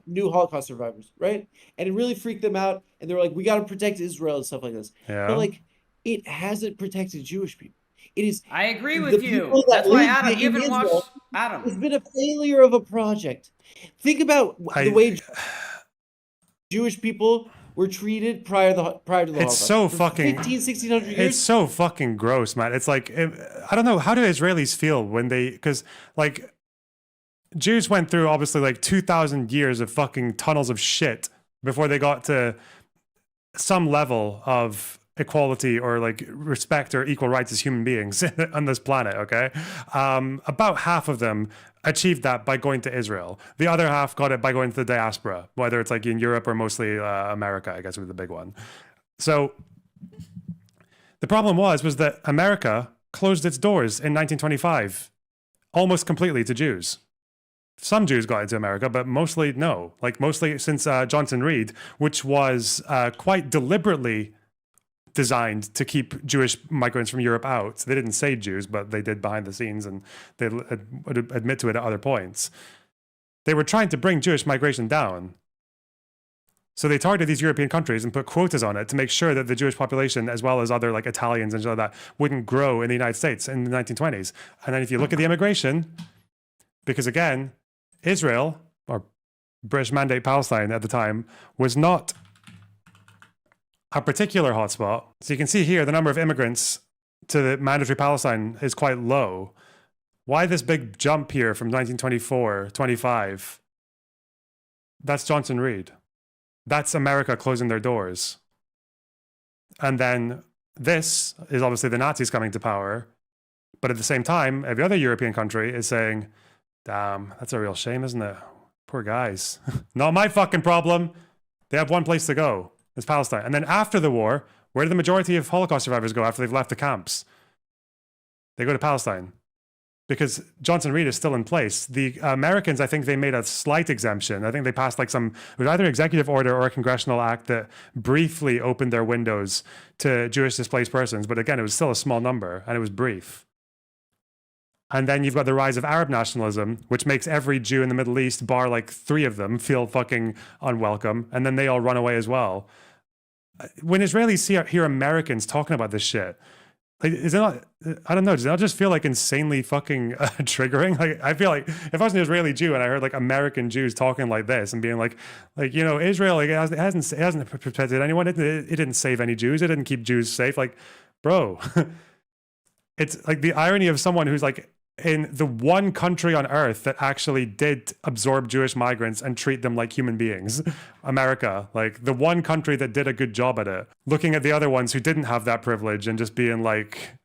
New Holocaust survivors, right? And it really freaked them out. And they were like, we got to protect Israel and stuff like this. Yeah. But like, it hasn't protected Jewish people. It is. I agree with you. That's why, Adam, you haven't watched Adam. It's been a failure of a project. Think about the way Jewish people were treated prior to the Holocaust. It's so fucking 1600 years. It's so fucking gross, man. It's like I don't know, how do Israelis feel when because like Jews went through obviously like 2,000 years of fucking tunnels of shit before they got to some level of equality or like respect or equal rights as human beings on this planet. Okay, about half of them achieved that by going to Israel. The other half got it by going to the diaspora, whether it's like in Europe or mostly America, I guess was the big one. So the problem was that America closed its doors in 1925 almost completely to Jews. Some Jews got into America, but mostly no. Like mostly since Johnson Reed, which was quite deliberately designed to keep Jewish migrants from Europe out. They didn't say Jews, but they did behind the scenes, and they would admit to it at other points. They were trying to bring Jewish migration down. So they targeted these European countries and put quotas on it to make sure that the Jewish population, as well as other like Italians and stuff like that, wouldn't grow in the United States in the 1920s. And then if you look at the immigration, because again, Israel, or British Mandate Palestine at the time, was not a particular hotspot. So you can see here the number of immigrants to the mandatory Palestine is quite low. Why this big jump here from 1924, 25 That's Johnson Reed. That's America closing their doors. And then this is obviously the Nazis coming to power. But at the same time, every other European country is saying, damn, that's a real shame, isn't it? Poor guys. Not my fucking problem. They have one place to go. It's Palestine. And then after the war, where do the majority of Holocaust survivors go after they've left the camps? They go to Palestine. Because Johnson Reed is still in place. The Americans, I think they made a slight exemption. I think they passed like it was either an executive order or a congressional act that briefly opened their windows to Jewish displaced persons. But again, it was still a small number and it was brief. And then you've got the rise of Arab nationalism, which makes every Jew in the Middle East, bar like 3 of them, feel fucking unwelcome. And then they all run away as well. When Israelis hear Americans talking about this shit, like, is it not, I don't know, does it not just feel like insanely fucking triggering? Like, I feel like if I was an Israeli Jew and I heard like American Jews talking like this and being like, you know, Israel, like, it hasn't protected anyone. It didn't save any Jews. It didn't keep Jews safe. Like, bro, it's like the irony of someone who's like in the one country on earth that actually did absorb Jewish migrants and treat them like human beings, America, like the one country that did a good job at it, looking at the other ones who didn't have that privilege and just being like,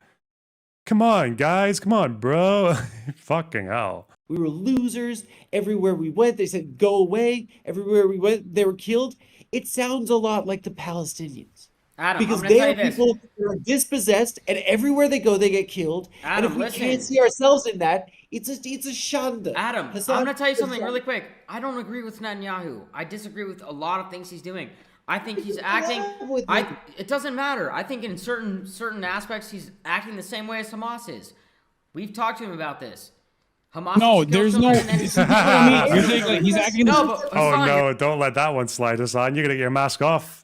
come on, guys, come on, bro. Fucking hell. We were losers. Everywhere we went, they said, go away. Everywhere we went, they were killed. It sounds a lot like the Palestinians. Adam, because I'm gonna they tell are you this. people who are dispossessed, and everywhere they go, they get killed. Adam, and if we listen. can't see ourselves in that, it's a shanda. Adam, Hasan, I'm gonna tell you something Hasan. really quick. I don't agree with Netanyahu. I disagree with a lot of things he's doing. I think he's acting. It doesn't matter. I think in certain aspects he's acting the same way as Hamas is. We've talked to him about this. Hamas. No, there's no. This is what I mean. You're saying like he's acting. No, but Oh Hasan, no, don't let that one slide, Hasan. You're gonna get your mask off.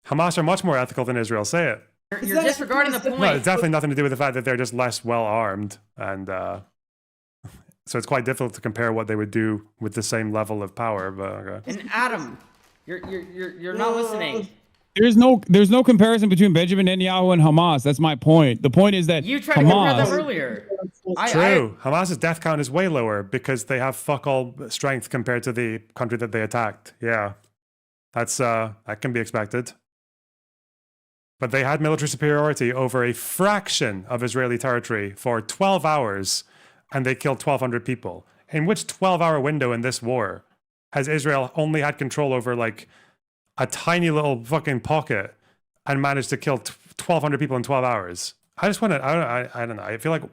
Hamas are much more ethical than Israel. Say it. You're disregarding the point. No, it's definitely nothing to do with the fact that they're just less well armed, and so it's quite difficult to compare what they would do with the same level of power. But okay. And Adam, you're not listening. There's no comparison between Benjamin Netanyahu and Hamas. That's my point. The point is that You tried to compare them earlier. True. Hamas's death count is way lower because they have fuck all strength compared to the country that they attacked. Yeah, that's that can be expected. But they had military superiority over a fraction of Israeli territory for 12 hours, and they killed 1,200 people. In which 12-hour window in this war has Israel only had control over like a tiny little fucking pocket and managed to kill 1,200 people in 12 hours? I just want to, I don't know. I feel like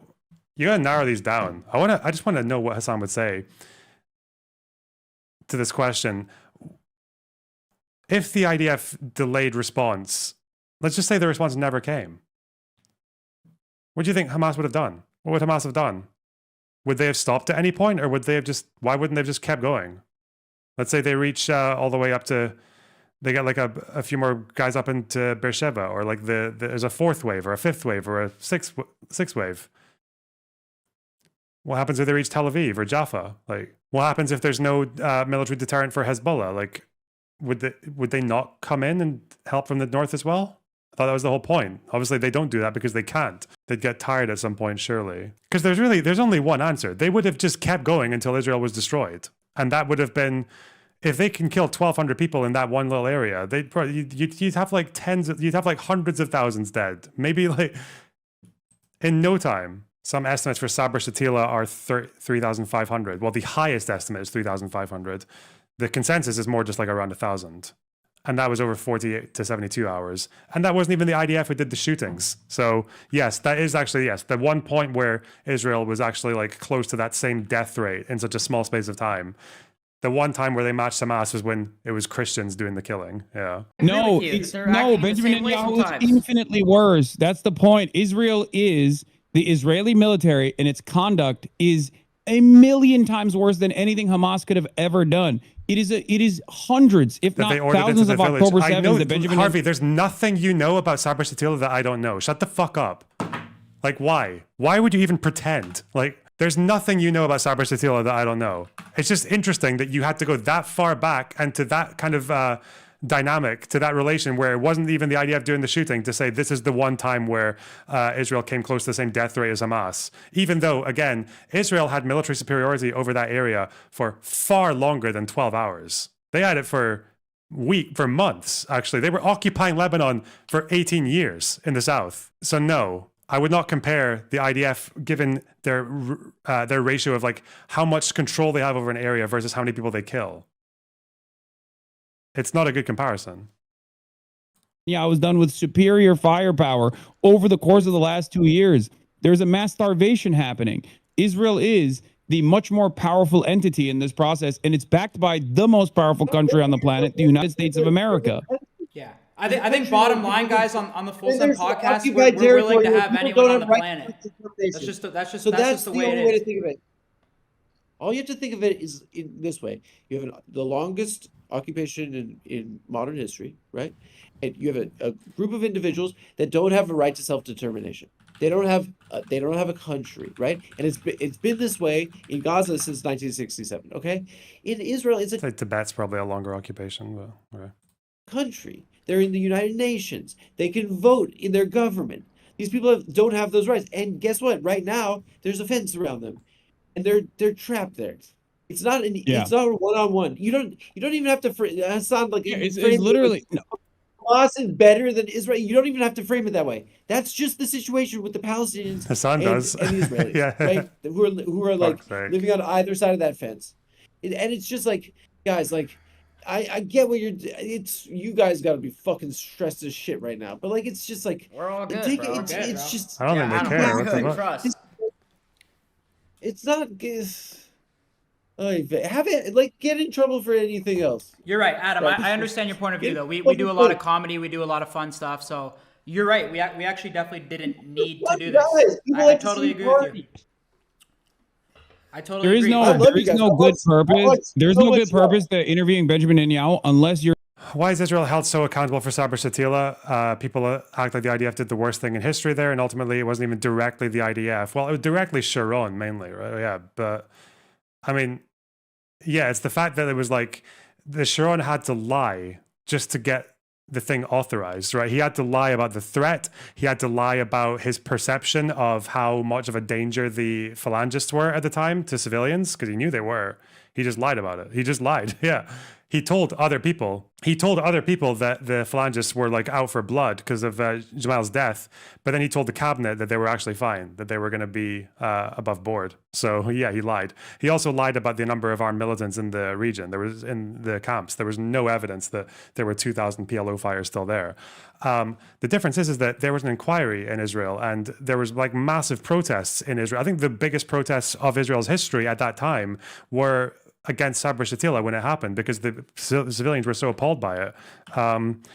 you gotta narrow these down. I just want to know what Hasan would say to this question. If the IDF delayed response, let's just say the response never came, what do you think Hamas would have done? What would Hamas have done? Would they have stopped at any point, or would they have just? Why wouldn't they have just kept going? Let's say they reach all the way up to, they get like a few more guys up into Beersheba, or like there's a 4th wave, or a 5th wave, or a sixth wave. What happens if they reach Tel Aviv or Jaffa? Like, what happens if there's no military deterrent for Hezbollah? Like, would they not come in and help from the north as well? I thought that was the whole point. Obviously, they don't do that because they can't. They'd get tired at some point, surely. Because there's only one answer. They would have just kept going until Israel was destroyed. And that would have been, if they can kill 1,200 people in that one little area, they'd probably, you'd have like you'd have like hundreds of thousands dead. Maybe like in no time. Some estimates for Sabra Shatila are 3,500. Well, the highest estimate is 3,500. The consensus is more just like around 1,000. And that was over 48 to 72 hours. And that wasn't even the IDF who did the shootings. So yes, that is actually, yes, the one point where Israel was actually like close to that same death rate in such a small space of time. The one time where they matched Hamas was when it was Christians doing the killing. Yeah. No, Benjamin Netanyahu is infinitely worse. That's the point. The Israeli military and its conduct is a million times worse than anything Hamas could have ever done. It is hundreds, if not thousands of October 7th that Benjamin... Harvey, there's nothing you know about Sabra Shatila that I don't know. Shut the fuck up. Like, why? Why would you even pretend? Like, there's nothing you know about Sabra Shatila that I don't know. It's just interesting that you had to go that far back and to that kind of dynamic to that relation where it wasn't even the IDF doing the shooting to say this is the one time where Israel came close to the same death rate as Hamas. Even though, again, Israel had military superiority over that area for far longer than 12 hours. They had it for months, actually. They were occupying Lebanon for 18 years in the south. So no, I would not compare the IDF given their ratio of like how much control they have over an area versus how many people they kill. It's not a good comparison. Yeah, I was done with superior firepower over the course of the last 2 years. There's a mass starvation happening. Israel is the much more powerful entity in this process, and it's backed by the most powerful country on the planet, the United States of America. Yeah. I think bottom line, guys, on the Full Sun podcast, we're willing to have anyone on the planet. That's just the way only it way is. to think of it. All you have to think of it is in this way. You have the longest occupation in modern history, right? And you have a group of individuals that don't have a right to self-determination. They don't have a country, right? And it's been this way in Gaza since 1967. Okay, in Israel, it's a Tibet's probably a longer occupation, but okay. Country. They're in the United Nations. They can vote in their government. These people don't have those rights. And guess what? Right now, there's a fence around them, and they're trapped there. It's not it's not a one-on-one. You don't even have to Hasan It's literally no. Hamas is better than Israel. You don't even have to frame it that way. That's just the situation with the Palestinians Hasan does. and the Israelis, Yeah. right? Who are like living on either side of that fence. And it's just like, guys, like I get what you guys got to be fucking stressed as shit right now. But like it's just like we're all good. It's just I don't think they care. What the fuck? It's not get in trouble for anything else. You're right, Adam. I understand your point of view, though. We do a lot of comedy. We do a lot of fun stuff. So you're right. We actually definitely didn't need to do this. I totally agree with you. I totally agree. There is no good purpose. There's no good purpose to interviewing Benjamin Netanyahu unless you're. Why is Israel held so accountable for Sabra Shatila? People act like the IDF did the worst thing in history there, and ultimately it wasn't even directly the IDF. Well, it was directly Sharon mainly, right? Yeah, but I mean, yeah, it's the fact that it was like the Sharon had to lie just to get the thing authorized, right? He had to lie about the threat. He had to lie about his perception of how much of a danger the phalangists were at the time to civilians, because he knew they were. He just lied about it. He just lied. Yeah. He told other people that the phalangists were like out for blood because of Jamal's death. But then he told the cabinet that they were actually fine, that they were going to be above board. So yeah, he lied. He also lied about the number of armed militants in the region. There was in the camps. There was no evidence that there were 2,000 PLO fighters still there. The difference is that there was an inquiry in Israel and there was like massive protests in Israel. I think the biggest protests of Israel's history at that time were against Sabra Shatila when it happened because the civilians were so appalled by it. And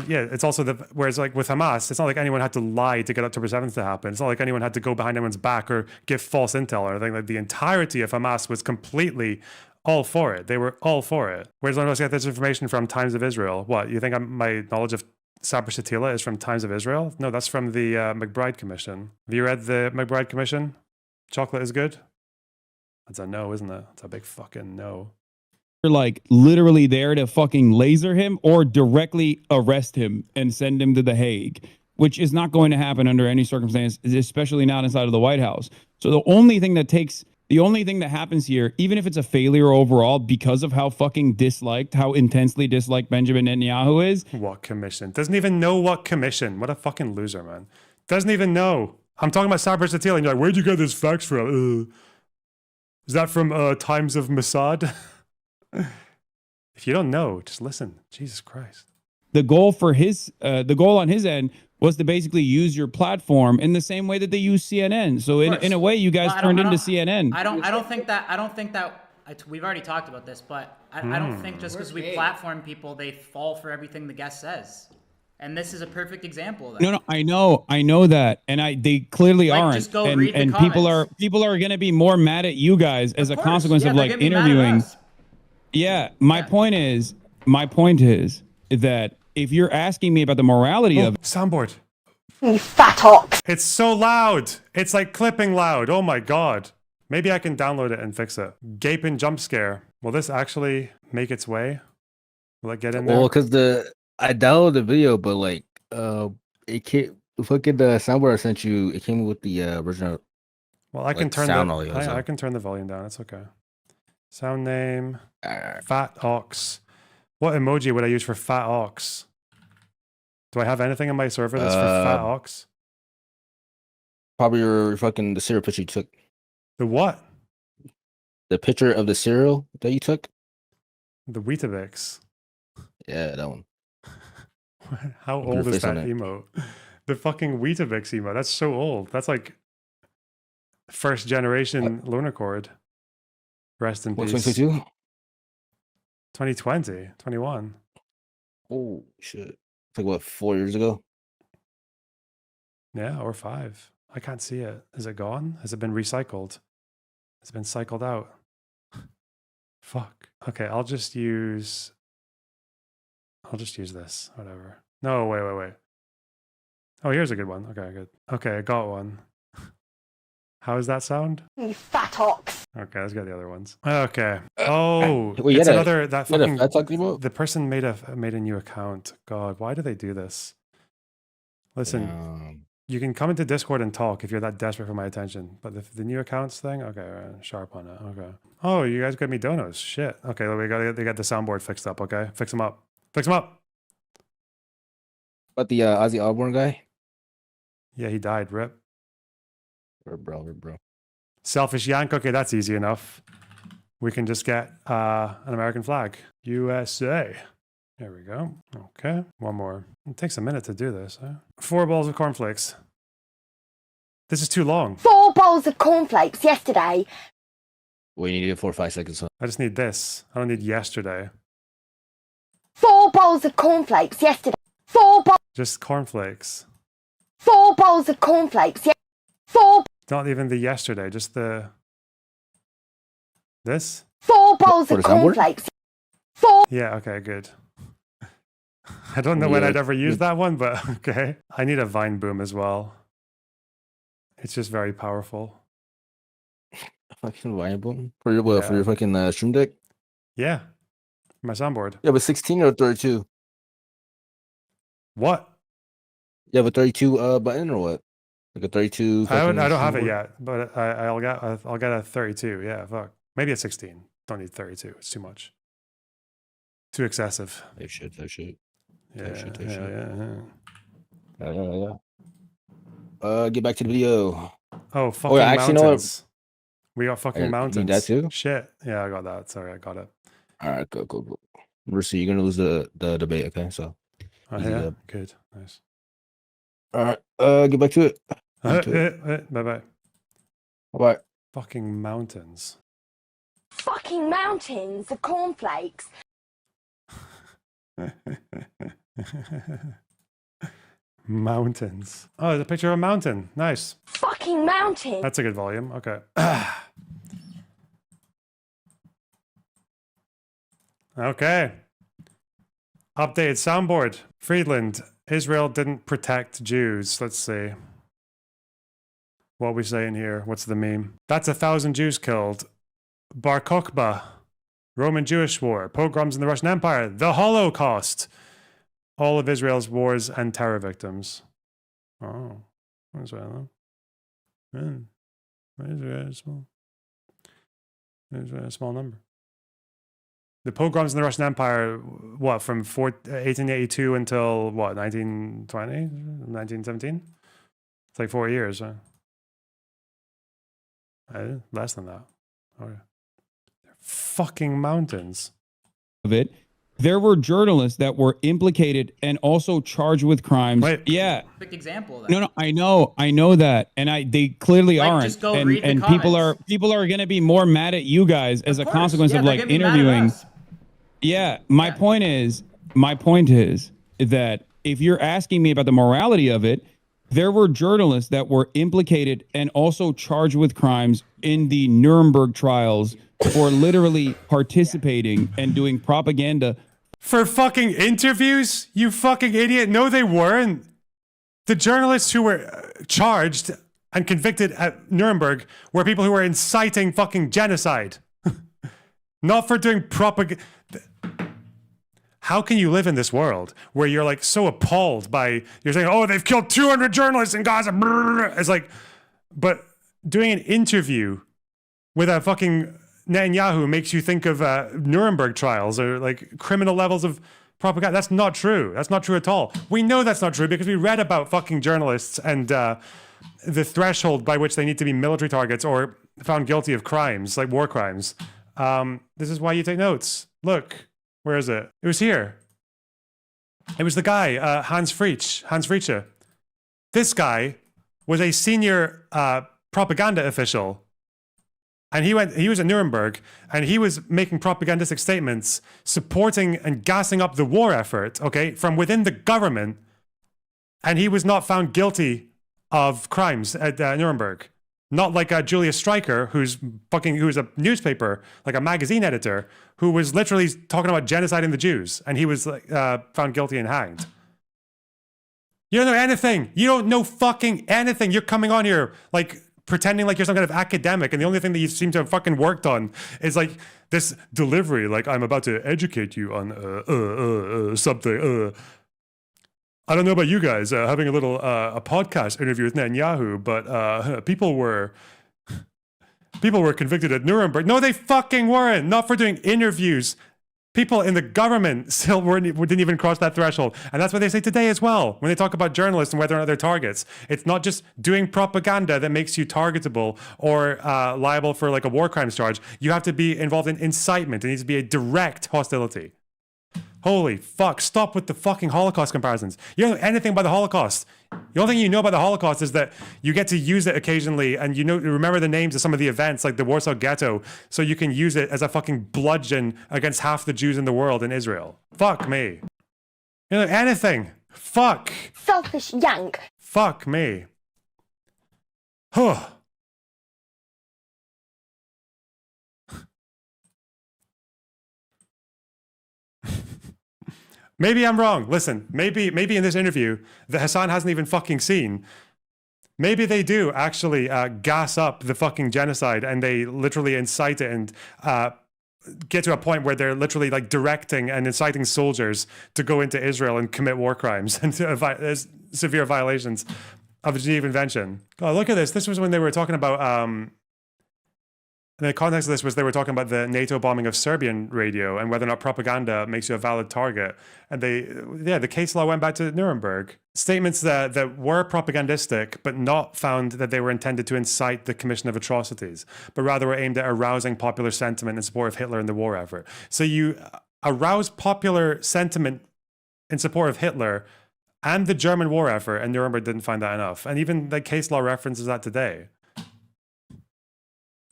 yeah, it's also whereas like with Hamas, it's not like anyone had to lie to get October 7th to happen. It's not like anyone had to go behind anyone's back or give false intel or anything. Like the entirety of Hamas was completely all for it. They were all for it. Whereas I get this information from Times of Israel. What, you think my knowledge of Sabra Shatila is from Times of Israel? No, that's from the McBride Commission. Have you read the McBride Commission? Chocolate is good? That's a no, isn't it? It's a big fucking no. You're like literally there to fucking laser him or directly arrest him and send him to The Hague, which is not going to happen under any circumstance, especially not inside of the White House. So the only thing that happens here, even if it's a failure overall because of how fucking how intensely disliked Benjamin Netanyahu is. What commission? Doesn't even know what commission. What a fucking loser, man. Doesn't even know. I'm talking about Sabra Shatila and you're like, where'd you get these facts from? Is that from Times of Mossad? If you don't know, just listen. Jesus Christ. The goal on his end was to basically use your platform in the same way that they use CNN. So in a way, you guys turned into CNN. I don't think that we've already talked about this, but I don't think just because we platform people, they fall for everything the guest says. And this is a perfect example of that. No, I know that, and they clearly aren't. Just go read the and people are going to be more mad at you guys as a consequence of like interviewing. Yeah, my point is that if you're asking me about the morality of soundboard, you fat ox. It's so loud. It's like clipping loud. Oh my god. Maybe I can download it and fix it. Gaping jump scare. Will this actually make its way? Will it get in there? Well, because I downloaded the video, but like it came fucking the soundboard I sent you. It came with the original. Well, I can like, turn sound the audio, I, so. I can turn the volume down. It's okay. Sound name Fat Ox. What emoji would I use for Fat Ox? Do I have anything on my server that's for Fat Ox? Probably your fucking the cereal picture you took. The what? The picture of the cereal that you took. The Weetabix. Yeah, that one. How Put your old is face on that it. emote? The fucking Weetabix emote. That's so old. That's like first generation Loner Cord. Rest in What, peace. 2022? 2020, 21. Oh shit! It's like what, 4 years ago? Yeah, or 5. I can't see it. Is it gone? Has it been recycled? Has it been cycled out? Fuck. Okay, I'll just use this. Whatever. No, wait. Oh, here's a good one. Okay, good. Okay, I got one. How does that sound? You fat ox. Okay, let's get the other ones. Okay. Oh, Wait, it's you had another that you had a fucking. Fat Talk emote? The person made a new account. God, why do they do this? Listen, you can come into Discord and talk if you're that desperate for my attention. But the new accounts thing, okay, sharp on it. Okay. Oh, you guys got me donos. Shit. Okay, they got the soundboard fixed up. Okay, fix them up. Fix them up. About the Ozzy Osbourne guy? Yeah, he died. Rip. Bro. Selfish Yank. Okay, that's easy enough. We can just get an American flag. USA. There we go. Okay, one more. It takes a minute to do this. Huh? 4 balls of cornflakes. This is too long. 4 bowls of cornflakes yesterday. Well, you need it 4 or 5 seconds. Huh? I just need this. I don't need yesterday. 4 bowls of cornflakes yesterday. 4 bowls. Just cornflakes. 4 bowls of cornflakes. 4. Not even the yesterday, just the... This? 4 bowls For of the soundboard? cornflakes. 4. Yeah, okay, good. I don't know when I'd ever use that one, but okay. I need a Vine Boom as well. It's just very powerful. Fucking viable for your what? For your fucking stream deck? Yeah, my soundboard. Yeah, but 16 or 32? What? You have a 32 button or what? Like a 32? I don't fucking have it soundboard? yet, but I'll get a 32. Yeah, fuck. Maybe a 16. Don't need 32. It's too much. Too excessive. They should. Yeah. Get back to the video. Oh, fucking yeah, actually, you know what? mountains. We got fucking You need mountains. that too? Shit. Yeah, I got that. Sorry, I got it. All right, go. Mercy, you're gonna lose the debate. Okay, so. Oh, easy yeah? dub. Good. Nice. All right, get back to it. Bye-bye. Bye. Fucking mountains. Fucking mountains of cornflakes. Mountains. Oh, there's a picture of a mountain. Nice. Fucking mountains. That's a good volume. Okay. Okay. Updated soundboard. Friedland. Israel didn't protect Jews. Let's see. What are we saying here? What's the meme? That's 1,000 Jews killed. Bar Kokhba. Roman Jewish War. Pogroms in the Russian Empire. The Holocaust. All of Israel's wars and terror victims. Oh. That's well. Israel a small number. The pogroms in the Russian Empire, what, from 1882 until, what, 1920? 1917? It's like 4 years, huh? Less than that. Okay. They're fucking mountains. Of it, there were journalists that were implicated and also charged with crimes. Wait. Yeah. Perfect example of that. No, I know that, and they clearly Like, aren't. just go and read the and people are going to be more mad at you guys as a consequence of they're like gonna be mad at interviewing. us. Yeah, my point is that if you're asking me about the morality of it, there were journalists that were implicated and also charged with crimes in the Nuremberg trials for literally participating and doing propaganda. For fucking interviews? You fucking idiot. No, they weren't. The journalists who were charged and convicted at Nuremberg were people who were inciting fucking genocide. Not for doing propaganda. how can you live in this world where you're like so appalled by, you're saying, oh, they've killed 200 journalists in Gaza. It's like, but doing an interview with a fucking Netanyahu makes you think of Nuremberg trials or like criminal levels of propaganda. That's not true. That's not true at all. We know that's not true because we read about fucking journalists and the threshold by which they need to be military targets or found guilty of crimes, like war crimes. This is why you take notes. Look, where is it? It was here. It was the guy, Hans Fritzsche. This guy was a senior propaganda official. And he was at Nuremberg, and he was making propagandistic statements supporting and gassing up the war effort, okay, from within the government. And he was not found guilty of crimes at Nuremberg. Not like Julius Streicher, who's a newspaper, like a magazine editor, who was literally talking about genociding the Jews, and he was found guilty and hanged. You don't know anything. You don't know fucking anything. You're coming on here like pretending like you're some kind of academic, and the only thing that you seem to have fucking worked on is like this delivery, like I'm about to educate you on something. I don't know about you guys having a little a podcast interview with Netanyahu, but people were convicted at Nuremberg. No, they fucking weren't. Not for doing interviews. People in the government still didn't even cross that threshold. And that's what they say today as well, when they talk about journalists and whether or not they're targets. It's not just doing propaganda that makes you targetable or liable for like a war crimes charge. You have to be involved in incitement. It needs to be a direct hostility. Holy fuck, stop with the fucking Holocaust comparisons. You don't know anything about the Holocaust. The only thing you know about the Holocaust is that you get to use it occasionally, and you remember the names of some of the events, like the Warsaw Ghetto, so you can use it as a fucking bludgeon against half the Jews in the world in Israel. Fuck me. You don't know anything. Fuck. Selfish yank. Fuck me. Huh. Maybe I'm wrong. Listen, maybe in this interview that Hasan hasn't even fucking seen, maybe they do actually gas up the fucking genocide, and they literally incite it and get to a point where they're literally like directing and inciting soldiers to go into Israel and commit war crimes and severe violations of the Geneva Convention. Oh, look at this. This was when they were talking about in the context of this was they were talking about the NATO bombing of Serbian radio and whether or not propaganda makes you a valid target. And the case law went back to Nuremberg. Statements that were propagandistic, but not found that they were intended to incite the commission of atrocities, but rather were aimed at arousing popular sentiment in support of Hitler and the war effort. So you arouse popular sentiment in support of Hitler and the German war effort, and Nuremberg didn't find that enough. And even the case law references that today.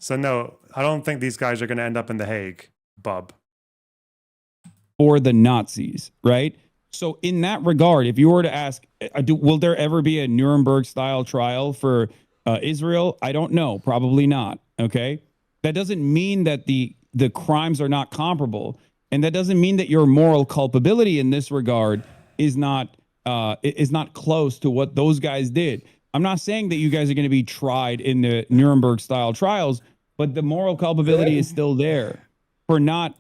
So no, I don't think these guys are going to end up in The Hague, bub. Or the Nazis, right? So in that regard, if you were to ask, will there ever be a Nuremberg-style trial for Israel? I don't know. Probably not. Okay, that doesn't mean that the crimes are not comparable, and that doesn't mean that your moral culpability in this regard is not close to what those guys did. I'm not saying that you guys are going to be tried in the Nuremberg style trials, but the moral culpability is still there for not,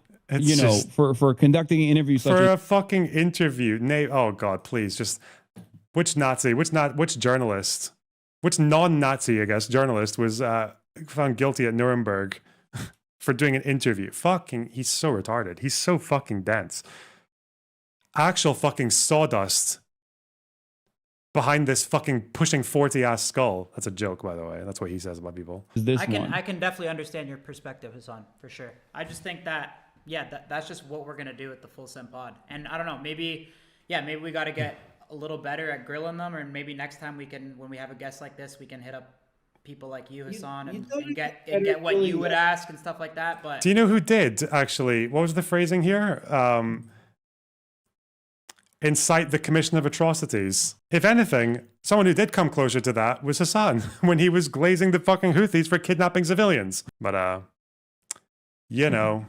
for conducting an interview such for a fucking interview. Oh God, please, just which Nazi, which journalist, which non-Nazi, I guess, journalist was found guilty at Nuremberg for doing an interview? Fucking, he's so retarded. He's so fucking dense. Actual fucking sawdust behind this fucking pushing 40 ass skull. That's a joke, by the way. That's what he says about people. I can definitely understand your perspective, Hasan, for sure. I just think that, that's just what we're gonna do with the Full Send Pod. And I don't know, maybe we got to get a little better at grilling them, or maybe next time when we have a guest like this, we can hit up people like you, Hasan, and get what you would ask and stuff like that. But do you know who did actually? What was the phrasing here? Incite the commission of atrocities. If anything, someone who did come closer to that was Hasan when he was glazing the fucking Houthis for kidnapping civilians. But you know,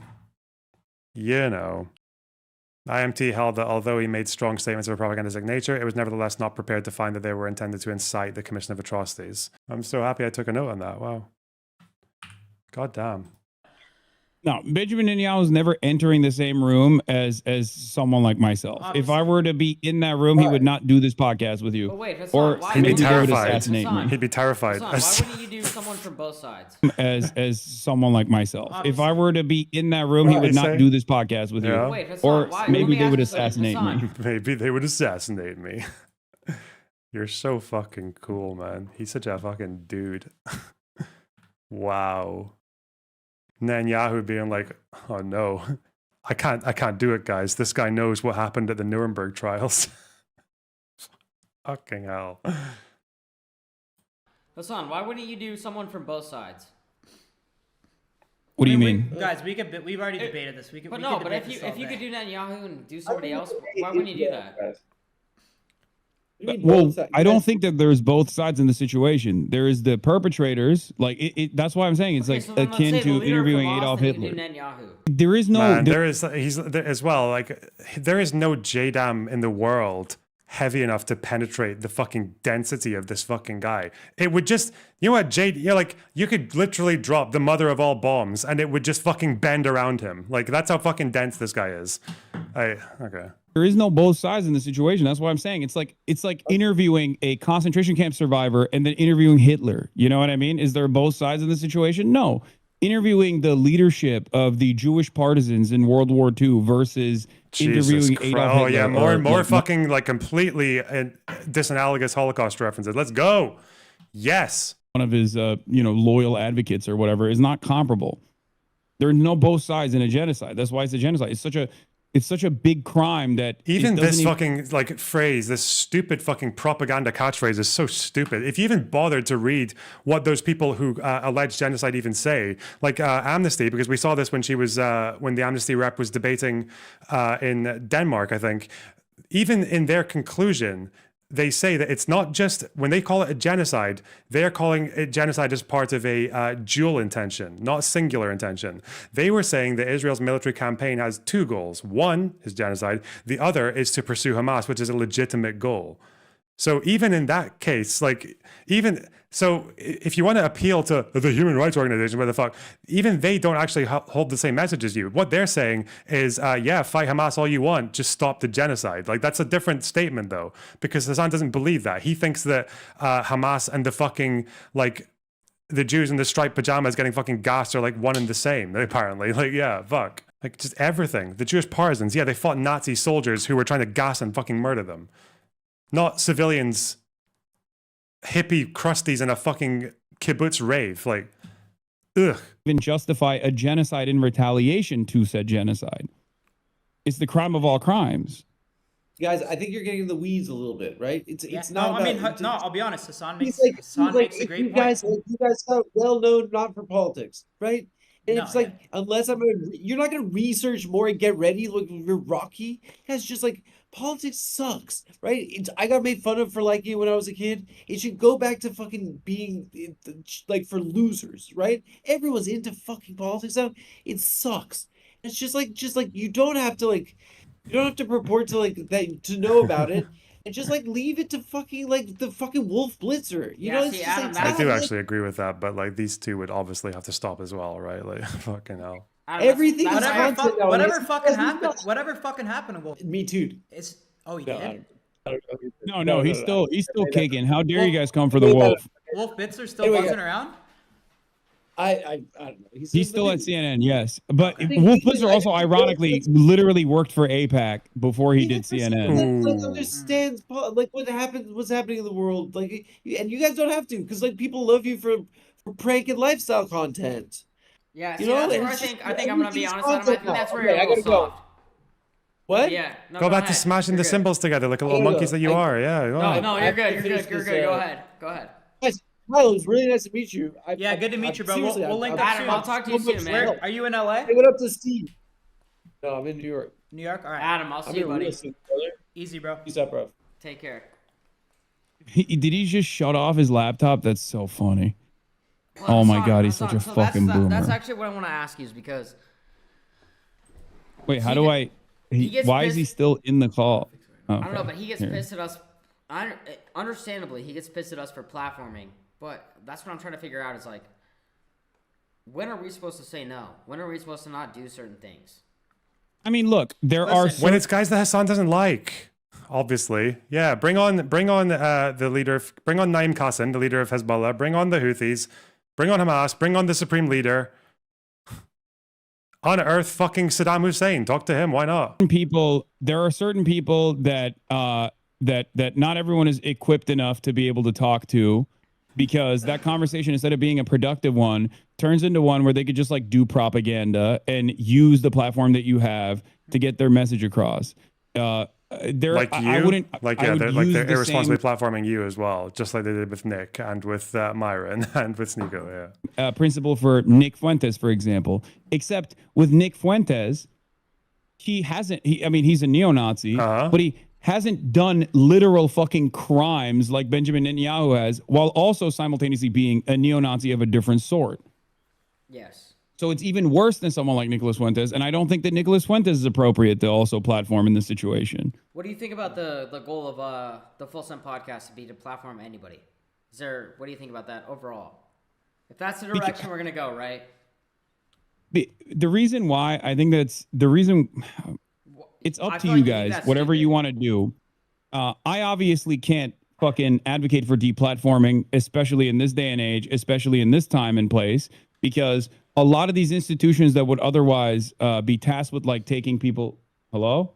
IMT held that although he made strong statements of a propagandistic nature, it was nevertheless not prepared to find that they were intended to incite the commission of atrocities. I'm so happy I took a note on that. Wow. God damn. No, Benjamin Netanyahu is never entering the same room as someone like myself. If I were to be in that room, he would not do this podcast with you. But wait, Hasan, Or why maybe would you they would terrified. assassinate Hasan, me He'd be terrified. Hasan, why wouldn't you do someone from both sides? as someone like myself. If I were to be in that room, he What would they not say? do this podcast with Yeah. you. Wait, Hasan, Or why? maybe Let me they ask would you something. assassinate me. Hasan, Maybe they would assassinate me. You're so fucking cool, man. He's such a fucking dude. Wow. Netanyahu being like, oh no, I can't do it, guys. This guy knows what happened at the Nuremberg trials. Fucking hell. Hasan, why wouldn't you do someone from both sides? What do you mean? Guys, we've already debated this. We could. But we no, could but debate if this all you day. could do Netanyahu and do somebody else, why wouldn't you do that? Well, I don't think that there's both sides in the situation. There is the perpetrators, like that's why I'm saying it's like So then let's akin say the to leader of interviewing Hamas, Adolf then you Hitler. do Netanyahu. There is no. Man, there is as well. Like there is no JDAM in the world heavy enough to penetrate the fucking density of this fucking guy. It would just, you know what, you could literally drop the mother of all bombs and it would just fucking bend around him. Like that's how fucking dense this guy is. Okay. There is no both sides in the situation. That's why I'm saying it's like interviewing a concentration camp survivor and then interviewing Hitler. You know what I mean? Is there both sides in the situation? No. Interviewing the leadership of the Jewish partisans in World War II versus interviewing Adolf Hitler. Oh yeah, more fucking like completely disanalogous Holocaust references. Let's go. Yes. One of his loyal advocates or whatever is not comparable. There are no both sides in a genocide. That's why it's a genocide. It's such a big crime that even this fucking like phrase, this stupid fucking propaganda catchphrase is so stupid. If you even bothered to read what those people who allege genocide even say, like Amnesty, because we saw this when she was when the Amnesty rep was debating in Denmark, I think. Even in their conclusion, they say that it's not just when they call it a genocide, they're calling it genocide as part of a dual intention, not singular intention. They were saying that Israel's military campaign has two goals. One is genocide. The other is to pursue Hamas, which is a legitimate goal. So even in that case, so if you want to appeal to the human rights organization, what the fuck, even they don't actually hold the same message as you. What they're saying is, yeah, fight Hamas all you want, just stop the genocide. Like that's a different statement though, because Hasan doesn't believe that. He thinks that Hamas and the fucking the Jews in the striped pajamas getting fucking gassed are like one and the same. Apparently, like yeah, fuck, like just everything. The Jewish partisans, yeah, they fought Nazi soldiers who were trying to gas and fucking murder them. Not civilians, hippie crusties in a fucking kibbutz rave. Like, ugh. Even justify a genocide in retaliation to said genocide. It's the crime of all crimes. Guys, I think you're getting in the weeds a little bit, right? It's not. No, I mean, no. I'll be honest. Hasan makes a great you guys, point. you guys are well known not for politics, right? And it's unless you're not gonna research more and get ready. Look, you're Rocky. That's just like politics sucks, right? I got made fun of for liking it when I was a kid. It should go back to fucking being like for losers, right? Everyone's into fucking politics now. It sucks. It's just like you don't have to purport to that to know about it. And just leave it to fucking the fucking Wolf Blitzer. You know, it's see, just Adam, I do actually agree with that, but these two would obviously have to stop as well, right? Like fucking hell. Everything is content now. Whatever fucking happened to Wolf. Me too. It's he did. No, he's still kicking. How dare you guys come for the Wolf? Wolf Blitzer still buzzing around? I don't know. He's still at CNN, yes. But Wolf Blitzer also, ironically, literally worked for AIPAC before he did CNN. Understands what's happening in the world. And you guys don't have to, because people love you for prank and lifestyle content. Yeah, you see, know, that's where I think I'm gonna be honest. Adam, I think that's where you're a little soft. What? Yeah. No, go back ahead. to smashing You're the good. cymbals together like a little monkeys that you are. Yeah. No, you're good. You're good. You're good. Go ahead. Go ahead. Guys, well, it was really nice to meet you. Good to meet you, bro. We'll link up Adam, soon. I'll talk to you soon, man. Where, are you in LA? Hey, what up to Steve? No, I'm in New York. New York? All right. Adam, I'll see you, buddy. Easy, bro. Peace out, bro. Take care. Did he just shut off his laptop? That's so funny. Well, oh my god, he's such a fucking boomer. That's actually what I want to ask you is because. Wait, how do I? Why is he still in the call? Oh, I don't know, but he gets pissed at us. Understandably, he gets pissed at us for platforming. But that's what I'm trying to figure out is when are we supposed to say no? When are we supposed to not do certain things? I mean, look, there are when it's guys that Hasan doesn't like. Obviously, yeah. Bring on the leader. Bring on Naim Qassem, the leader of Hezbollah. Bring on the Houthis. Bring on Hamas. Bring on the supreme leader. Unearth fucking Saddam Hussein. Talk to him. Why not? There are certain people that that not everyone is equipped enough to be able to talk to, because that conversation, instead of being a productive one, turns into one where they could just like do propaganda and use the platform that you have to get their message across. Like you, I wouldn't like I yeah, would they're, like use they're the irresponsibly same platforming you as well, just like they did with Nick and with Myron and with Sneako. Yeah. Principle for Nick Fuentes, for example. Except with Nick Fuentes, he hasn't. I mean, he's a neo-Nazi, but he hasn't done literal fucking crimes like Benjamin Netanyahu has, while also simultaneously being a neo-Nazi of a different sort. Yes. So it's even worse than someone like Nicholas Fuentes, and I don't think that Nicholas Fuentes is appropriate to also platform in this situation. What do you think about the goal of the Full Send podcast to be to platform anybody? What do you think about that overall? If that's the direction we're gonna go, right? The reason why I think it's up to you guys, whatever you want to do. I obviously can't fucking advocate for deplatforming, especially in this day and age, especially in this time and place, because a lot of these institutions that would otherwise be tasked with like taking people. Hello?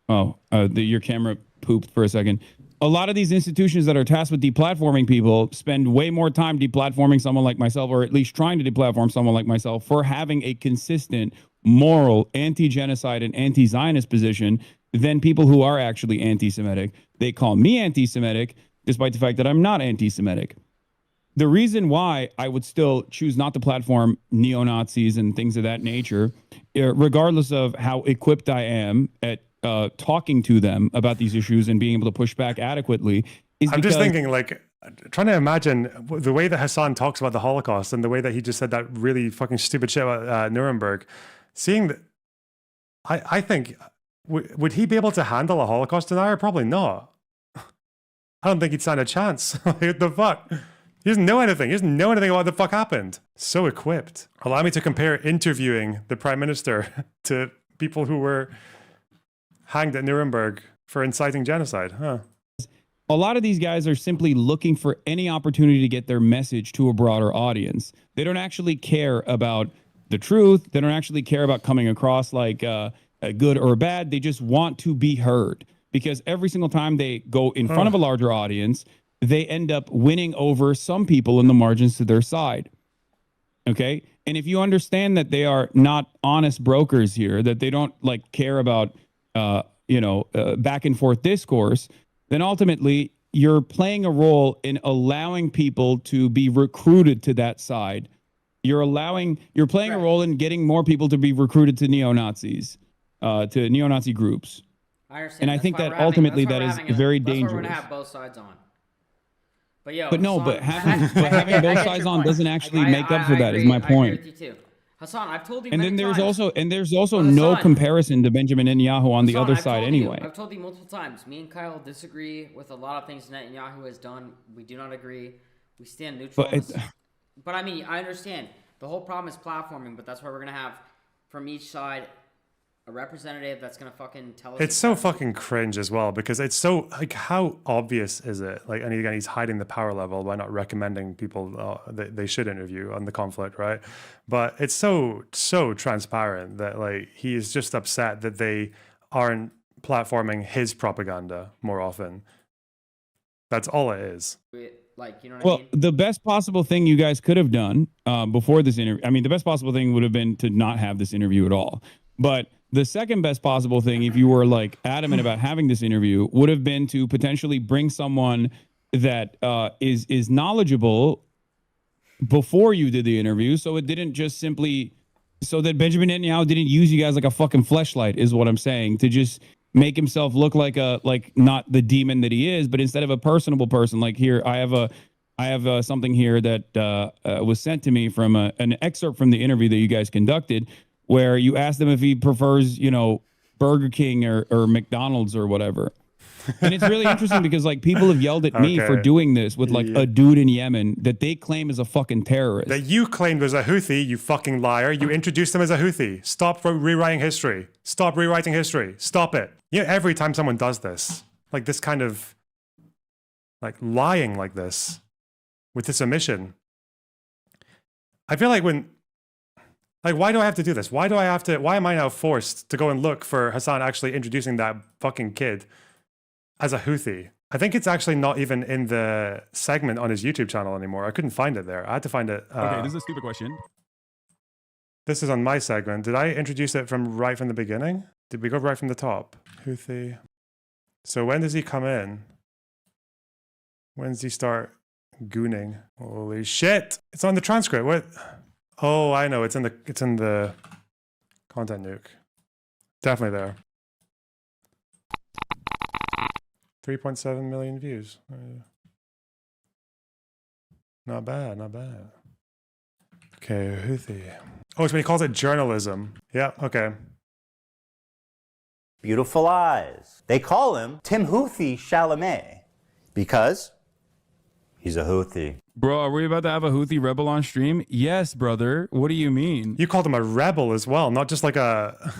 Oh, your camera pooped for a second. A lot of these institutions that are tasked with deplatforming people spend way more time deplatforming someone like myself, or at least trying to deplatform someone like myself, for having a consistent moral anti-genocide and anti-Zionist position than people who are actually anti-Semitic. They call me anti-Semitic, despite the fact that I'm not anti-Semitic. The reason why I would still choose not to platform neo-Nazis and things of that nature, regardless of how equipped I am at talking to them about these issues and being able to push back adequately, is I'm just thinking, like, trying to imagine the way that Hasan talks about the Holocaust and the way that he just said that really fucking stupid shit about Nuremberg. Seeing that, I think, would he be able to handle a Holocaust denier? Probably not. I don't think he'd stand a chance. What the fuck? He doesn't know anything. He doesn't know anything about what the fuck happened. So equipped. Allow me to compare interviewing the prime minister to people who were hanged at Nuremberg for inciting genocide. Huh. A lot of these guys are simply looking for any opportunity to get their message to a broader audience. They don't actually care about the truth. They don't actually care about coming across like good or bad. They just want to be heard, because every single time they go in front of a larger audience, they end up winning over some people in the margins to their side. Okay. And if you understand that they are not honest brokers here, that they don't like care about, back and forth discourse, then ultimately you're playing a role in allowing people to be recruited to that side. You're playing a role in getting more people to be recruited to neo-Nazis, to neo-Nazi groups. I understand. And I think that ultimately that is very dangerous. That's what we're gonna have both sides on. But having both sides on doesn't actually make up for that. Is my point. I agree with you too. Hasan, I've told you. And many then there's times. also no comparison to Benjamin Netanyahu on the other side anyway. I've told you multiple times. Me and Kyle disagree with a lot of things Netanyahu has done. We do not agree. We stand neutral. But I mean, I understand. The whole problem is platforming, but that's why we're gonna have from each side a representative that's gonna fucking tell us. It's so fucking cringe as well, because it's so, like, how obvious is it? Like, and again, he's hiding the power level by not recommending people that they should interview on the conflict, right? But it's so transparent that, like, he is just upset that they aren't platforming his propaganda more often. That's all it is. Like, you know what I mean? The best possible thing you guys could have done before this interview, I mean, the best possible thing would have been to not have this interview at all. But the second best possible thing, if you were like adamant about having this interview, would have been to potentially bring someone that is knowledgeable before you did the interview, so it didn't just simply, so that Benjamin Netanyahu didn't use you guys like a fucking fleshlight, is what I'm saying, to just make himself look like not the demon that he is, but instead of a personable person. Like, here, I have something here that was sent to me from an excerpt from the interview that you guys conducted, where you asked him if he prefers, Burger King or McDonald's or whatever. And it's really interesting because like people have yelled at me for Okay. doing this with like a dude in Yemen that they claim is a fucking terrorist. That you claimed was a Houthi, you fucking liar. You introduced him as a Houthi. Stop rewriting history. Stop rewriting history. Stop it. Yeah, every time someone does this, like this kind of, like lying like this, with this omission, I feel like why do I have to do this? Why am I now forced to go and look for Hasan actually introducing that fucking kid as a Houthi? I think it's actually not even in the segment on his YouTube channel anymore. I couldn't find it there. I had to find it. Okay, this is a stupid question. This is on my segment. Did I introduce it right from the beginning? Did we go right from the top? Houthi. So when does he come in? When does he start gooning? Holy shit! It's on the transcript. What? Oh, I know. It's in the content nuke. Definitely there. 3.7 million views. Not bad, not bad. Okay, Houthi. Oh, so he calls it journalism. Yeah, okay. Beautiful eyes. They call him Timothy Chalamet because he's a Houthi. Bro, are we about to have a Houthi rebel on stream? Yes, brother. What do you mean? You called him a rebel as well, not just like a...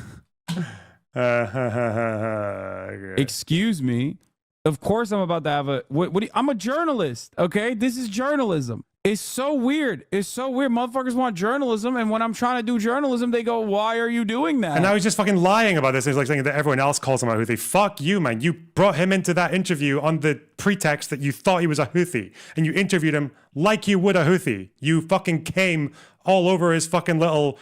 Excuse me. Of course I'm about to have a... I'm a journalist, okay? This is journalism. It's so weird. It's so weird. Motherfuckers want journalism, and when I'm trying to do journalism, they go, why are you doing that? And now he's just fucking lying about this. He's like saying that everyone else calls him a Houthi. Fuck you, man. You brought him into that interview on the pretext that you thought he was a Houthi. And you interviewed him like you would a Houthi. You fucking came all over his fucking little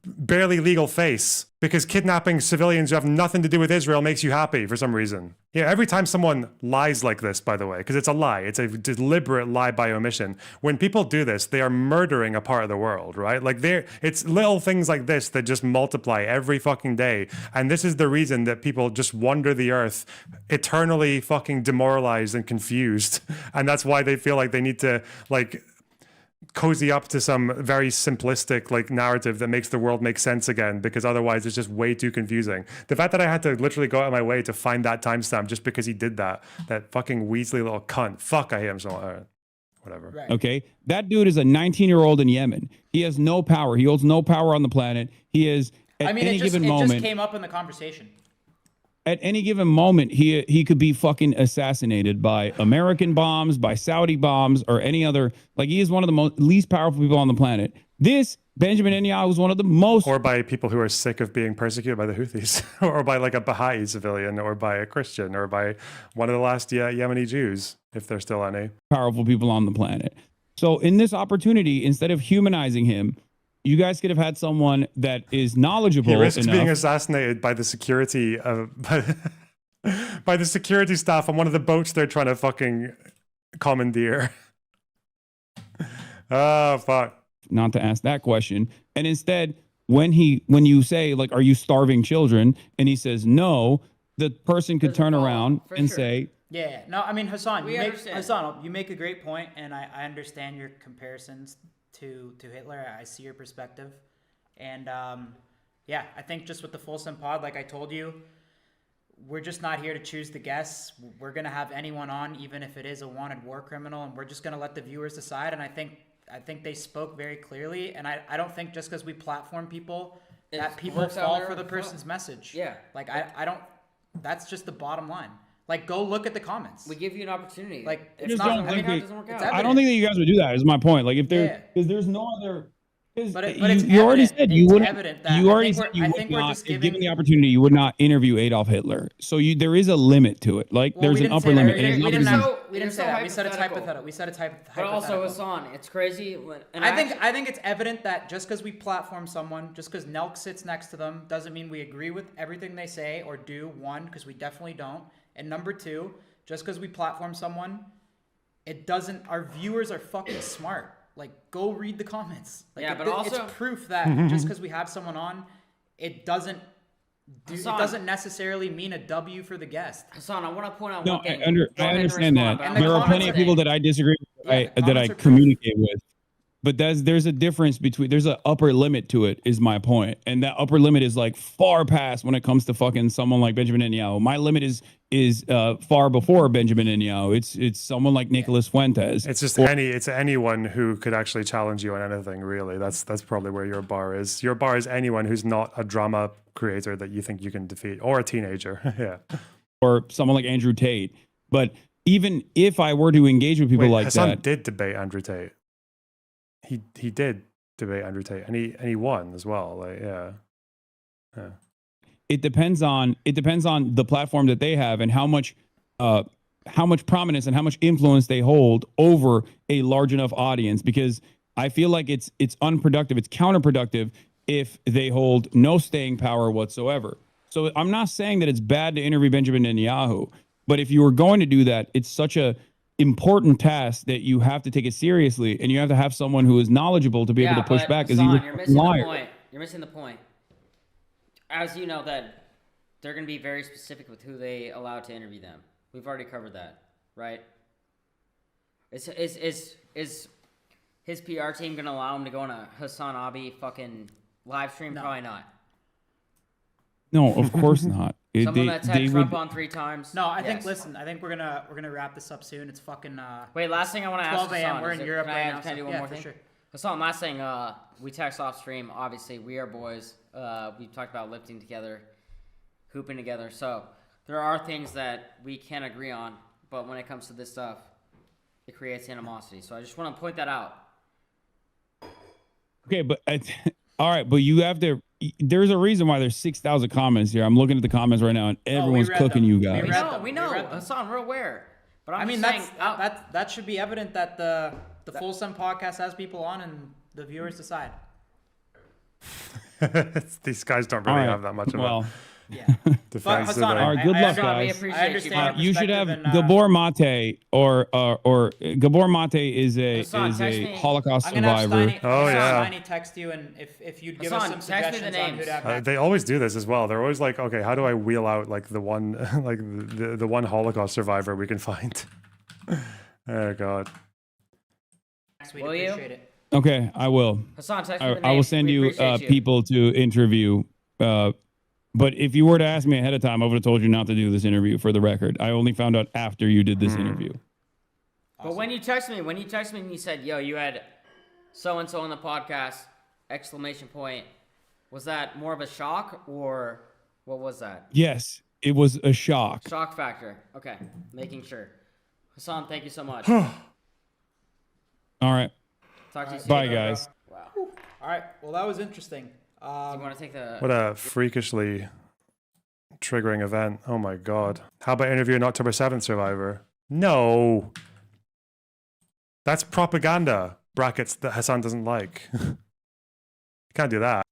barely legal face because kidnapping civilians who have nothing to do with Israel makes you happy for some reason. Yeah, every time someone lies like this, by the way, because it's a lie, it's a deliberate lie by omission. When people do this, they are murdering a part of the world, right? Like it's little things like this that just multiply every fucking day. And this is the reason that people just wander the earth eternally fucking demoralized and confused. And that's why they feel like they need to like cozy up to some very simplistic like narrative that makes the world make sense again, because otherwise it's just way too confusing. The fact that I had to literally go out of my way to find that timestamp just because he did that fucking Weasley little cunt. Fuck, I hate him so much. Whatever. Right. Okay, that dude is a 19-year-old in Yemen. He has no power. He holds no power on the planet. He is at any given moment. It just came up in the conversation. At any given moment, he could be fucking assassinated by American bombs, by Saudi bombs, or any other. Like, he is one of the least powerful people on the planet. This Benjamin Netanyahu is one of the most, or by people who are sick of being persecuted by the Houthis, or by like a Baha'i civilian, or by a Christian, or by one of the last Yemeni Jews, if there's still any powerful people on the planet. So in this opportunity, instead of humanizing him, you guys could have had someone that is knowledgeable. He risks enough. being assassinated by the security by the security staff on one of the boats they're trying to fucking commandeer. Oh fuck! Not to ask that question, and instead, when you say like, "Are you starving children?" and he says no, the person could turn around and say, "Yeah, no." I mean, Hasan, you make a great point, and I understand your comparisons to Hitler. I see your perspective, and yeah, I think just with the Folsom pod, like I told you, we're just not here to choose the guests. We're gonna have anyone on, even if it is a wanted war criminal, and we're just gonna let the viewers decide. And I think they spoke very clearly, and I don't think just because we platform people that people fall for the person's message. Yeah, like I don't. That's just the bottom line. Like, go look at the comments. We give you an opportunity. Like, it's not. I mean, it doesn't work out. I don't think that you guys would do that. Is my point. Like, if there, because there's no other. But you already said you wouldn't. You already said you would not. If given the opportunity, you would not interview Adolf Hitler. So there is a limit to it. Like, there's an upper limit. We didn't say that. We said it's hypothetical. We said it's hypothetical. But also, Hasan, it's crazy. I think it's evident that just because we platform someone, just because Nelk sits next to them, doesn't mean we agree with everything they say or do. One, because we definitely don't. And number two, just because we platform someone, it doesn't. Our viewers are fucking smart. Like, go read the comments. Like, yeah, but also it's proof that just because we have someone on, it doesn't necessarily mean a W for the guest. Hasan, I want to point out no, one thing. I understand that. There are plenty of people that I disagree with, that I communicate with. But there's a difference between, there's an upper limit to it, is my point. And that upper limit is like far past when it comes to fucking someone like Benjamin Netanyahu. My limit is far before Benjamin Netanyahu. It's someone like Nicolas Fuentes. It's just it's anyone who could actually challenge you on anything, really. That's probably where your bar is. Your bar is anyone who's not a drama creator that you think you can defeat, or a teenager. Yeah. Or someone like Andrew Tate. But even if I were to engage with people like Hasan that, did debate Andrew Tate. He did debate Andrew Tate, and he won as well. Like, yeah. it depends on the platform that they have and how much prominence and how much influence they hold over a large enough audience. Because I feel like it's unproductive, it's counterproductive if they hold no staying power whatsoever. So I'm not saying that it's bad to interview Benjamin Netanyahu, but if you were going to do that, it's such a important task that you have to take it seriously, and you have to have someone who is knowledgeable to be able to push back. Because you're missing the point. You're missing the point. As you know, that they're going to be very specific with who they allow to interview them. We've already covered that, right? Is his PR team going to allow him to go on a Hasan Abi fucking live stream? No. Probably not. No, of course not. Someone that's had Trump on 3 times. No, I think. Listen, I think we're gonna wrap this up soon. It's fucking. Wait, last thing I want to ask. 12 a.m. We're in Europe right now. Can I do one more thing? Sure. Hasan, last thing. We text off stream. Obviously, we are boys. We talked about lifting together, hooping together. So there are things that we can agree on, but when it comes to this stuff, it creates animosity. So I just want to point that out. Okay, but all right, but you have to. There's a reason why there's 6,000 comments here. I'm looking at the comments right now, and everyone's cooking you guys. We know. Hasan, we're aware. But I mean, that should be evident that the Full Sun podcast has people on, and the viewers decide. These guys don't really have that much of a defensive. Hasan, all right, good luck, guys. I understand. You should have Gabor Mate, or Gabor Mate is a Holocaust survivor. Steiny text you, and if you'd give us some suggestions on who'd have they always do this as well. They're always like, okay, how do I wheel out like the one like the one Holocaust survivor we can find? Oh God. Will you? Appreciate it. Okay, I will. Hasan, text me the I will send you people to interview. But if you were to ask me ahead of time, I would have told you not to do this interview, for the record. I only found out after you did this interview. But when you texted me and you said, yo, you had so-and-so on the podcast, ! Was that more of a shock, or what was that? Yes, it was a shock. Shock factor. Okay, making sure. Hasan, thank you so much. All right. Talk to you soon. Bye, guys. Wow. All right. Well, that was interesting. Do you want to take the... What a freakishly triggering event. Oh my God. How about interviewing an October 7th survivor? No. That's propaganda. Brackets that Hasan doesn't like. You can't do that.